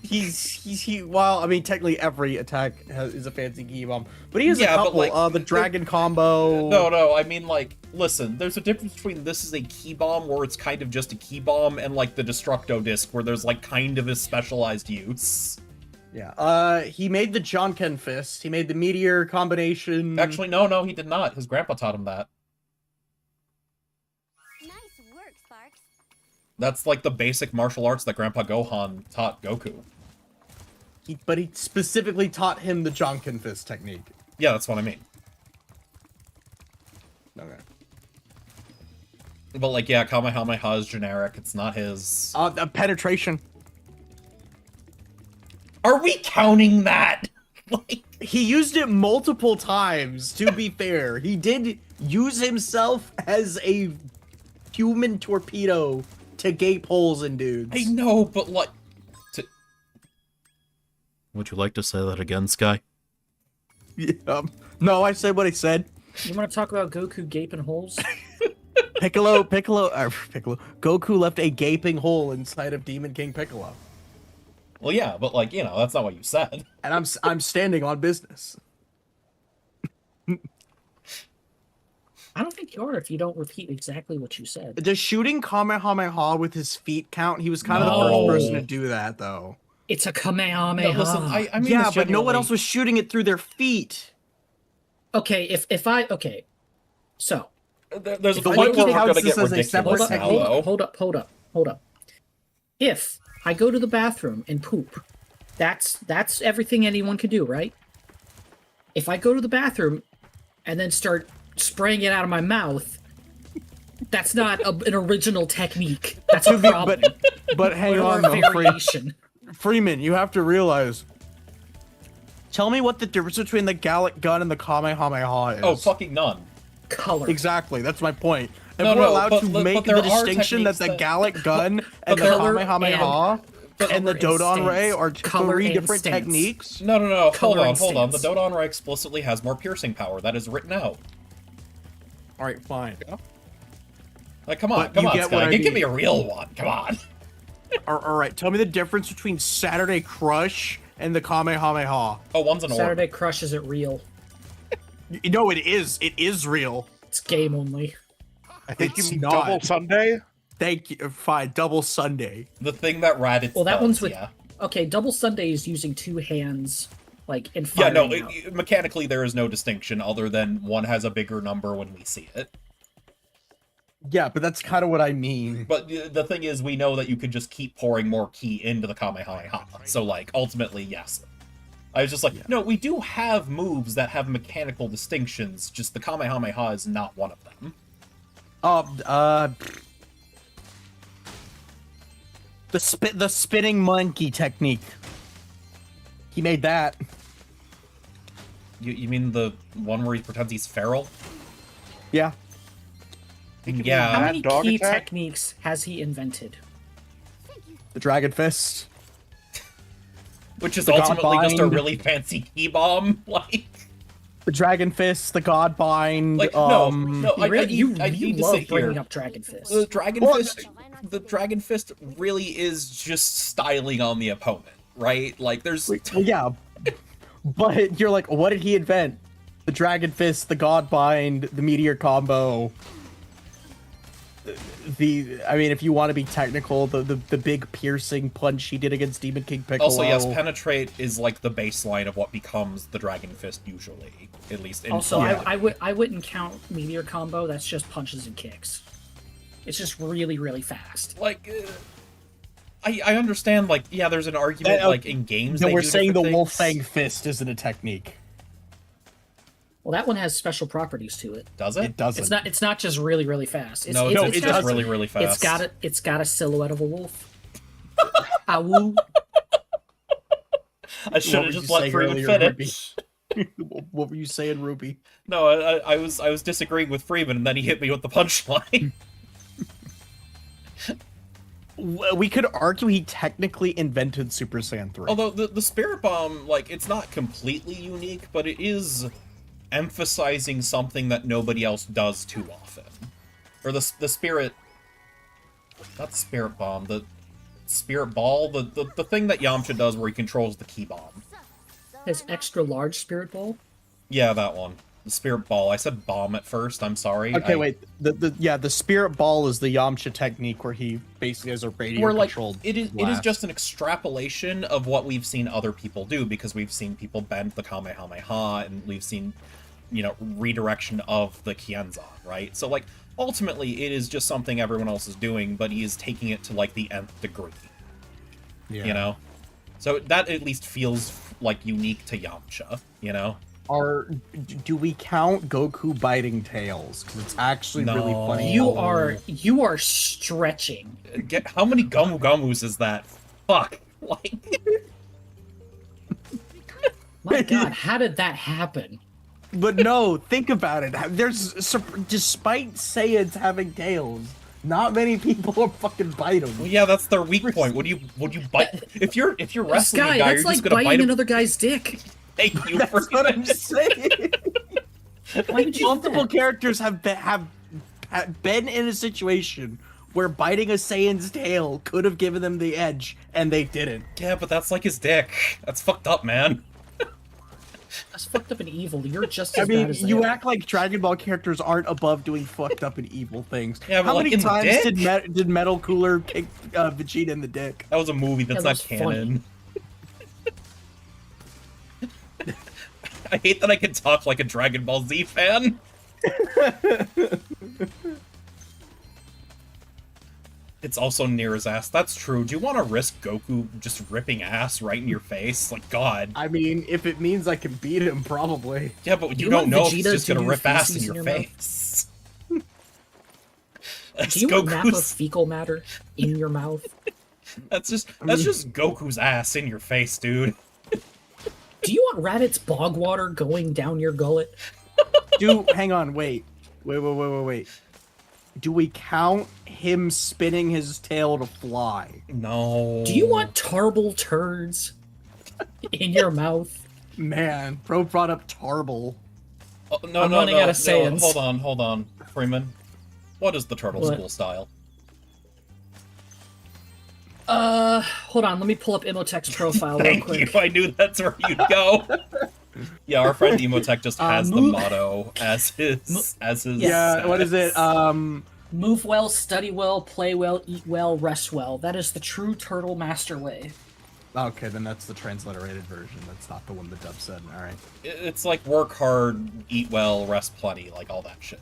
well, I mean, technically every attack is a fancy key bomb, but he has a couple. But like, the Dragon combo. No, I mean, like, listen, there's a difference between this is a key bomb where it's kind of just a key bomb, and like the Destructo Disc where there's like kind of a specialized use. Yeah, he made the Jonken Fist. He made the Meteor combination. Actually, no, he did not. His grandpa taught him that. That's like the basic martial arts that Grandpa Gohan taught Goku. But he specifically taught him the Jonken Fist technique. Yeah, that's what I mean. Okay. But like, yeah, Kamehameha is generic. It's not his... penetration. Are we counting that? Like, he used it multiple times, to be fair. He did use himself as a human torpedo to gape holes in dudes. I know, but like... Would you like to say that again, Sky? Yeah. No, I said what I said. You want to talk about Goku gaping holes? Piccolo. Goku left a gaping hole inside of Demon King Piccolo. Well, yeah, but like, you know, that's not what you said. And I'm standing on business. I don't think you are if you don't repeat exactly what you said. Does shooting Kamehameha with his feet count? He was kind of the first person to do that, though. It's a Kamehameha. No, listen, I mean, yeah, but no one else was shooting it through their feet. Okay, okay, so there's a point where we're gonna get ridiculous now, though. Hold up. If I go to the bathroom and poop, that's everything anyone can do, right? If I go to the bathroom and then start spraying it out of my mouth, that's not an original technique. That's a problem. But hang on, though, Freeman, you have to realize. Tell me what the difference between the Gallic gun and the Kamehameha is. Oh, fucking none. Color. Exactly, that's my point. If we're allowed to make the distinction that the Gallic gun and the Kamehameha and the Dodon Ray are three different techniques. No. Hold on. The Dodon Ray explicitly has more piercing power. That is written out. All right, fine. Like, come on, Sky. Give me a real one. Come on. All right, tell me the difference between Saturday Crush and the Kamehameha. Oh, one's an orb. Saturday Crush isn't real. No, it is. It is real. It's game only. I think It's you mean not. double Sunday. Thank you. Fine, double Sunday. The thing that Raditz Well, that does, one's with. yeah. Okay, double Sunday is using two hands, like in Yeah, firing no, out. mechanically there is no distinction other than one has a bigger number when we see it. Yeah, but that's kind of what I mean. But the thing is, we know that you could just keep pouring more ki into the Kamehameha. So, like, ultimately, yes. I was just like, no, we do have moves that have mechanical distinctions, just the Kamehameha is not one of them. The spinning monkey technique. He made that. You mean the one where he pretends he's feral? Yeah. Yeah. How many dog key attack? techniques has he invented? The Dragon Fist. Which is The God ultimately just a Bind. really fancy key bomb, like... The Dragon Fist, the God Bind. Like, no, I need to love sit bringing here. up Dragon Fist. The Dragon Fist really is just styling on the opponent, right? Like, there's... Well, yeah. But you're like, what did he invent? The Dragon Fist, the God Bind, the Meteor Combo. I mean, if you want to be technical, the big piercing punch he did against Demon King Piccolo. Also, yes, Penetrate is like the baseline of what becomes the Dragon Fist usually, at least. Also, I wouldn't count Meteor Combo. That's just punches and kicks. It's just really, really fast. Like, I understand. Like, yeah, there's an argument like in games. No, they we're do saying the different Wolf things. Fang Fist isn't a technique. Well, that one has special properties to it. Does it? It doesn't. It's not just really, really fast. No, it's just really, really fast. It's got a silhouette of a wolf. Awoo. I should have just let Freeman finish. What were you saying, Ruby? No, I was disagreeing with Freeman, and then he hit me with the punchline. We could argue he technically invented Super Saiyan 3. Although the Spirit Bomb, like, it's not completely unique, but it is emphasizing something that nobody else does too often. Or the Spirit... Not the Spirit Bomb, the Spirit Ball, the thing that Yamcha does where he controls the Key Bomb. His extra large Spirit Ball? Yeah, that one. The Spirit Ball. I said bomb at first, I'm sorry. Okay, wait. The Spirit Ball is the Yamcha technique where he basically has a radio controlled it is just an extrapolation of what we've seen other people do, because we've seen people bend the Kamehameha, and we've seen, you know, redirection of the Kienzan, right? So, like, ultimately, it is just something everyone else is doing, but he is taking it to, like, the nth degree. Yeah. You know? So that at least feels, like, unique to Yamcha, you know? Do we count Goku biting tails? Because it's actually really funny. You are stretching. How many Gomu Gomus is that? Fuck. Like... My god, how did that happen? But no, think about it. Despite Saiyans having tails, not many people will fucking bite them. Well, yeah, that's their weak point. Would you bite? If you're wrestling a guy, that's you're like just gonna biting bite him. another guy's dick. Thank you. That's what I'm saying. Why would you Multiple characters have been in a situation where biting a Saiyan's tail could have given them the edge, and they didn't. Yeah, but that's like his dick. That's fucked up, man. That's fucked up and evil. You're just I as mean, bad as they you are. act like Dragon Ball characters aren't above doing fucked up and evil things. Yeah, but how like many in the times dick? did Metal Cooler kick Vegeta in the dick? That was a movie. That's Yeah, not that's funny. canon. I hate that I can talk like a Dragon Ball Z fan. It's also near his ass. That's true. Do you want to risk Goku just ripping ass right in your face? Like, God. I mean, if it means I can beat him, probably. Yeah, but you you don't want know if he's Vegeta just to gonna do rip ass in feces your in your mouth? face. Do you want nap of fecal matter in your mouth? That's just Goku's ass in your face, dude. Do you want Raditz bog water going down your gullet? Hang on, wait. Do we count him spinning his tail to fly? No. Do you want tarble turds in your mouth? Man, bro brought up Tarble. Oh, no, I'm running out of Saiyans. Hold on, Freeman. What is the turtle What? school style? Hold on, let me pull up Imhotep's profile real Thank quick. you. I knew that's where you'd go. Yeah, our friend Emotech just has the motto as his Yeah, what is it? Move well, study well, play well, eat well, rest well. That is the true turtle master way. Okay, then that's the transliterated version. That's not the one the dub said. All right. It's like work hard, eat well, rest plenty, like all that shit.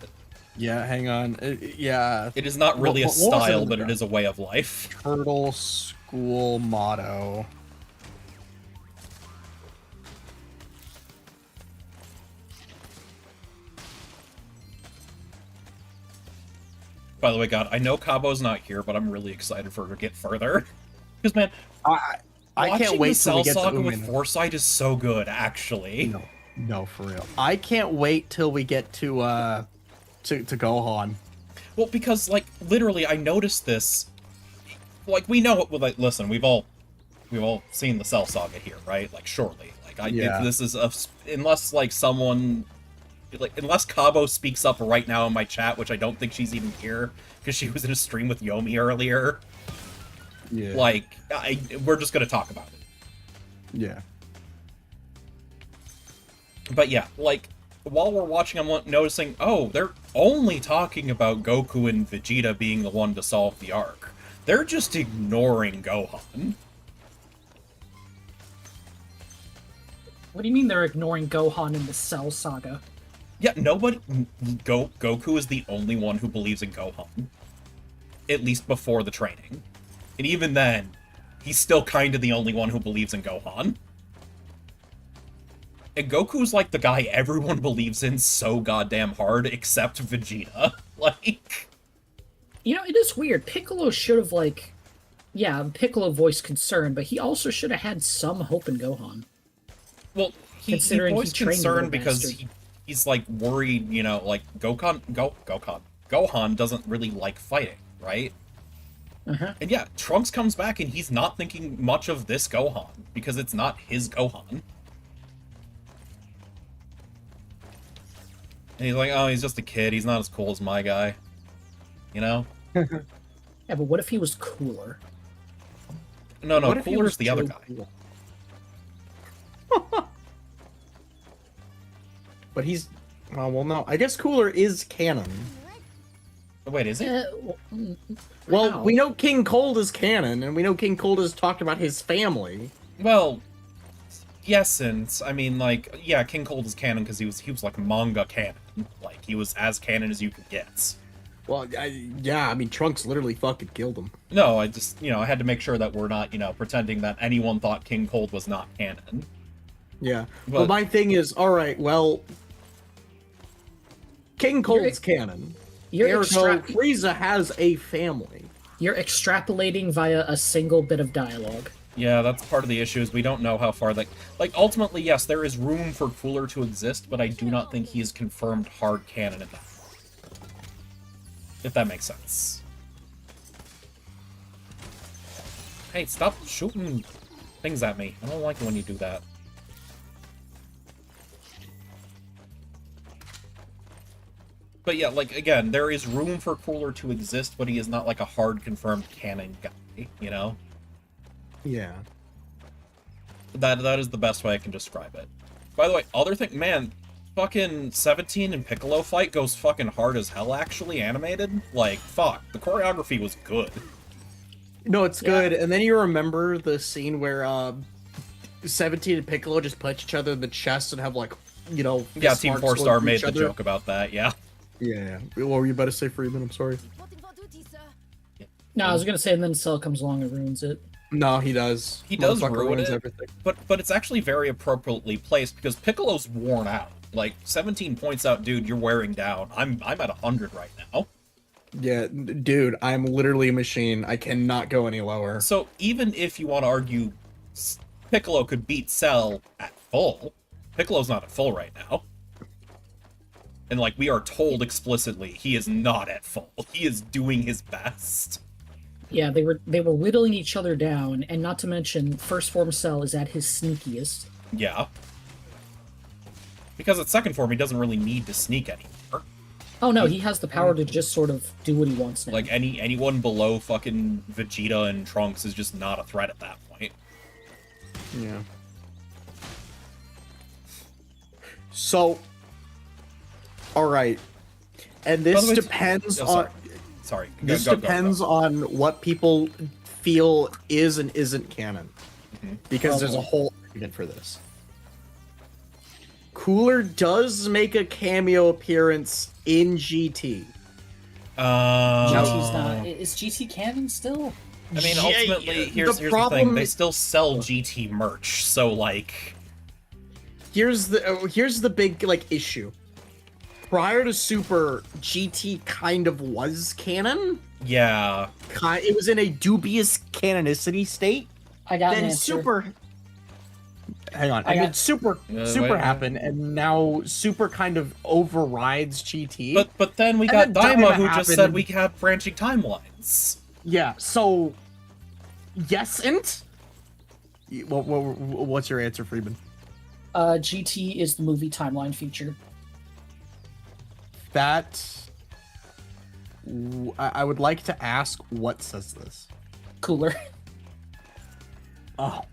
Yeah, hang on. Yeah. It is not really a style, but it is a way of life. Turtle school motto. By the way, God, I know Cabo's not here, but I'm really excited for her to get further. Because, man, I can't wait till we get to Saga Umino. with Foresight is so good, actually. No, for real. I can't wait till we get to Gohan. Well, because, like, literally, I noticed this. Like, we know it. Like, listen, we've all seen the Cell Saga here, right? Like, surely, like, if this is unless like someone. Like, unless Cabo speaks up right now in my chat, which I don't think she's even here, because she was in a stream with Yomi earlier. Yeah. Like, we're just gonna talk about it. Yeah. But yeah, like, while we're watching, I'm noticing, oh, they're only talking about Goku and Vegeta being the one to solve the arc. They're just ignoring Gohan. What do you mean they're ignoring Gohan in the Cell Saga? Yeah, Goku is the only one who believes in Gohan. At least before the training. And even then, he's still kind of the only one who believes in Gohan. And Goku's like the guy everyone believes in so goddamn hard, except Vegeta. Like... You know, it is weird. Piccolo should have, like... Yeah, Piccolo voiced concern, but he also should have had some hope in Gohan. Well, he voiced concern because he's like worried, you know, like Gohan doesn't really like fighting, right? And yeah, Trunks comes back and he's not thinking much of this Gohan because it's not his Gohan. And he's like, oh, he's just a kid. He's not as cool as my guy. You know? Yeah, but what if he was cooler? No, cooler's the other guy. But he's... Oh, well, no. I guess Cooler is canon. Wait, is it? Well, we know King Cold is canon, and we know King Cold has talked about his family. Well, yes, and I mean, like, yeah, King Cold is canon because he was like manga canon. Like, he was as canon as you could get. Well, yeah, I mean, Trunks literally fucking killed him. No, I just, I had to make sure that we're not, pretending that anyone thought King Cold was not canon. Yeah. But my thing is, alright, well... King Cold's canon. Ergo, Frieza has a family. You're extrapolating via a single bit of dialogue. Yeah, that's part of the issue, is we don't know how far, like, ultimately, yes, there is room for Cooler to exist, but I do not think he is confirmed hard canon in that. If that makes sense. Hey, stop shooting things at me. I don't like it when you do that. But yeah, like, again, there is room for Cooler to exist, but he is not, like, a hard confirmed canon guy, you know? Yeah. That is the best way I can describe it. By the way, other thing, man, fucking 17 and Piccolo fight goes fucking hard as hell, actually, animated. Like, fuck, the choreography was good. No, it's good. And then you remember the scene where 17 and Piccolo just punch each other in the chest and have, like, Yeah, Team 4-Star made the joke about that, yeah. Yeah. What were you about to say, Freeman? I'm sorry. No, I was gonna say, and then Cell comes along and ruins it. No, he does. He does ruin it, everything. But it's actually very appropriately placed because Piccolo's worn out. Like, 17 points out, dude, you're wearing down. I'm at 100 right now. Yeah, dude, I'm literally a machine. I cannot go any lower. So even if you want to argue Piccolo could beat Cell at full, Piccolo's not at full right now. And, like, we are told explicitly, he is not at full. He is doing his best. Yeah, they were whittling each other down, and not to mention, First Form Cell is at his sneakiest. Yeah. Because at Second Form, he doesn't really need to sneak anymore. Oh no, he has the power to just sort of do what he wants now. Like, anyone below fucking Vegeta and Trunks is just not a threat at that point. Yeah. So, all right, and this way, depends on. Sorry. This depends on what people feel is and isn't canon, because there's a whole argument for this. Cooler does make a cameo appearance in GT. GT's not. Is GT canon still? I mean, ultimately, here's the thing: they still sell GT merch, so like. Here's the big issue. Prior to Super, GT kind of was canon. Yeah. It was in a dubious canonicity state. I got then an answer. Super. Hang on. I mean, Super happened, and now Super kind of overrides GT. But then we got Daima, who just said we have branching timelines. Yeah. So, yes, and what's your answer, Freeman? GT is the movie timeline feature. That I would like to ask what says this. Cooler. Oh.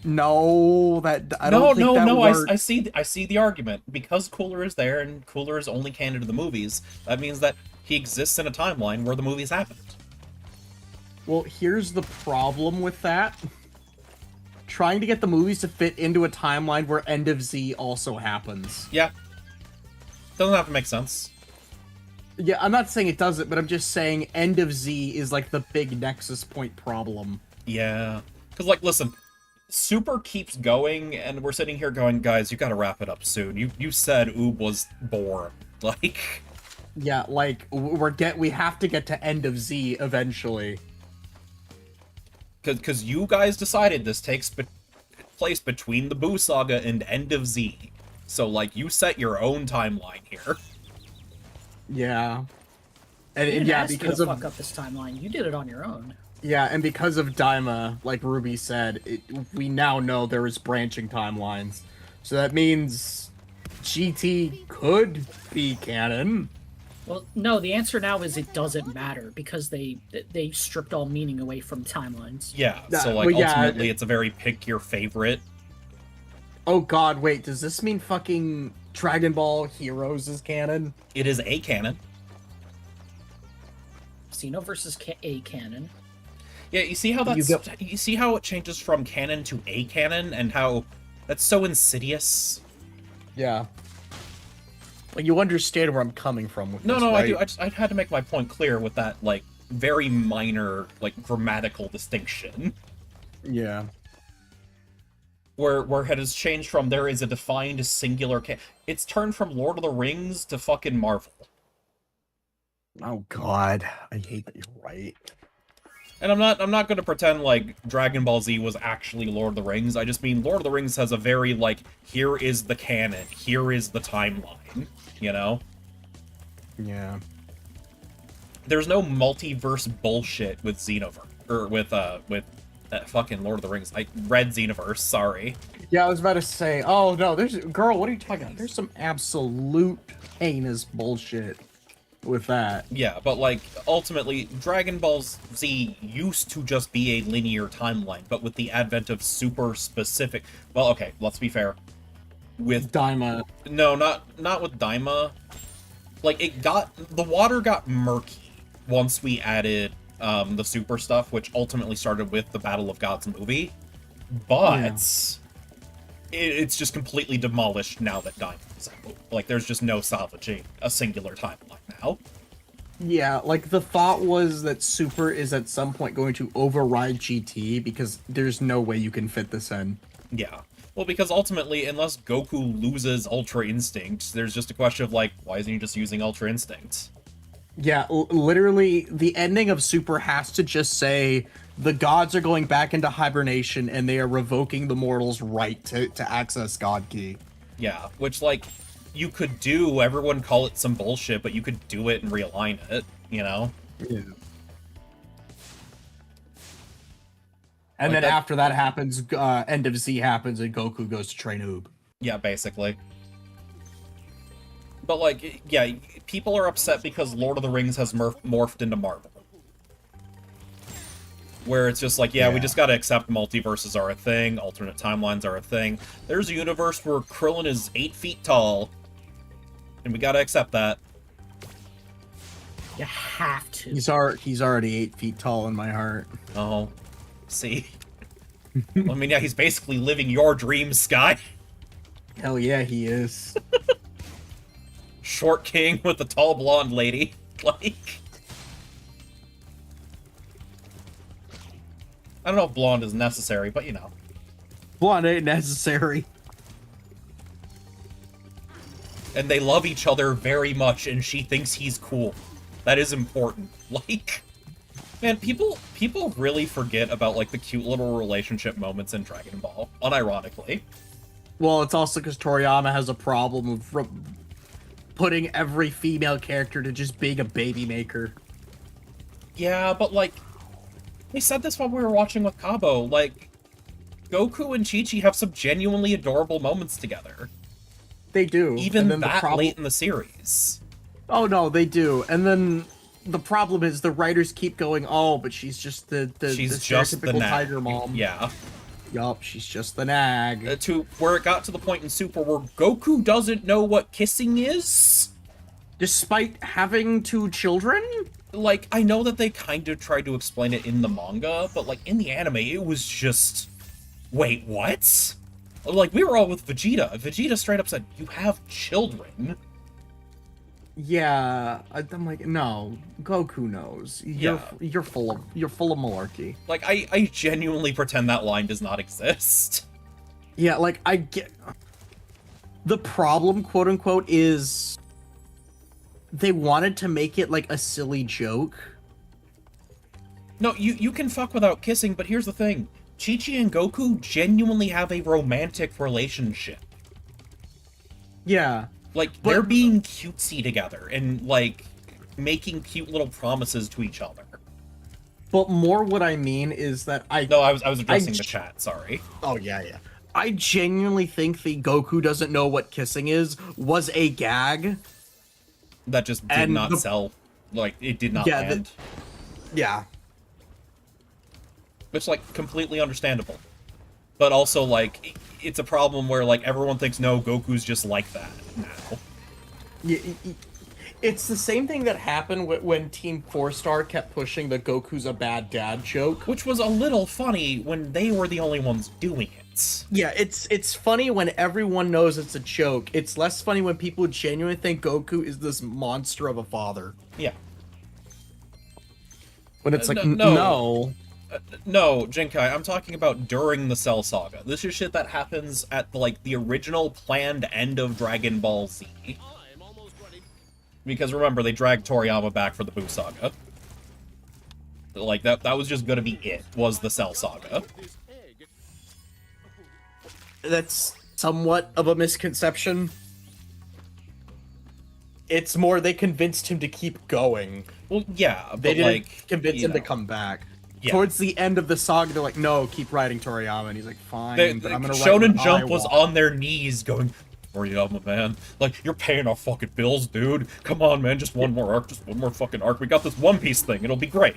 No, that I don't think that works. I see the argument. Because Cooler is there and Cooler is only canon to the movies, that means that he exists in a timeline where the movies happened. Well, here's the problem with that. Trying to get the movies to fit into a timeline where End of Z also happens. Yeah. Doesn't have to make sense. Yeah, I'm not saying it doesn't, but I'm just saying End of Z is like the big nexus point problem. Yeah. Because, like, listen, Super keeps going, and we're sitting here going, guys, you gotta wrap it up soon. You said Oob was born. Like... Yeah, like, we have to get to End of Z eventually. Because you guys decided this takes place between the Boo Saga and End of Z. So, like, you set your own timeline here. Yeah. And yeah, because of fuck up this timeline, you did it on your own. Yeah, and because of Daima, like Ruby said, we now know there is branching timelines. So that means GT could be canon. Well, no, the answer now is it doesn't matter because they stripped all meaning away from timelines. Yeah, so like ultimately it's a very pick your favorite. Oh god, wait, does this mean fucking Dragon Ball Heroes is canon? It is a canon. Xenoverse a canon. Yeah, you see how you see how it changes from canon to a canon and how that's so insidious? Yeah. Like, you understand where I'm coming from with this, right? I do. I had to make my point clear with that, like, very minor, like, grammatical distinction. Yeah. Where it has changed from there is a defined singular it's turned from Lord of the Rings to fucking Marvel. Oh god, I hate that you're right. And I'm not gonna pretend like Dragon Ball Z was actually Lord of the Rings. I just mean Lord of the Rings has a very, like, here is the canon, here is the timeline, you know? Yeah. There's no multiverse bullshit with Xenoverse, or with fucking Lord of the Rings. I read Xenoverse, sorry. Yeah, I was about to say, oh no, girl, what are you talking about? There's some absolute heinous bullshit with that. Yeah, but like, ultimately, Dragon Ball Z used to just be a linear timeline, but with the advent of super specific... Well, okay, let's be fair. With Daima. No, not with Daima. Like, the water got murky once we added the super stuff, which ultimately started with the Battle of Gods movie. But it's just completely demolished now that Daima is out. Like, there's just no salvaging a singular timeline now. Yeah, like, the thought was that Super is at some point going to override GT because there's no way you can fit this in. Yeah. Well, because ultimately, unless Goku loses Ultra Instinct, there's just a question of, like, why isn't he just using Ultra Instinct? Yeah, literally, the ending of Super has to just say, the gods are going back into hibernation and they are revoking the mortals' right to access God Ki. Yeah, which, like, you could do, everyone call it some bullshit, but you could do it and realign it, you know? Yeah. And like then after that happens, End of Z happens and Goku goes to train Oob. Yeah, basically. But, like, yeah, people are upset because Lord of the Rings has morphed into Marvel. where it's just like, yeah, we just gotta accept multiverses are a thing, alternate timelines are a thing. There's a universe where Krillin is 8 feet tall, and we gotta accept that. You have to. He's already 8 feet tall in my heart. Oh, see? Well, I mean, yeah, he's basically living your dreams, Sky. Hell yeah, he is. Short king with a tall blonde lady. Like... I don't know if blonde is necessary, but you know. Blonde ain't necessary. And they love each other very much, and she thinks he's cool. That is important. Like, man, people really forget about, like, the cute little relationship moments in Dragon Ball, unironically. Well, it's also because Toriyama has a problem of putting every female character to just being a baby maker. Yeah, but, like, they said this while we were watching with Cabo. Like, Goku and Chi-Chi have some genuinely adorable moments together. They do. Even that late in the series. Oh, no, they do. And then the problem is the writers keep going, oh, but she's just the stereotypical tiger mom. Yeah. Yup, she's just the nag. To where it got to the point in Super where Goku doesn't know what kissing is? Despite having 2 children? Like, I know that they kind of tried to explain it in the manga, but, like, in the anime, it was just... Wait, what? Like, we were all with Vegeta. Vegeta straight up said, you have children. Yeah, I'm like, no, Goku knows. You're full of malarkey. Like, I genuinely pretend that line does not exist. Yeah, like, I get... The problem, quote-unquote, is... They wanted to make it, like, a silly joke. No, you can fuck without kissing, but here's the thing. Chi-Chi and Goku genuinely have a romantic relationship. Yeah. Like, they're being cutesy together, and, like, making cute little promises to each other. But more what I mean is that No, I was addressing the chat, sorry. Oh, yeah. I genuinely think the Goku doesn't know what kissing is was a gag. That just did not sell. Like, it did not land. Yeah. Which, like, completely understandable. But also, like, it's a problem where, like, everyone thinks, no, Goku's just like that now. It's the same thing that happened when Team 4-Star kept pushing the Goku's a bad dad joke. Which was a little funny when they were the only ones doing it. Yeah, it's funny when everyone knows it's a joke. It's less funny when people genuinely think Goku is this monster of a father. Yeah. When it's like, no. No, Jinkai, I'm talking about during the Cell Saga. This is shit that happens at, like, the original planned end of Dragon Ball Z. Because remember, they dragged Toriyama back for the Buu Saga. Like, that was just gonna be it, was the Cell Saga. That's somewhat of a misconception. It's more they convinced him to keep going. Well, yeah, but they didn't like, convince him to come back. Yeah. Towards the end of the saga, they're like, "No, keep writing Toriyama," and he's like, "Fine, but I'm gonna write Shonen what Jump I was want." on their knees going, "Toriyama, man, like you're paying our fucking bills, dude. Come on, man, just one more arc, just one more fucking arc. We got this One Piece thing. It'll be great."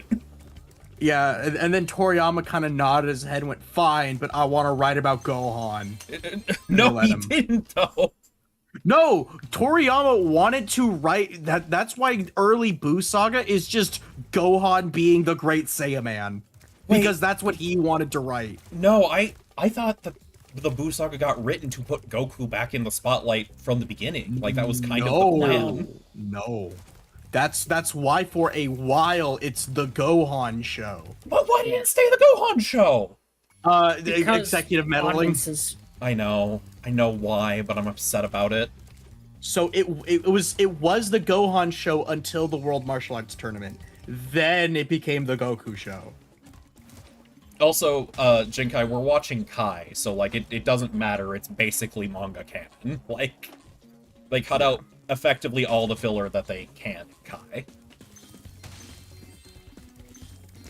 Yeah, and then Toriyama kind of nodded his head and went, "Fine, but I want to write about Gohan." No, he didn't though. No, Toriyama wanted to write that. That's why early Buu Saga is just Gohan being the Great Saiyaman, because that's what he wanted to write. No, I thought that the Buu Saga got written to put Goku back in the spotlight from the beginning. Like that was kind of the plan. No. That's why for a while it's the Gohan show. But why didn't it stay the Gohan show? The executive meddling. I know why, but I'm upset about it. So it was the Gohan show until the World Martial Arts Tournament. Then it became the Goku show. Also, Jinkai, we're watching Kai, so like it doesn't matter. It's basically manga canon. Like they cut out effectively all the filler that they can in Kai.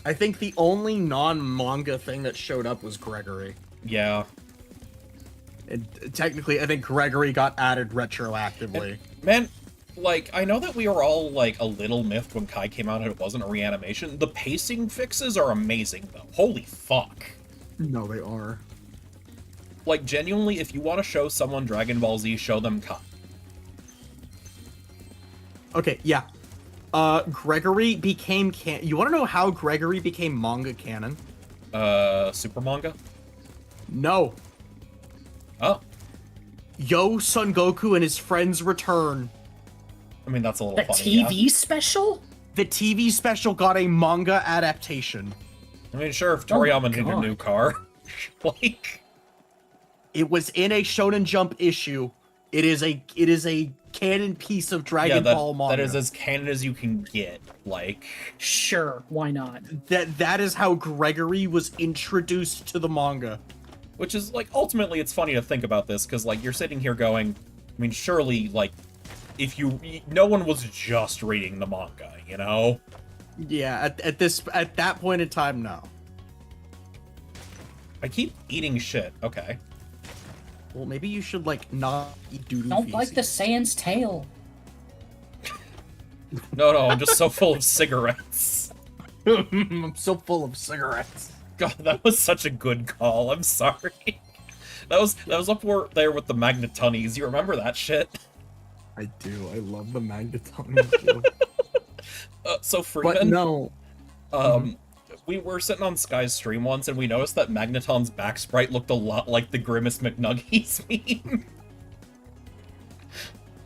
I think the only non-manga thing that showed up was Gregory. Yeah. And technically, I think Gregory got added retroactively. Man, Like, I know that we were all, like, a little miffed when Kai came out and it wasn't a reanimation. The pacing fixes are amazing, though. Holy fuck. No, they are. Like, genuinely, if you want to show someone Dragon Ball Z, show them Kai. Okay, yeah. Gregory became You want to know how Gregory became manga canon? Super manga? No. Oh. Yo, Son Goku and his friends return. I mean, that's a little the funny, TV special? The TV special got a manga adaptation. I mean, sure, if Toriyama needed a new car. Like... It was in a Shonen Jump issue. It is a canon piece of Dragon Ball manga. That is as canon as you can get. Like, sure, why not? That is how Gregory was introduced to the manga. Which is, like, ultimately it's funny to think about this, because, like, you're sitting here going, I mean, surely, like, if no one was just reading the manga, you know? Yeah, at that point in time, no. I keep eating shit. Okay. Well, maybe you should, like, not eat doo-doo Don't feces. like the Saiyan's tail. No, I'm just so full of cigarettes. I'm so full of cigarettes. God, that was such a good call. I'm sorry. That was up there with the Magnetonis. You remember that shit? I do. I love the Magnetonis too. So Freeman. But no. We were sitting on Sky's stream once, and we noticed that Magneton's back sprite looked a lot like the Grimace McNuggies meme.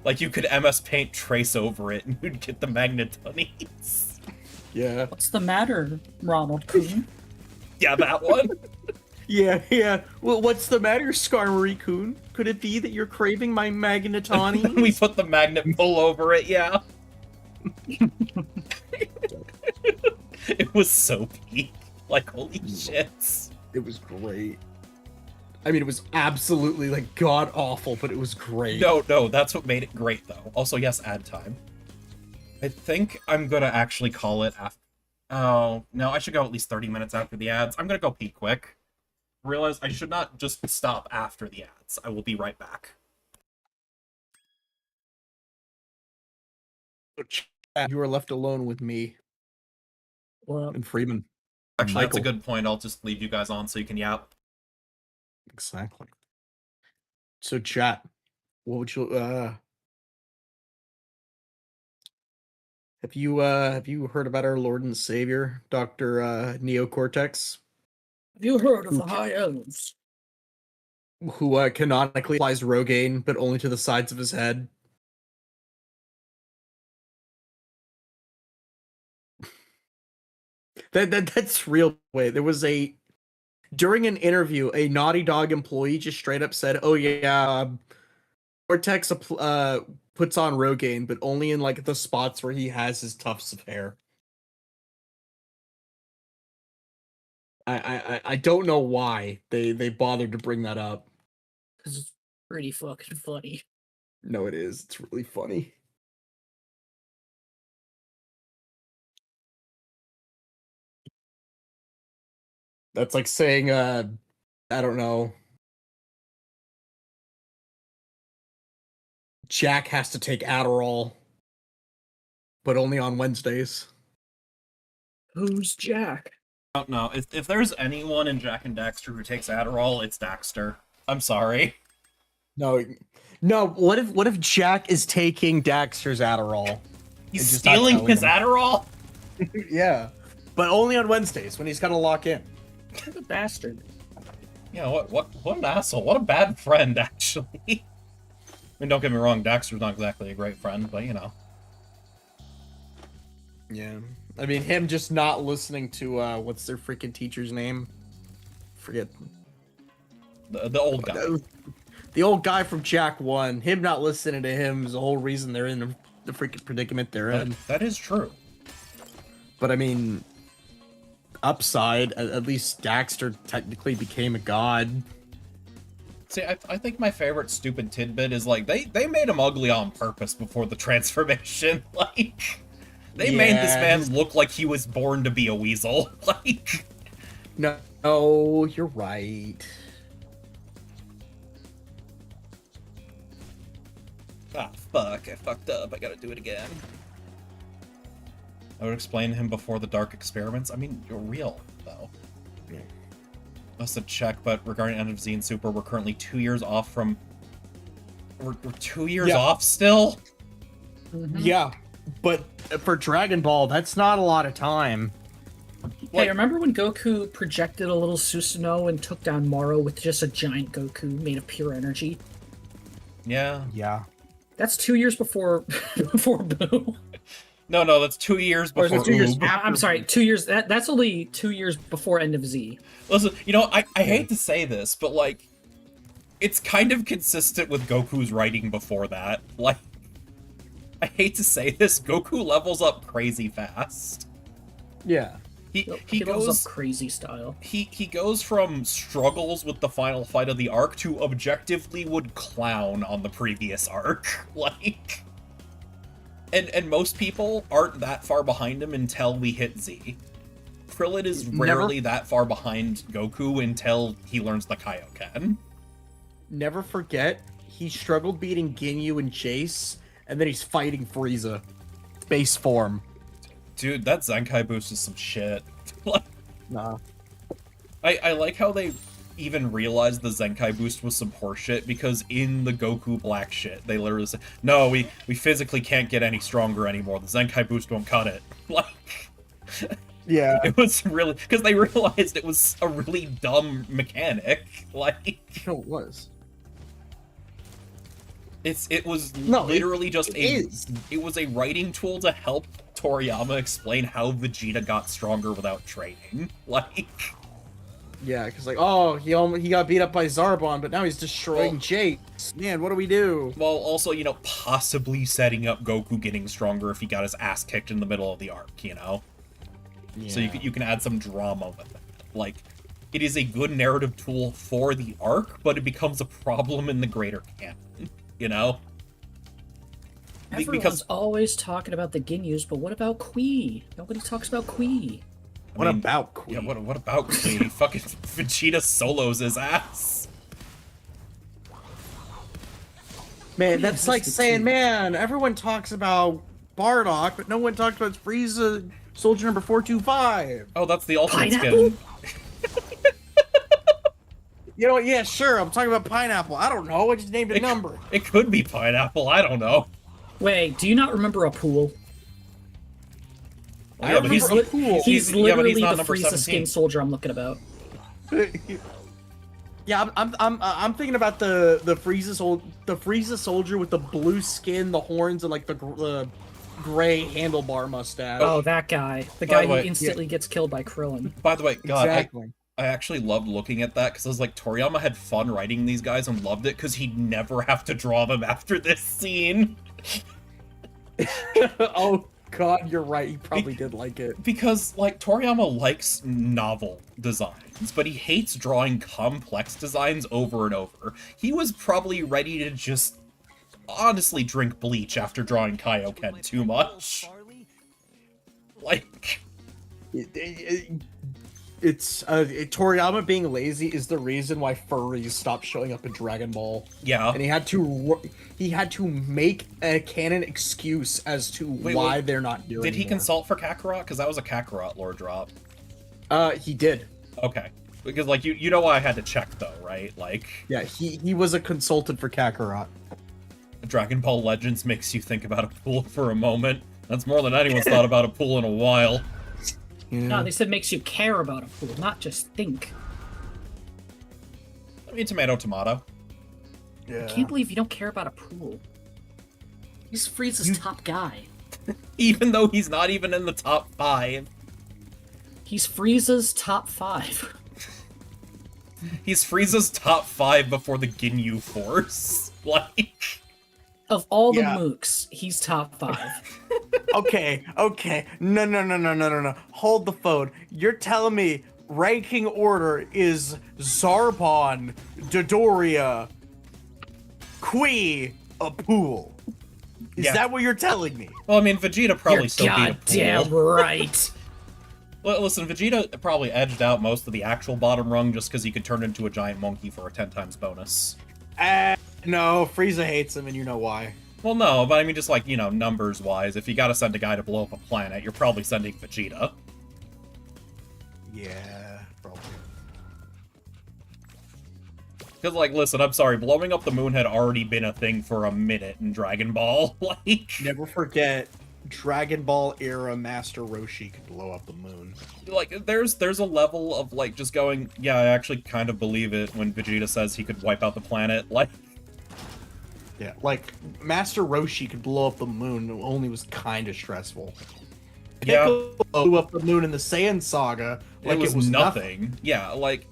Like, you could MS Paint trace over it, and you'd get the Magnetonis. Yeah. What's the matter, Ronald Coon? Yeah, that one. Yeah. Well, what's the matter, Skarmory-kun? Could it be that you're craving my Magnetoni? We put the magnet pull over it, yeah. It was so peak. Like, holy shit. It was great. I mean, it was absolutely, like, god-awful, but it was great. No, that's what made it great, though. Also, yes, ad time. I think I'm gonna actually call it after... Oh, no, I should go at least 30 minutes after the ads. I'm gonna go pee quick. Realize I should not just stop after the ads. I will be right back. You are left alone with me. And Freeman. Actually, that's a Michael. good point. I'll just leave you guys on so you can yap. Exactly. So, chat, what would you, have you heard about our Lord and Savior, Dr. Neocortex? Have you heard of the High Elves? Who canonically applies Rogaine, but only to the sides of his head? That's real. Way there was during an interview, a Naughty Dog employee just straight up said, "Oh yeah, Cortex puts on Rogaine, but only in like the spots where he has his tufts of hair." I don't know why they bothered to bring that up. Because it's pretty fucking funny. No, it is. It's really funny. That's like saying, I don't know. Jack has to take Adderall, but only on Wednesdays. Who's Jack? I don't know. If there's anyone in Jack and Daxter who takes Adderall, it's Daxter. I'm sorry. No. What if Jack is taking Daxter's Adderall? He's stealing his Adderall? Yeah, but only on Wednesdays when he's got to lock in. What a bastard. Yeah, what an asshole. What a bad friend, actually. I mean, don't get me wrong, Daxter's not exactly a great friend, but you know. Yeah. I mean, him just not listening to, what's their freaking teacher's name? Forget. The old guy. The old guy from Jack 1. Him not listening to him is the whole reason they're in the freaking predicament they're in. That is true. But I mean, upside, at least Daxter technically became a god. See, I think my favorite stupid tidbit is, like, they made him ugly on purpose before the transformation. Like, they made this man look like he was born to be a weasel. Like... No, you're right. fuck, I fucked up, I gotta do it again. I would explain to him before the dark experiments. I mean, you're real, though. Yeah. Must have checked, but regarding End of Z and Super, we're currently 2 years off from... We're 2 years off still? Yeah, but for Dragon Ball, that's not a lot of time. Hey, remember when Goku projected a little Susanoo and took down Moro with just a giant Goku made of pure energy? Yeah. Yeah. That's 2 years before before Boo. No, that's 2 years Or before is it 2 years? Oob. I'm sorry, 2 years. That's only 2 years before End of Z. Listen, you know, I hate to say this, but, like, it's kind of consistent with Goku's writing before that. Like, I hate to say this, Goku levels up crazy fast. Yeah. He goes goes up crazy style. He goes from struggles with the final fight of the arc to objectively would clown on the previous arc. Like, and most people aren't that far behind him until we hit Z. Krillin is rarely that far behind Goku until he learns the Kaioken. Never forget, he struggled beating Ginyu and Chase, and then he's fighting Frieza. Base form. Dude, that Zenkai boost is some shit. Nah. I like how they even realized the Zenkai boost was some horseshit, because in the Goku Black shit, they literally said, no, we physically can't get any stronger anymore. The Zenkai boost won't cut it. Like, yeah. It was really... Because they realized it was a really dumb mechanic. Like... No, it was. It was literally just it was a writing tool to help Toriyama explain how Vegeta got stronger without training. Like, yeah, because like, oh, he got beat up by Zarbon, but now he's destroying Jace. Man, what do we do? Well, also, you know, possibly setting up Goku getting stronger if he got his ass kicked in the middle of the arc, you know? Yeah. So you can add some drama with it. Like, it is a good narrative tool for the arc, but it becomes a problem in the greater canon, you know? Everyone's always talking about the Ginyus, but what about Kui? Nobody talks about Kui. What about Kui? Yeah, what about Kui? Fucking Vegeta solos his ass. Man, that's like saying, man, everyone talks about Bardock, but no one talks about Frieza Soldier number 425. Oh, that's the ultimate skin. You know what? Yeah, sure. I'm talking about Pineapple. I don't know. I just named a number. It could be Pineapple. I don't know. Wait, do you not remember a pool? I remember he's literally he's not the Frieza 17. skin soldier I'm looking about. Yeah, I'm thinking about the Frieza soldier with the blue skin, the horns, and like the gray handlebar mustache. Oh, that guy. The guy who instantly gets killed by Krillin. By the way, God, exactly. I actually loved looking at that, because I was like, Toriyama had fun writing these guys and loved it, because he'd never have to draw them after this scene. Oh God, you're right. He probably did like it. Because, like, Toriyama likes novel designs, but he hates drawing complex designs over and over. He was probably ready to just honestly drink bleach after drawing Kaioken too much. Like... It's Toriyama being lazy is the reason why furries stopped showing up in Dragon Ball. Yeah, and he had to make a canon excuse as to why they're not here. Did he consult for Kakarot? Because that was a Kakarot lore drop. He did. Okay, because like you know why I had to check though, right? Like, yeah, he was a consultant for Kakarot. Dragon Ball Legends makes you think about a pool for a moment. That's more than anyone's thought about a pool in a while. Yeah. No, they said makes you care about a pool, not just think. I mean, tomato. Yeah. I can't believe you don't care about a pool. He's Frieza's top guy. Even though he's not even in the top 5. He's Frieza's top 5. He's Frieza's top 5 before the Ginyu Force. Like... Of all the mooks, he's top 5. Okay. No. Hold the phone. You're telling me ranking order is Zarbon, Dodoria, Kui, a pool. Is that what you're telling me? Well, I mean, Vegeta probably still beat a pool. Goddamn right. Well, listen, Vegeta probably edged out most of the actual bottom rung just because he could turn into a giant monkey for a 10 times bonus. No, Frieza hates him, and you know why. Well, no, but I mean just like, you know, numbers-wise, if you gotta send a guy to blow up a planet, you're probably sending Vegeta. Yeah, probably. Because, like, listen, I'm sorry, blowing up the moon had already been a thing for a minute in Dragon Ball. Like, never forget, Dragon Ball era Master Roshi could blow up the moon. Like, there's a level of, like, just going, yeah, I actually kind of believe it when Vegeta says he could wipe out the planet. Like, yeah, like, Master Roshi could blow up the moon, it only was kind of stressful. Piccolo blew up the moon in the Saiyan Saga like it was nothing. Yeah, like,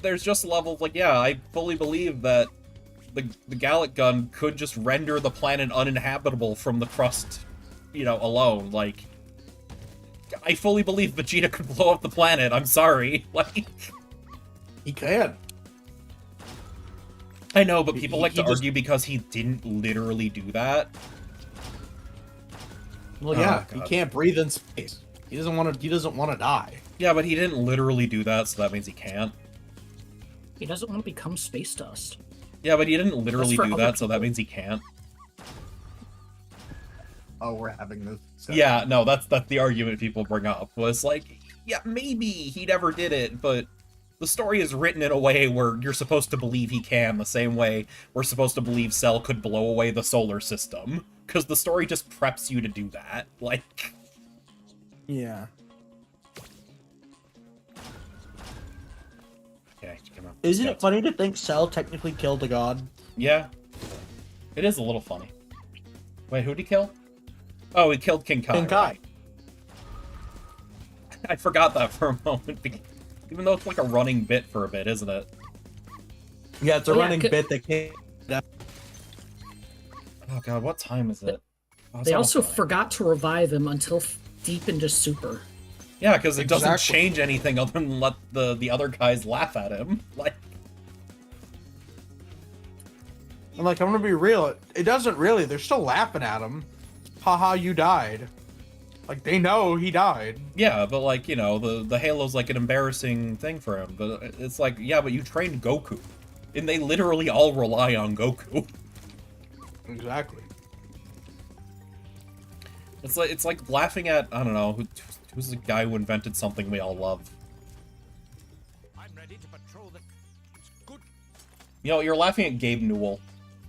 there's just levels, like, yeah, I fully believe that the Gallic Gun could just render the planet uninhabitable from the crust, you know, alone. Like, I fully believe Vegeta could blow up the planet, I'm sorry. Like, he can. I know, but people like to argue because he didn't literally do that. Well, yeah, he can't breathe in space. He doesn't want to die. Yeah, but he didn't literally do that, so that means he can't. He doesn't want to become space dust. Yeah, but he didn't literally do that, so that means he can't. Oh, we're having this. Yeah, no, that's the argument people bring up. Was like, yeah, maybe he never did it, but the story is written in a way where you're supposed to believe he can, the same way we're supposed to believe Cell could blow away the solar system. Because the story just preps you to do that. Like... Yeah. Okay, come on. Isn't it funny to think Cell technically killed a god? Yeah. It is a little funny. Wait, who'd he kill? Oh, he killed King Kai. King Kai. Right? I forgot that for a moment. Even though it's like a running bit for a bit, isn't it? Yeah, it's a running bit that can't... Oh god, what time is it? Oh, they also forgot to revive him until deep into Super. Yeah, because it doesn't change anything other than let the other guys laugh at him. Like, I'm gonna be real. It doesn't really. They're still laughing at him. Haha, you died. Like, they know he died. Yeah, but like, you know, the Halo's like an embarrassing thing for him. But it's like, yeah, but you trained Goku. And they literally all rely on Goku. Exactly. It's like laughing at, I don't know, who's the guy who invented something we all love? I'm ready to patrol the... It's good. You know, you're laughing at Gabe Newell.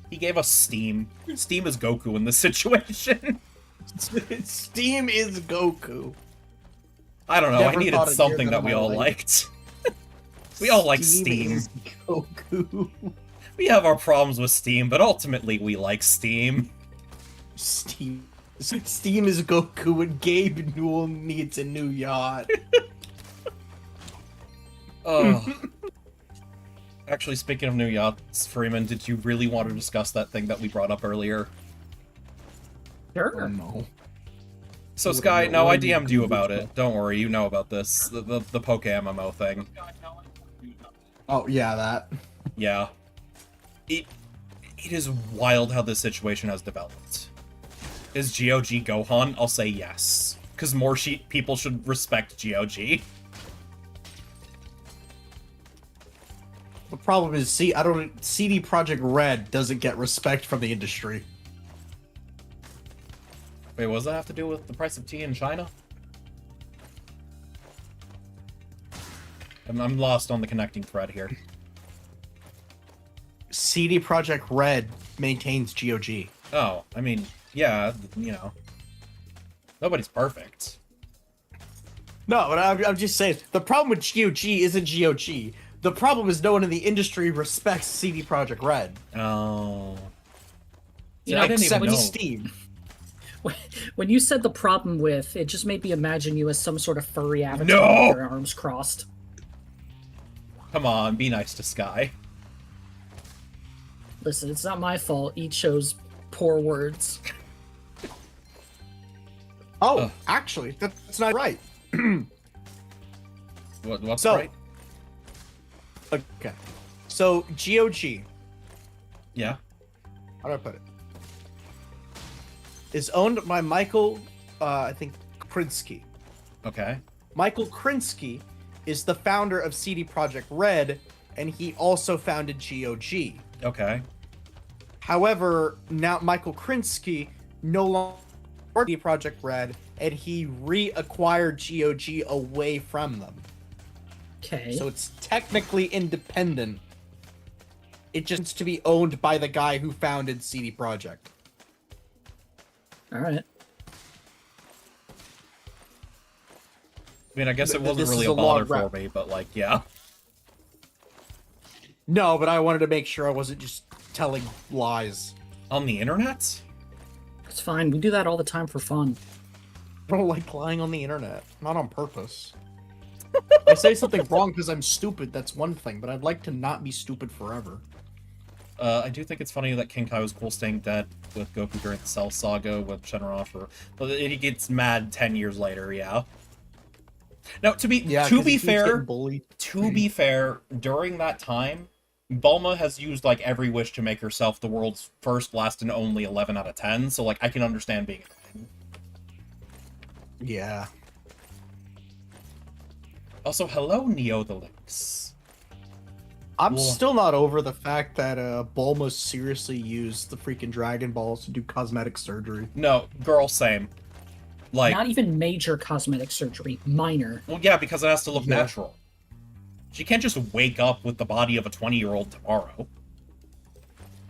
He gave us Steam. Steam is Goku in this situation. Steam is Goku. I don't know, I needed something that we all liked. We all like Steam. Is Goku. We have our problems with Steam, but ultimately we like Steam. Steam is Goku and Gabe Newell needs a new yacht. Oh. Actually, speaking of new yachts, Freeman, did you really want to discuss that thing that we brought up earlier? Sure. Oh, no. So, Sky, no, I DM'd you about it. Don't worry, you know about this. The Poke MMO thing. Oh, yeah, that. Yeah. It is wild how this situation has developed. Is GOG Gohan? I'll say yes. Because more people should respect GOG. The problem is, CD Projekt Red doesn't get respect from the industry. Wait, what does that have to do with the price of tea in China? I'm lost on the connecting thread here. CD Projekt Red maintains GOG. Oh, I mean, yeah, you know. Nobody's perfect. No, but I'm just saying, the problem with GOG isn't GOG. The problem is no one in the industry respects CD Projekt Red. Oh. You know, I didn't except even know. Steam. When you said the problem with, it just made me imagine you as some sort of furry avatar No! with your arms crossed. Come on, be nice to Sky. Listen, it's not my fault. Each chose poor words. Oh, actually, that's not right. What's right? Okay. So, GOG. Yeah. How do I put it? Is owned by Michael, I think, Krinsky. Okay. Michael Krinsky is the founder of CD Projekt Red, and he also founded GOG. Okay. However, now Michael Krinsky no longer working Project Red, and he reacquired GOG away from them. Okay. So it's technically independent. It just needs to be owned by the guy who founded CD Projekt. All right. I mean, I guess it wasn't This really is a a long bother for rap. me, but like, yeah. No, but I wanted to make sure I wasn't just telling lies. On the internet? It's fine. We do that all the time for fun. I don't like lying on the internet. Not on purpose. I say something wrong because I'm stupid, that's one thing, but I'd like to not be stupid forever. I do think it's funny that King Kai was cool staying dead with Goku during the Cell Saga with Shenron for... But he gets mad 10 years later, yeah. Now, to be fair, during that time, Bulma has used, like, every wish to make herself the world's first, last, and only 11 out of 10, so, like, I can understand being... Yeah. Also, hello, Neo the Lynx. I'm still not over the fact that Bulma seriously used the freaking Dragon Balls to do cosmetic surgery. No, girl, same. Like, not even major cosmetic surgery, minor. Well, yeah, because it has to look natural. She can't just wake up with the body of a 20-year-old tomorrow.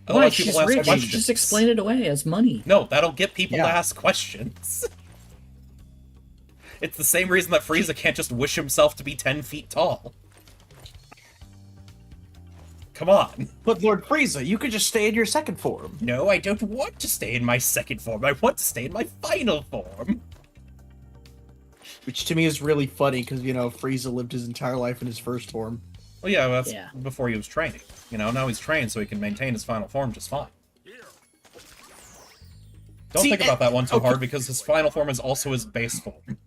Why? She's rich. She just explain it away as money. No, that'll get people to ask questions. It's the same reason that Frieza can't just wish himself to be 10 feet tall. Come on. But Lord Frieza, you could just stay in your second form. No, I don't want to stay in my second form. I want to stay in my final form. Which to me is really funny because, you know, Frieza lived his entire life in his first form. Well, yeah, that's before he was training. You know, now he's trained so he can maintain his final form just fine. Don't think about that one too hard because his final form is also his base form.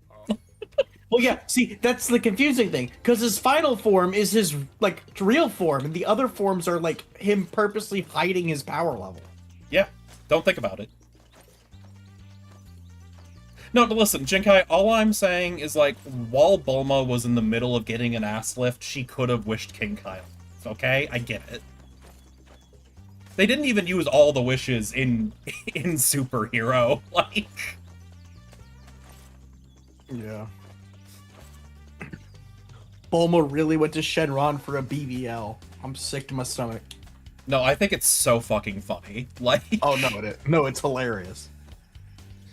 Well, yeah, see, that's the confusing thing, because his final form is his, like, real form, and the other forms are, like, him purposely hiding his power level. Yeah, don't think about it. No, but listen, Jinkai, all I'm saying is, like, while Bulma was in the middle of getting an ass lift, she could have wished King Kai, okay? I get it. They didn't even use all the wishes in Superhero, like... Yeah. Bulma really went to Shenron for a BBL. I'm sick to my stomach. No, I think it's so fucking funny. Like, oh no, it's hilarious.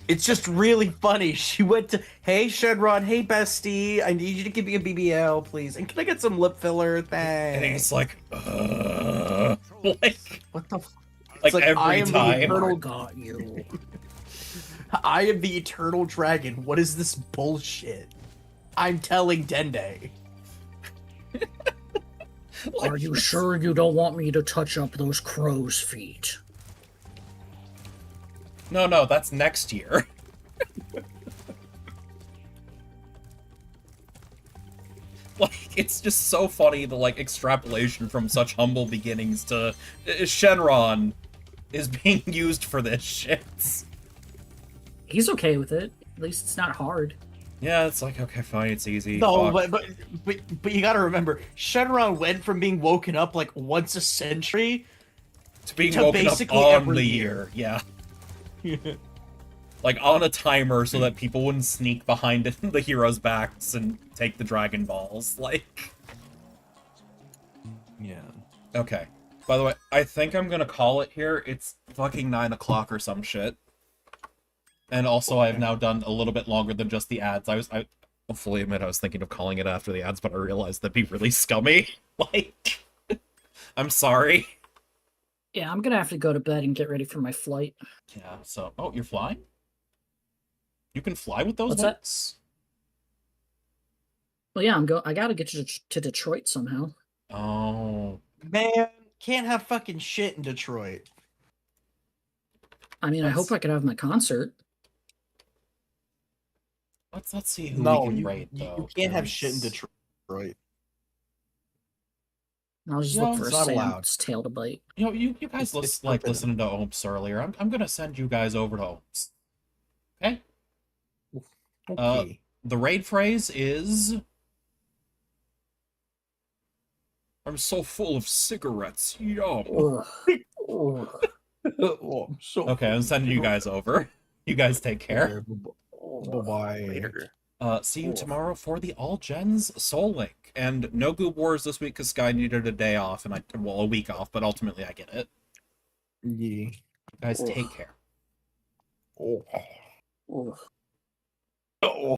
It's just really funny. She went to, hey Shenron, hey bestie, I need you to give me a BBL, please, and can I get some lip filler? Thanks. And he's like, like, what the? Like every I am time. The eternal... got you. I am the eternal dragon. What is this bullshit? I'm telling Dende. Are you sure you don't want me to touch up those crow's feet? No, that's next year. Like, it's just so funny, the, like, extrapolation from such humble beginnings to Shenron is being used for this shit. He's okay with it. At least it's not hard. Yeah, it's like, okay, fine, it's easy. No, but you gotta remember, Shenron went from being woken up like once a century to being woken up on the year. Yeah. Like on a timer so that people wouldn't sneak behind the heroes' backs and take the Dragon Balls. Like. Yeah. Okay. By the way, I think I'm gonna call it here. It's fucking 9 o'clock or some shit. And also, I have now done a little bit longer than just the ads. I will fully admit I was thinking of calling it after the ads, but I realized that'd be really scummy. Like, I'm sorry. Yeah, I'm gonna have to go to bed and get ready for my flight. Yeah, so... Oh, you're flying? You can fly with those What's wings? Well, yeah, I gotta get to Detroit somehow. Oh. Man, can't have fucking shit in Detroit. I mean, I hope I could have my concert. Let's see who we can rate, though. You can't have shit in Detroit. I'll just look for a Sam's tail to bite. You know, you guys listening to Oops earlier. I'm gonna send you guys over to Oops. Okay? Okay. The raid phrase is... I'm so full of cigarettes. Yum. Oh, I'm so Okay, I'm sending you guys over. You guys take care. Bye-bye. Later. See you tomorrow for the All Gens Soul Link. And no Goob Wars this week because Sky needed a day off, and a week off, but ultimately I get it. Yeah. Guys, take care. Oh. Oh.